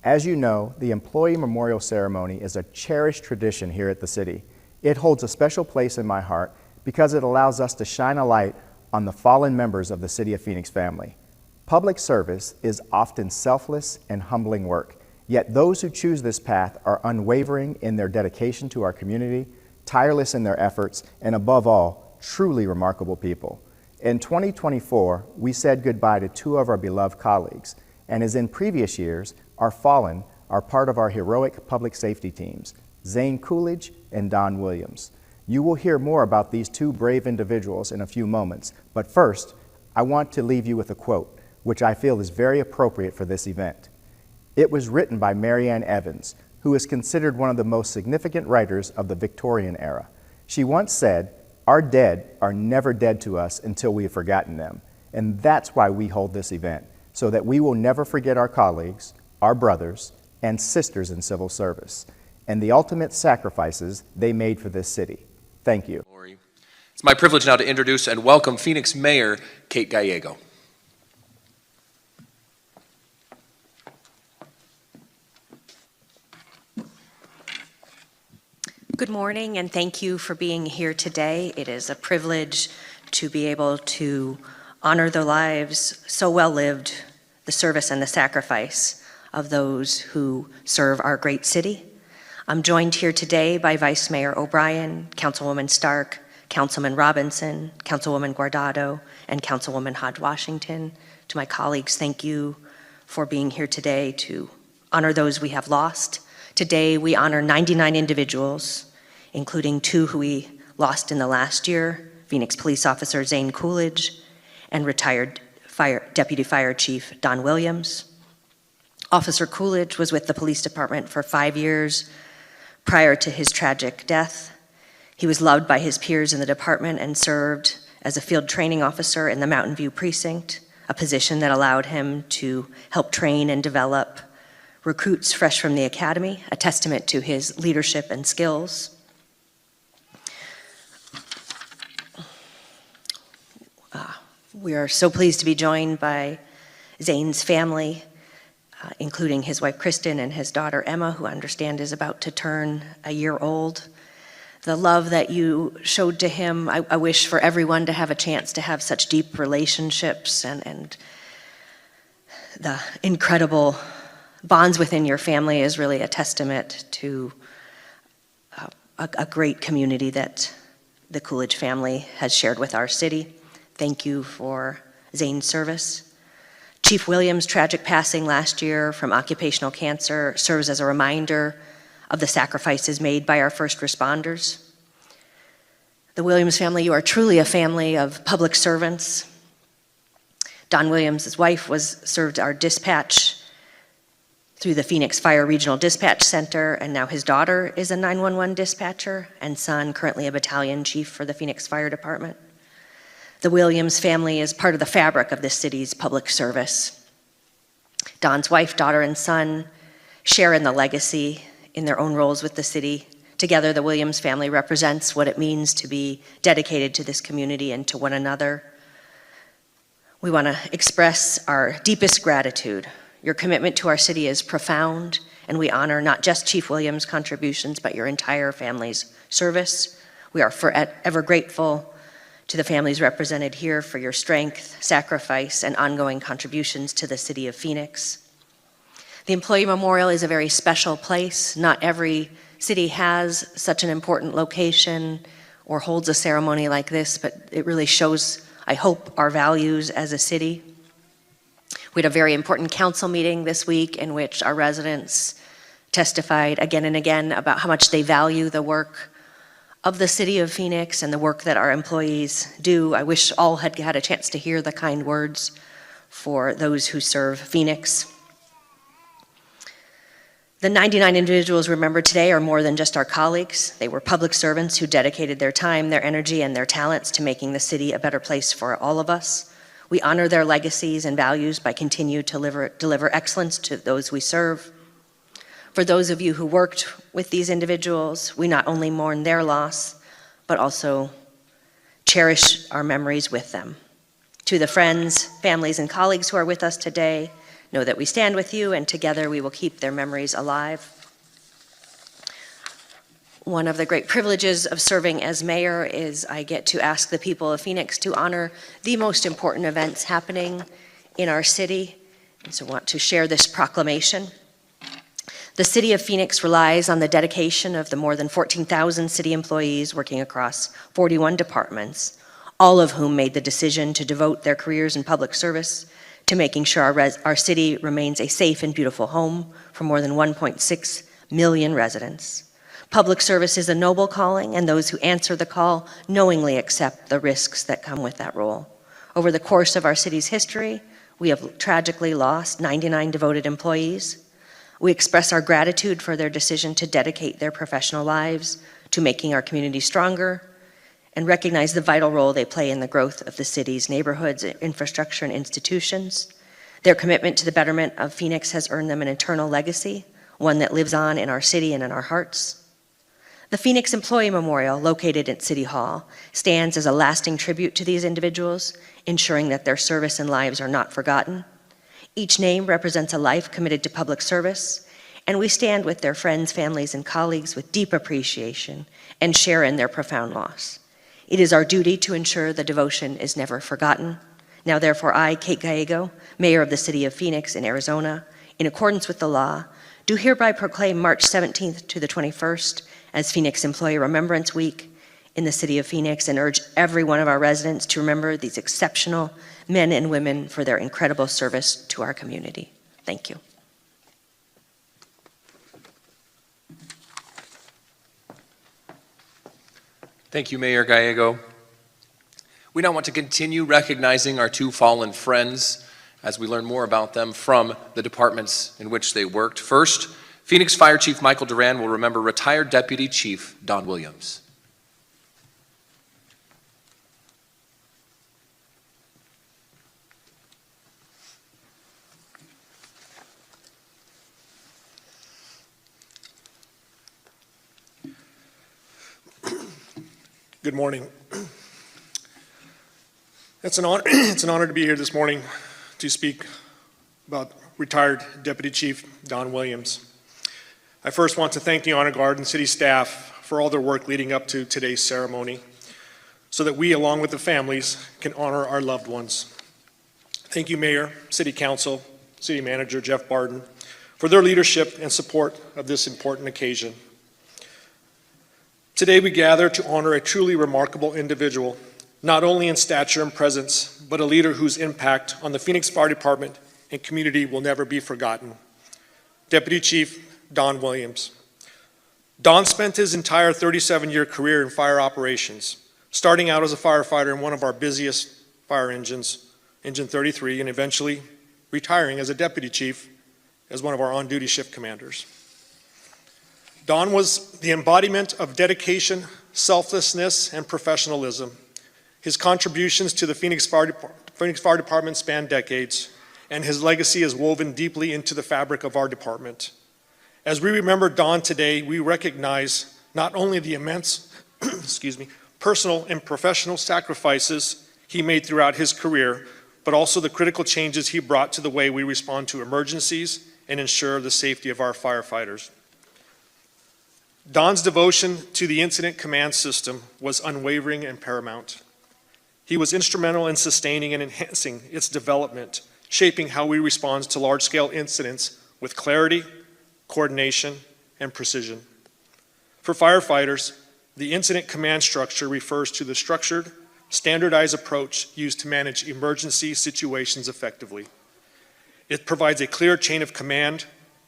Speaker 11: As you know, the Employee Memorial Ceremony is a cherished tradition here at the city. It holds a special place in my heart because it allows us to shine a light on the fallen members of the City of Phoenix family. Public service is often selfless and humbling work, yet those who choose this path are unwavering in their dedication to our community, tireless in their efforts, and above all, truly remarkable people. In 2024, we said goodbye to two of our beloved colleagues, and as in previous years, our fallen are part of our heroic public safety teams, Zane Coolidge and Don Williams. You will hear more about these two brave individuals in a few moments, but first, I want to leave you with a quote, which I feel is very appropriate for this event. It was written by Marianne Evans, who is considered one of the most significant writers of the Victorian era. She once said, "Our dead are never dead to us until we have forgotten them." And that's why we hold this event, so that we will never forget our colleagues, our brothers, and sisters in civil service, and the ultimate sacrifices they made for this city. Thank you.
Speaker 5: It's my privilege now to introduce and welcome Phoenix Mayor Kate Gallego.
Speaker 12: Good morning, and thank you for being here today. It is a privilege to be able to honor the lives so well lived, the service and the sacrifice of those who serve our great city. I'm joined here today by Vice Mayor O'Brien, Councilwoman Stark, Councilman Robinson, Councilwoman Guardado, and Councilwoman Hodge-Washington. To my colleagues, thank you for being here today to honor those we have lost. Today, we honor 99 individuals, including two who we lost in the last year, Phoenix Police Officer Zane Coolidge and retired Deputy Fire Chief Don Williams. Officer Coolidge was with the police department for 5 years prior to his tragic death. He was loved by his peers in the department and served as a field training officer in the Mountain View precinct, a position that allowed him to help train and develop recruits fresh from the academy, a testament to his leadership and skills. We are so pleased to be joined by Zane's family, including his wife Kristen and his daughter Emma, who I understand is about to turn a year old. The love that you showed to him, I wish for everyone to have a chance to have such deep relationships, and the incredible bonds within your family is really a testament to a great community that the Coolidge family has shared with our city. Thank you for Zane's service. Chief Williams' tragic passing last year from occupational cancer serves as a reminder of the sacrifices made by our first responders. The Williams family, you are truly a family of public servants. Don Williams' wife served our dispatch through the Phoenix Fire Regional Dispatch Center, and now his daughter is a 911 dispatcher, and son, currently a battalion chief for the Phoenix Fire Department. The Williams family is part of the fabric of this city's public service. Don's wife, daughter, and son share in the legacy in their own roles with the city. Together, the Williams family represents what it means to be dedicated to this community and to one another. We want to express our deepest gratitude. Your commitment to our city is profound, and we honor not just Chief Williams' contributions, but your entire family's service. We are forever grateful to the families represented here for your strength, sacrifice, and ongoing contributions to the city of Phoenix. The Employee Memorial is a very special place. Not every city has such an important location or holds a ceremony like this, but it really shows, I hope, our values as a city. We had a very important council meeting this week in which our residents testified again and again about how much they value the work of the city of Phoenix and the work that our employees do. I wish all had had a chance to hear the kind words for those who serve Phoenix. The 99 individuals remembered today are more than just our colleagues. They were public servants who dedicated their time, their energy, and their talents to making the city a better place for all of us. We honor their legacies and values by continuing to deliver excellence to those we serve. For those of you who worked with these individuals, we not only mourn their loss, but also cherish our memories with them. To the friends, families, and colleagues who are with us today, know that we stand with you, and together we will keep their memories alive. One of the great privileges of serving as mayor is I get to ask the people of Phoenix to honor the most important events happening in our city. And so I want to share this proclamation. The city of Phoenix relies on the dedication of the more than 14,000 city employees working across 41 departments, all of whom made the decision to devote their careers in public service to making sure our city remains a safe and beautiful home for more than 1.6 million residents. Public service is a noble calling, and those who answer the call knowingly accept the risks that come with that role. Over the course of our city's history, we have tragically lost 99 devoted employees. We express our gratitude for their decision to dedicate their professional lives to making our community stronger, and recognize the vital role they play in the growth of the city's neighborhoods, infrastructure, and institutions. Their commitment to the betterment of Phoenix has earned them an eternal legacy, one that lives on in our city and in our hearts. The Phoenix Employee Memorial, located at City Hall, stands as a lasting tribute to these individuals, ensuring that their service and lives are not forgotten. Each name represents a life committed to public service, and we stand with their friends, families, and colleagues with deep appreciation and share in their profound loss. It is our duty to ensure the devotion is never forgotten. Now, therefore, I, Kate Gallego, Mayor of the City of Phoenix in Arizona, in accordance with the law, do hereby proclaim March 17th to the 21st as Phoenix Employee Remembrance Week in the City of Phoenix, and urge every one of our residents to remember these exceptional men and women for their incredible service to our community. Thank you.
Speaker 5: Thank you, Mayor Gallego. We now want to continue recognizing our two fallen friends as we learn more about them from the departments in which they worked. First, Phoenix Fire Chief Michael Duran will remember retired Deputy Chief Don Williams.
Speaker 13: Good morning. It's an honor to be here this morning to speak about retired Deputy Chief Don Williams. I first want to thank the Honor Guard and city staff for all their work leading up to today's ceremony so that we, along with the families, can honor our loved ones. Thank you, Mayor, City Council, City Manager Jeff Barton, for their leadership and support of this important occasion. Today we gather to honor a truly remarkable individual, not only in stature and presence, but a leader whose impact on the Phoenix Fire Department and community will never be forgotten. Deputy Chief Don Williams. Don spent his entire 37-year career in fire operations, starting out as a firefighter in one of our busiest fire engines, Engine 33, and eventually retiring as a deputy chief as one of our on-duty shift commanders. Don was the embodiment of dedication, selflessness, and professionalism. His contributions to the Phoenix Fire Department span decades, and his legacy is woven deeply into the fabric of our department. As we remember Don today, we recognize not only the immense personal and professional sacrifices he made throughout his career, but also the critical changes he brought to the way we respond to emergencies and ensure the safety of our firefighters. Don's devotion to the incident command system was unwavering and paramount. He was instrumental in sustaining and enhancing its development, shaping how we respond to large-scale incidents with clarity, coordination, and precision. For firefighters, the incident command structure refers to the structured, standardized approach used to manage emergency situations effectively. It provides a clear chain of command,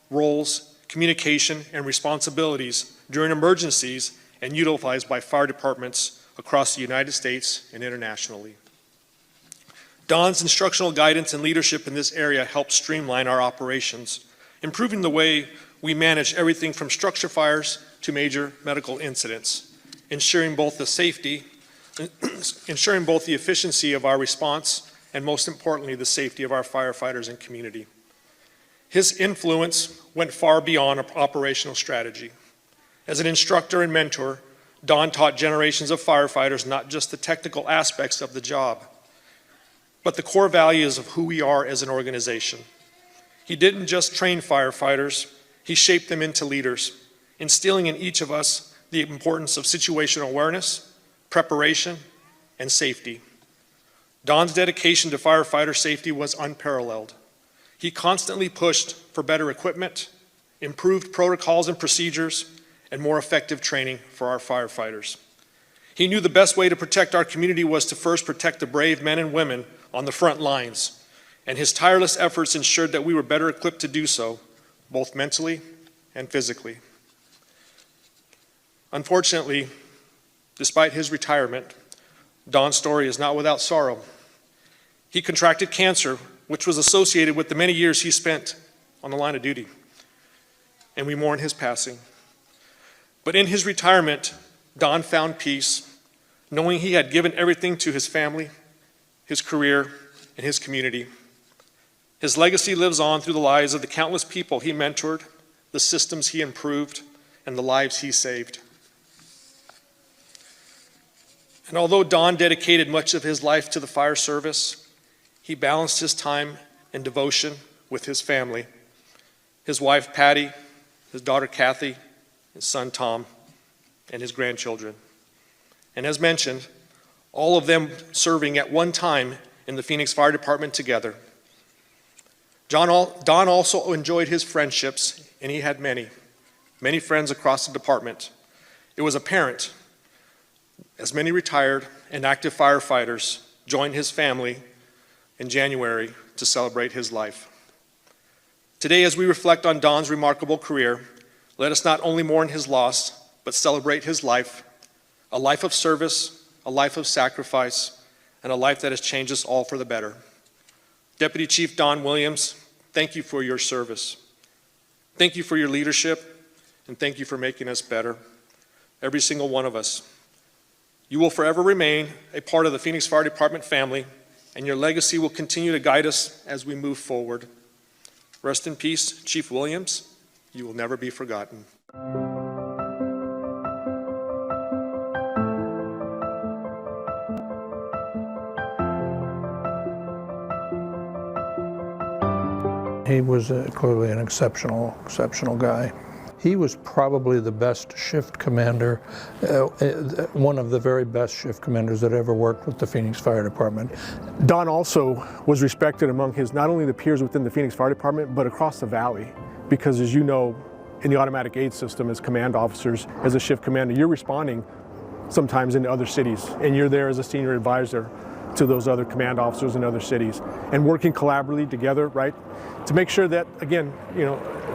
Speaker 13: roles, communication, and responsibilities during emergencies and utilized by fire departments across the United States and internationally. Don's instructional guidance and leadership in this area helped streamline our operations, improving the way we manage everything from structure fires to major medical incidents, ensuring both the efficiency of our response and, most importantly, the safety of our firefighters and community. His influence went far beyond operational strategy. As an instructor and mentor, Don taught generations of firefighters not just the technical aspects of the job, but the core values of who we are as an organization. He didn't just train firefighters, he shaped them into leaders, instilling in each of us the importance of situational awareness, preparation, and safety. Don's dedication to firefighter safety was unparalleled. He constantly pushed for better equipment, improved protocols and procedures, and more effective training for our firefighters. He knew the best way to protect our community was to first protect the brave men and women on the front lines, and his tireless efforts ensured that we were better equipped to do so, both mentally and physically. Unfortunately, despite his retirement, Don's story is not without sorrow. He contracted cancer, which was associated with the many years he spent on the line of duty, and we mourn his passing. But in his retirement, Don found peace, knowing he had given everything to his family, his career, and his community. His legacy lives on through the lives of the countless people he mentored, the systems he improved, and the lives he saved. And although Don dedicated much of his life to the fire service, he balanced his time and devotion with his family, his wife Patty, his daughter Kathy, his son Tom, and his grandchildren. And as mentioned, all of them serving at one time in the Phoenix Fire Department together. Don also enjoyed his friendships, and he had many friends across the department. It was apparent as many retired and active firefighters joined his family in January to celebrate his life. Today, as we reflect on Don's remarkable career, let us not only mourn his loss, but celebrate his life, a life of service, a life of sacrifice, and a life that has changed us all for the better. Deputy Chief Don Williams, thank you for your service. Thank you for your leadership, and thank you for making us better, every single one of us. You will forever remain a part of the Phoenix Fire Department family, and your legacy will continue to guide us as we move forward. Rest in peace, Chief Williams. You will never be forgotten.
Speaker 4: He was clearly an exceptional guy. He was probably the best shift commander, one of the very best shift commanders that ever worked with the Phoenix Fire Department.
Speaker 14: Don also was respected among his, not only the peers within the Phoenix Fire Department, but across the valley. Because as you know, in the automatic aid system as command officers, as a shift commander, you're responding sometimes into other cities, and you're there as a senior advisor to those other command officers in other cities, and working collaboratively together, right, to make sure that, again,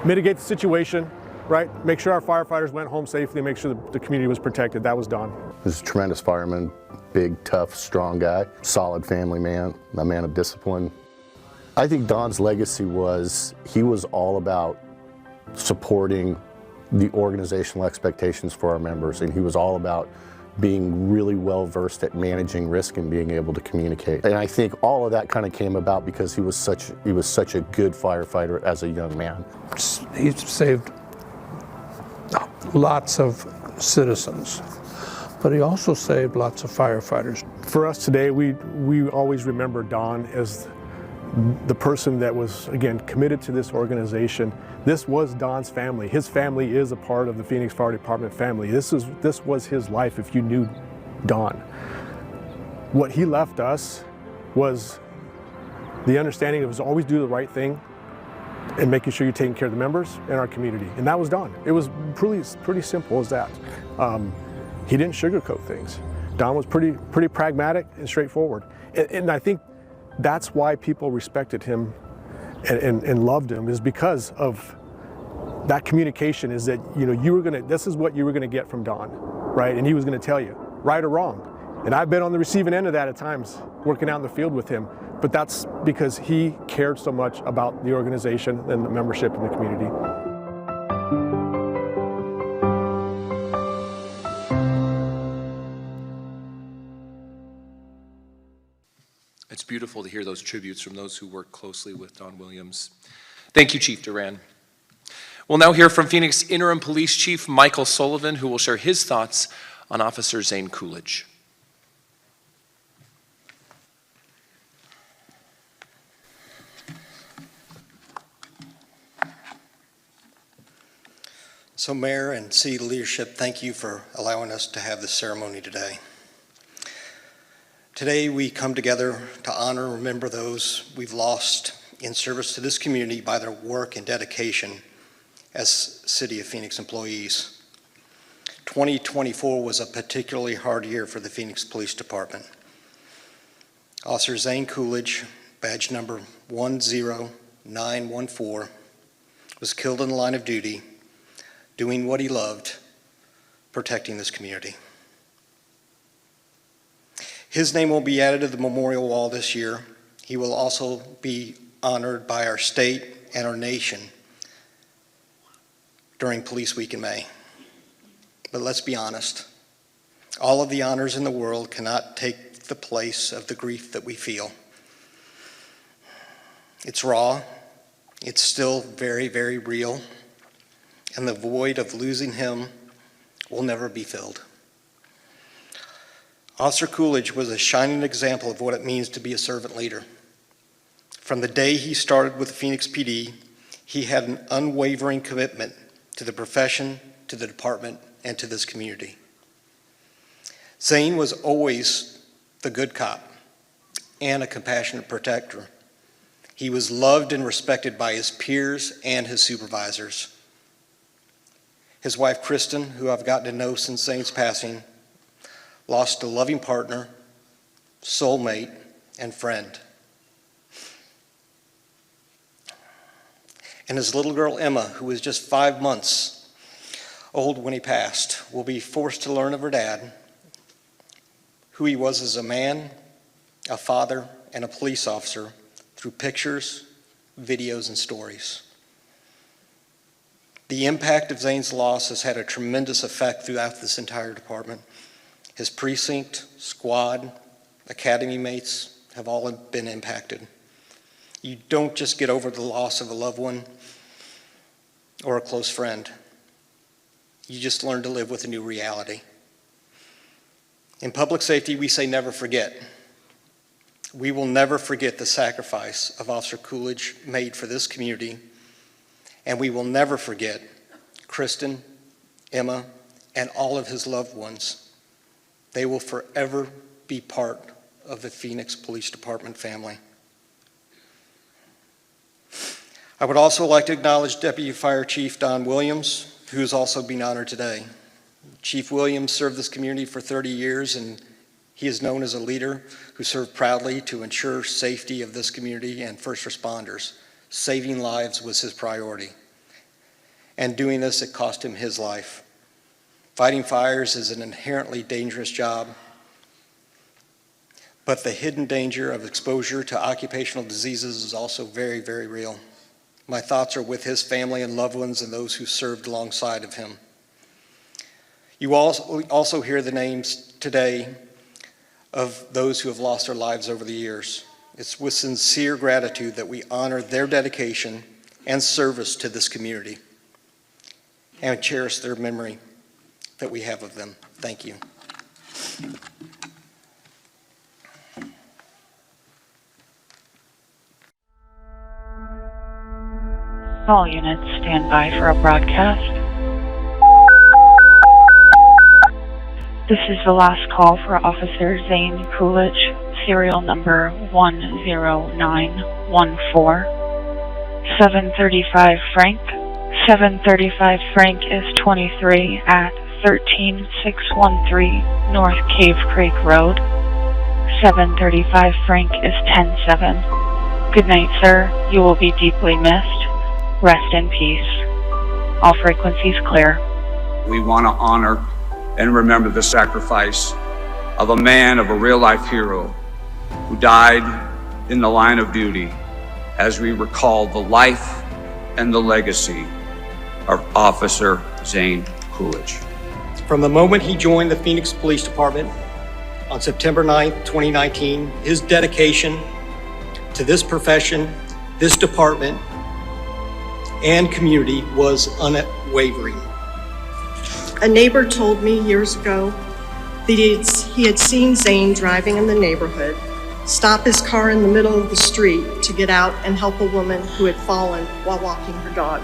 Speaker 14: mitigate the situation, right? Make sure our firefighters went home safely, make sure the community was protected. That was Don.
Speaker 15: He was a tremendous fireman, big, tough, strong guy, solid family man, a man of discipline. I think Don's legacy was, he was all about supporting the organizational expectations for our members, and he was all about being really well versed at managing risk and being able to communicate. And I think all of that kind of came about because he was such a good firefighter as a young man.
Speaker 4: He saved lots of citizens, but he also saved lots of firefighters.
Speaker 14: For us today, we always remember Don as the person that was, again, committed to this organization. This was Don's family. His family is a part of the Phoenix Fire Department family. This was his life if you knew Don. What he left us was the understanding of always do the right thing and making sure you're taking care of the members and our community. And that was Don. It was pretty simple as that. He didn't sugarcoat things. Don was pretty pragmatic and straightforward. And I think that's why people respected him and loved him, is because of that communication, is that, this is what you were gonna get from Don, right? And he was gonna tell you, right or wrong. And I've been on the receiving end of that at times, working out in the field with him, but that's because he cared so much about the organization and the membership in the community.
Speaker 5: It's beautiful to hear those tributes from those who work closely with Don Williams. Thank you, Chief Duran. We'll now hear from Phoenix Interim Police Chief Michael Sullivan, who will share his thoughts on Officer Zane Coolidge.
Speaker 16: So, Mayor and City leadership, thank you for allowing us to have this ceremony today. Today we come together to honor and remember those we've lost in service to this community by their work and dedication as City of Phoenix employees. 2024 was a particularly hard year for the Phoenix Police Department. Officer Zane Coolidge, badge number 10914, was killed in the line of duty, doing what he loved, protecting this community. His name will be added to the memorial wall this year. He will also be honored by our state and our nation during Police Week in May. But let's be honest, all of the honors in the world cannot take the place of the grief that we feel. It's raw, it's still very, very real, and the void of losing him will never be filled. Officer Coolidge was a shining example of what it means to be a servant leader. From the day he started with the Phoenix PD, he had an unwavering commitment to the profession, to the department, and to this community. Zane was always the good cop and a compassionate protector. He was loved and respected by his peers and his supervisors. His wife, Kristen, who I've gotten to know since Zane's passing, lost a loving partner, soulmate, and friend. And his little girl, Emma, who was just 5 months old when he passed, will be forced to learn of her dad, who he was as a man, a father, and a police officer through pictures, videos, and stories. The impact of Zane's loss has had a tremendous effect throughout this entire department. His precinct, squad, academy mates have all been impacted. You don't just get over the loss of a loved one or a close friend. You just learn to live with a new reality. In public safety, we say never forget. We will never forget the sacrifice of Officer Coolidge made for this community, and we will never forget Kristen, Emma, and all of his loved ones. They will forever be part of the Phoenix Police Department family. I would also like to acknowledge Deputy Fire Chief Don Williams, who is also being honored today. Chief Williams served this community for 30 years, and he is known as a leader who served proudly to ensure safety of this community and first responders. Saving lives was his priority. And doing this, it cost him his life. Fighting fires is an inherently dangerous job, but the hidden danger of exposure to occupational diseases is also very, very real. My thoughts are with his family and loved ones and those who served alongside of him. You also hear the names today of those who have lost their lives over the years. It's with sincere gratitude that we honor their dedication and service to this community and cherish their memory that we have of them. Thank you.
Speaker 1: All units stand by for a broadcast. This is the last call for Officer Zane Coolidge, serial number 10914. 735 Frank. 735 Frank is 23 at 13613 North Cave Creek Road. 735 Frank is 107. Good night, sir. You will be deeply missed. Rest in peace. All frequencies clear.
Speaker 2: We want to honor and remember the sacrifice of a man, of a real-life hero who died in the line of duty as we recall the life and the legacy of Officer Zane Coolidge.
Speaker 16: From the moment he joined the Phoenix Police Department on September 9th, 2019, his dedication to this profession, this department, and community was unwavering.
Speaker 9: A neighbor told me years ago that he had seen Zane driving in the neighborhood, stop his car in the middle of the street to get out and help a woman who had fallen while walking her dog.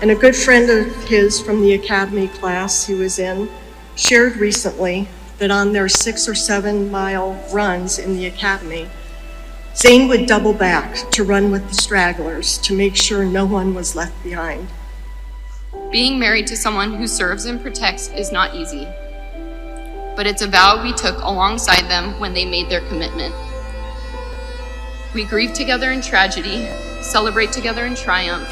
Speaker 9: And a good friend of his from the academy class he was in shared recently that on their 6 or 7 mile runs in the academy, Zane would double back to run with the stragglers to make sure no one was left behind.
Speaker 17: Being married to someone who serves and protects is not easy, but it's a vow we took alongside them when they made their commitment. We grieve together in tragedy, celebrate together in triumph,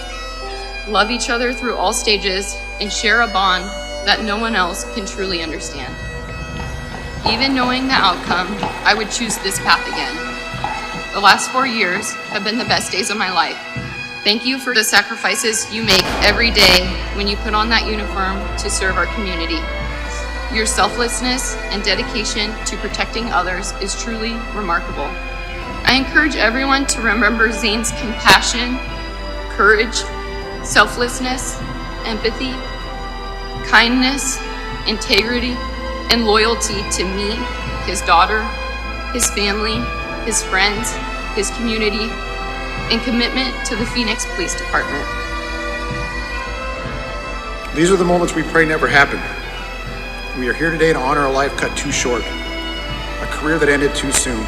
Speaker 17: love each other through all stages, and share a bond that no one else can truly understand. Even knowing the outcome, I would choose this path again. The last 4 years have been the best days of my life. Thank you for the sacrifices you make every day when you put on that uniform to serve our community. Your selflessness and dedication to protecting others is truly remarkable. I encourage everyone to remember Zane's compassion, courage, selflessness, empathy, kindness, integrity, and loyalty to me, his daughter, his family, his friends, his community, and commitment to the Phoenix Police Department.
Speaker 25: These are the moments we pray never happen. We are here today to honor a life cut too short, a career that ended too soon,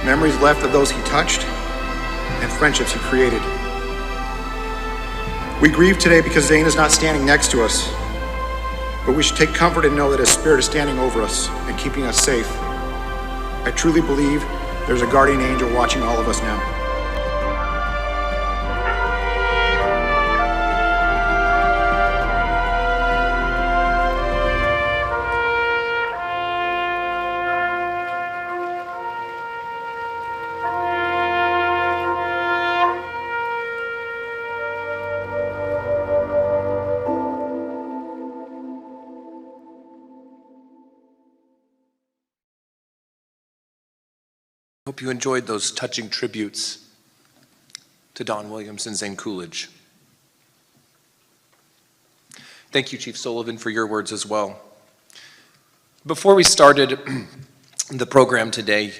Speaker 25: memories left of those he touched, and friendships he created. We grieve today because Zane is not standing next to us, but we should take comfort and know that his spirit is standing over us and keeping us safe. I truly believe there's a guardian angel watching all of us now.
Speaker 5: Hope you enjoyed those touching tributes to Don Williams and Zane Coolidge. Thank you, Chief Sullivan, for your words as well. Before we started the program today,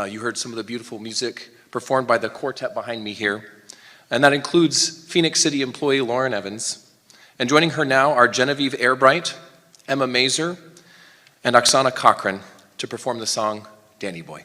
Speaker 5: you heard some of the beautiful music performed by the quartet behind me here, and that includes Phoenix City employee Lauren Evans. And joining her now are Genevieve Airbright, Emma Mazer, and Oksana Cochran to perform the song Danny Boy.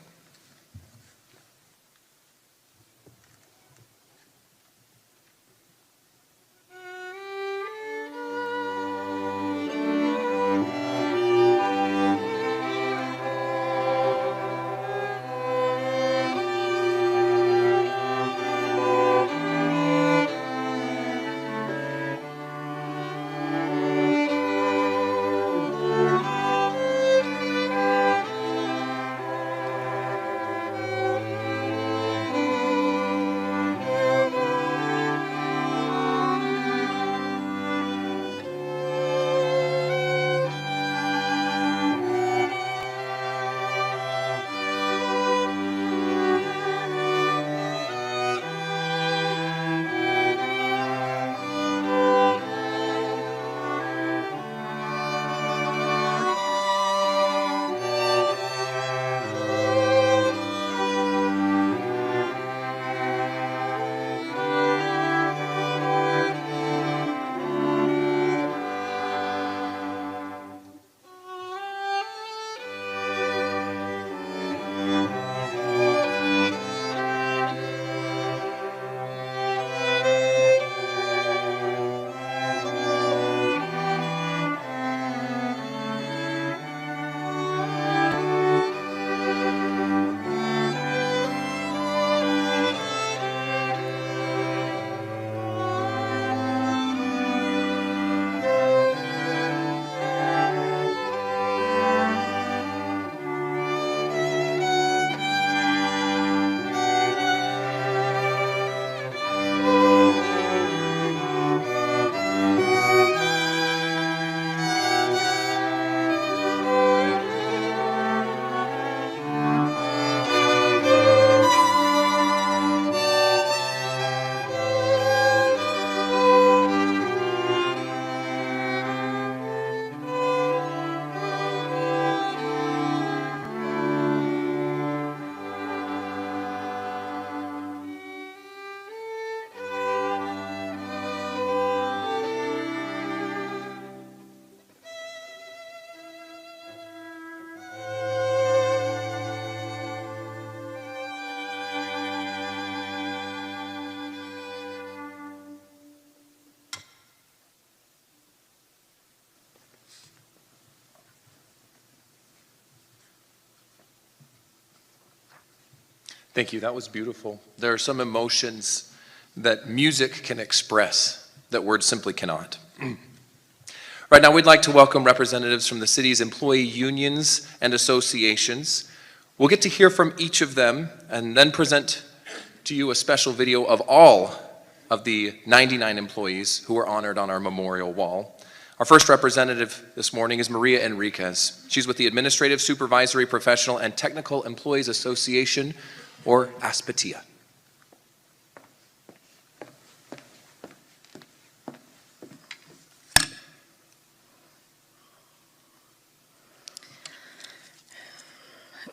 Speaker 5: Thank you, that was beautiful. There are some emotions that music can express that words simply cannot. Right now, we'd like to welcome representatives from the city's employee unions and associations. We'll get to hear from each of them and then present to you a special video of all of the 99 employees who were honored on our memorial wall. Our first representative this morning is Maria Enriquez. She's with the Administrative, Supervisory, Professional, and Technical Employees Association, or ASPTIA.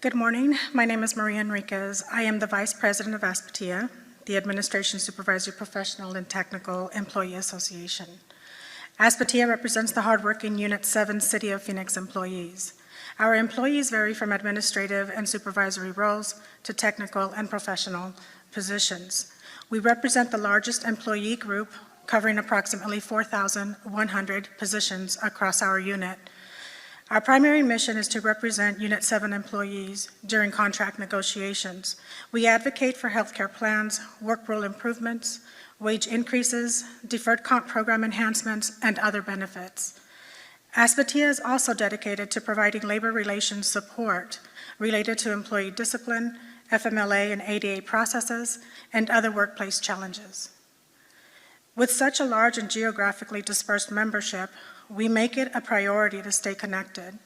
Speaker 18: Good morning. My name is Maria Enriquez. I am the Vice President of ASPTIA, the Administration, Supervisory, Professional, and Technical Employee Association. ASPTIA represents the hardworking Unit 7 City of Phoenix employees. Our employees vary from administrative and supervisory roles to technical and professional positions. We represent the largest employee group, covering approximately 4,100 positions across our unit. Our primary mission is to represent Unit 7 employees during contract negotiations. We advocate for healthcare plans, work rule improvements, wage increases, deferred comp program enhancements, and other benefits. ASPTIA is also dedicated to providing labor relations support related to employee discipline, FMLA and ADA processes, and other workplace challenges. With such a large and geographically dispersed membership, we make it a priority to stay connected.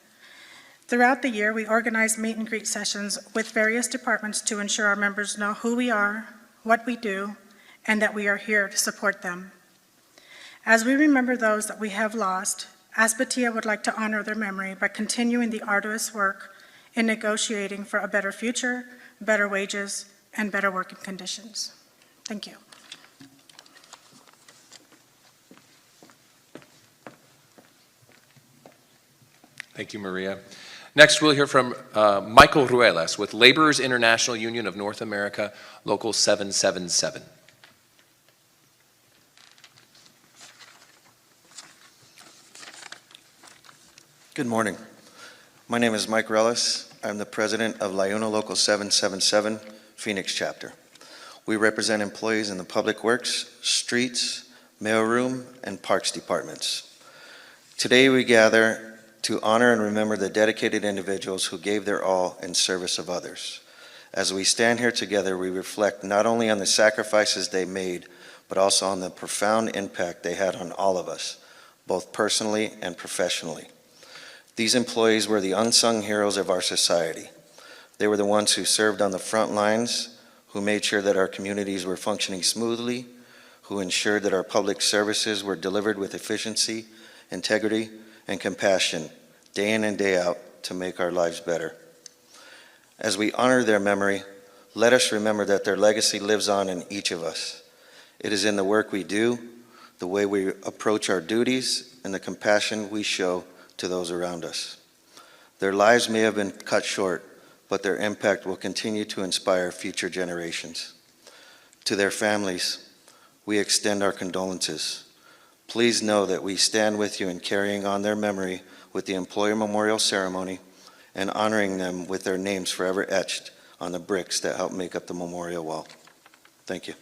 Speaker 18: Throughout the year, we organize meet and greet sessions with various departments to ensure our members know who we are, what we do, and that we are here to support them. As we remember those that we have lost, Aspetia would like to honor their memory by continuing the arduous work in negotiating for a better future, better wages, and better working conditions. Thank you.
Speaker 5: Thank you, Maria. Next, we'll hear from Michael Ruelas with Laborers International Union of North America, Local 777.
Speaker 19: Good morning. My name is Mike Ruelas. I'm the president of LIUNA Local 777, Phoenix chapter. We represent employees in the Public Works, Streets, Mailroom, and Parks departments. Today we gather to honor and remember the dedicated individuals who gave their all in service of others. As we stand here together, we reflect not only on the sacrifices they made, but also on the profound impact they had on all of us, both personally and professionally. These employees were the unsung heroes of our society. They were the ones who served on the front lines, who made sure that our communities were functioning smoothly, who ensured that our public services were delivered with efficiency, integrity, and compassion, day in and day out, to make our lives better. As we honor their memory, let us remember that their legacy lives on in each of us. It is in the work we do, the way we approach our duties, and the compassion we show to those around us. Their lives may have been cut short, but their impact will continue to inspire future generations. To their families, we extend our condolences. Please know that we stand with you in carrying on their memory with the Employee Memorial Ceremony and honoring them with their names forever etched on the bricks that help make up the memorial wall. Thank you.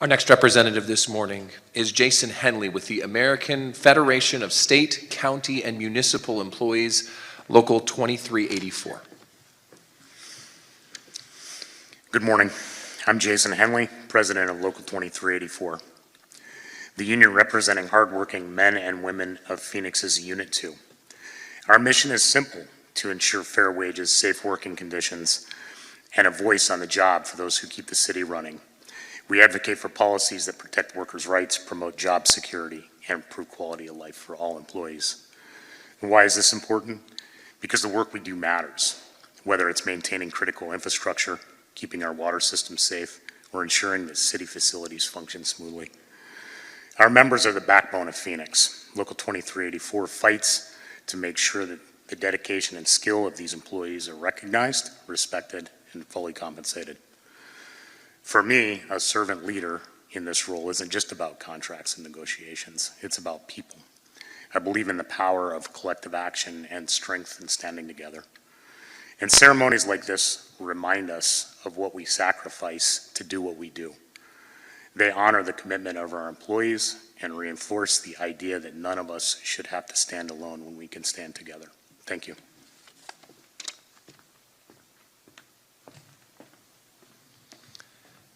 Speaker 5: Our next representative this morning is Jason Henley with the American Federation of State, County, and Municipal Employees, Local 2384.
Speaker 20: Good morning. I'm Jason Henley, president of Local 2384. The union representing hardworking men and women of Phoenix is Unit 2. Our mission is simple: to ensure fair wages, safe working conditions, and a voice on the job for those who keep the city running. We advocate for policies that protect workers' rights, promote job security, and improve quality of life for all employees. And why is this important? Because the work we do matters, whether it's maintaining critical infrastructure, keeping our water system safe, or ensuring that city facilities function smoothly. Our members are the backbone of Phoenix. Local 2384 fights to make sure that the dedication and skill of these employees are recognized, respected, and fully compensated. For me, a servant leader in this role isn't just about contracts and negotiations, it's about people. I believe in the power of collective action and strength in standing together. And ceremonies like this remind us of what we sacrifice to do what we do. They honor the commitment of our employees and reinforce the idea that none of us should have to stand alone when we can stand together. Thank you.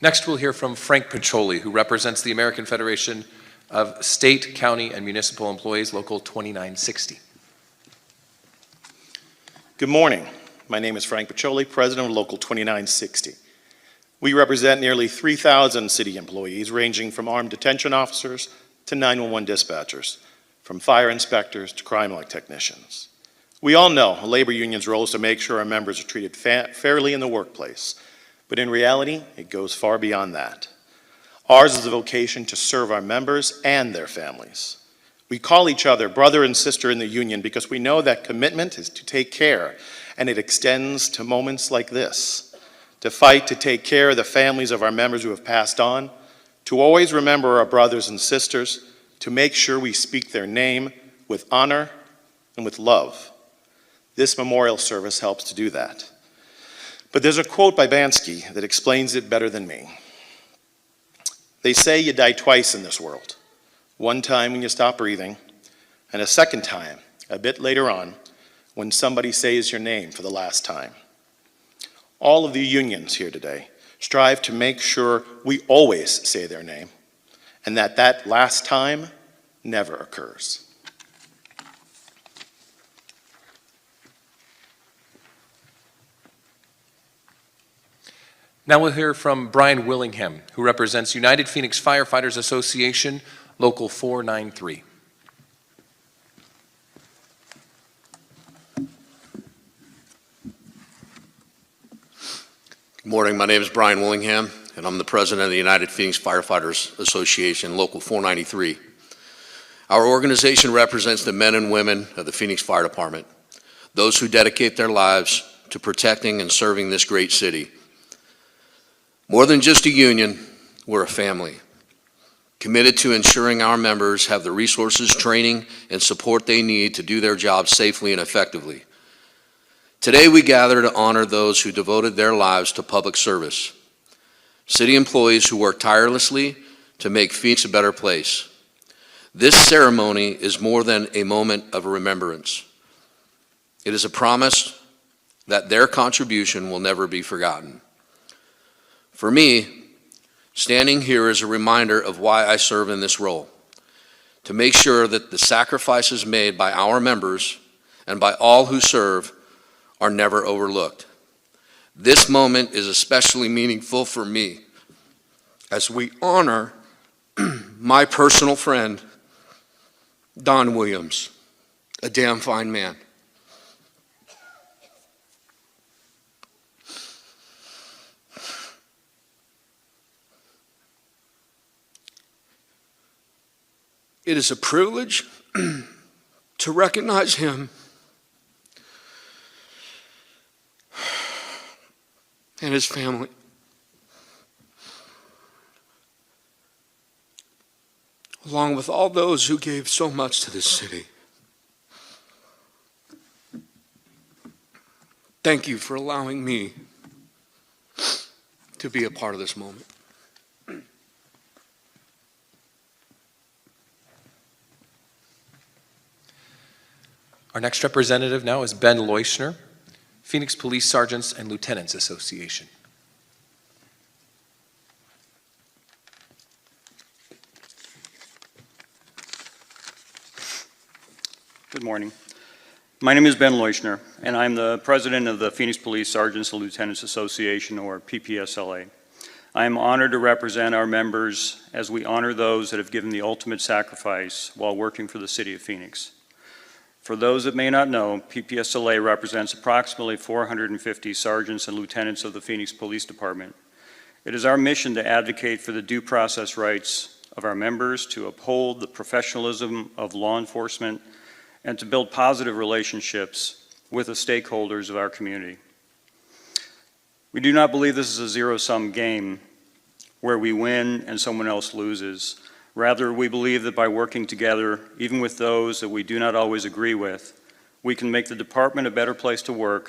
Speaker 5: Next, we'll hear from Frank Piccioli, who represents the American Federation of State, County, and Municipal Employees, Local 2960.
Speaker 21: Good morning. My name is Frank Piccioli, president of Local 2960. We represent nearly 3,000 city employees, ranging from armed detention officers to 911 dispatchers, from fire inspectors to crime-like technicians. We all know a labor union's role is to make sure our members are treated fairly in the workplace, but in reality, it goes far beyond that. Ours is a vocation to serve our members and their families. We call each other brother and sister in the union because we know that commitment is to take care, and it extends to moments like this, to fight to take care of the families of our members who have passed on, to always remember our brothers and sisters, to make sure we speak their name with honor and with love. This memorial service helps to do that. But there's a quote by Bansky that explains it better than me. They say you die twice in this world. One time when you stop breathing, and a second time, a bit later on, when somebody says your name for the last time. All of the unions here today strive to make sure we always say their name, and that last time never occurs.
Speaker 5: Now we'll hear from Brian Willingham, who represents United Phoenix Firefighters Association, Local 493.
Speaker 3: Good morning. My name is Brian Willingham, and I'm the president of the United Phoenix Firefighters Association, Local 493. Our organization represents the men and women of the Phoenix Fire Department, those who dedicate their lives to protecting and serving this great city. More than just a union, we're a family, committed to ensuring our members have the resources, training, and support they need to do their jobs safely and effectively. Today we gather to honor those who devoted their lives to public service, city employees who work tirelessly to make Phoenix a better place. This ceremony is more than a moment of remembrance. It is a promise that their contribution will never be forgotten. For me, standing here is a reminder of why I serve in this role, to make sure that the sacrifices made by our members and by all who serve are never overlooked. This moment is especially meaningful for me as we honor my personal friend, Don Williams, a damn fine man. It is a privilege to recognize him and his family. Along with all those who gave so much to this city. Thank you for allowing me to be a part of this moment.
Speaker 5: Our next representative now is Ben Leuschner, Phoenix Police Sergeants and Lieutenants Association.
Speaker 6: Good morning. My name is Ben Leuschner, and I'm the president of the Phoenix Police Sergeants and Lieutenants Association, or PPSLA. I am honored to represent our members as we honor those that have given the ultimate sacrifice while working for the city of Phoenix. For those that may not know, PPSLA represents approximately 450 sergeants and lieutenants of the Phoenix Police Department. It is our mission to advocate for the due process rights of our members, to uphold the professionalism of law enforcement, and to build positive relationships with the stakeholders of our community. We do not believe this is a zero-sum game where we win and someone else loses. Rather, we believe that by working together, even with those that we do not always agree with, we can make the department a better place to work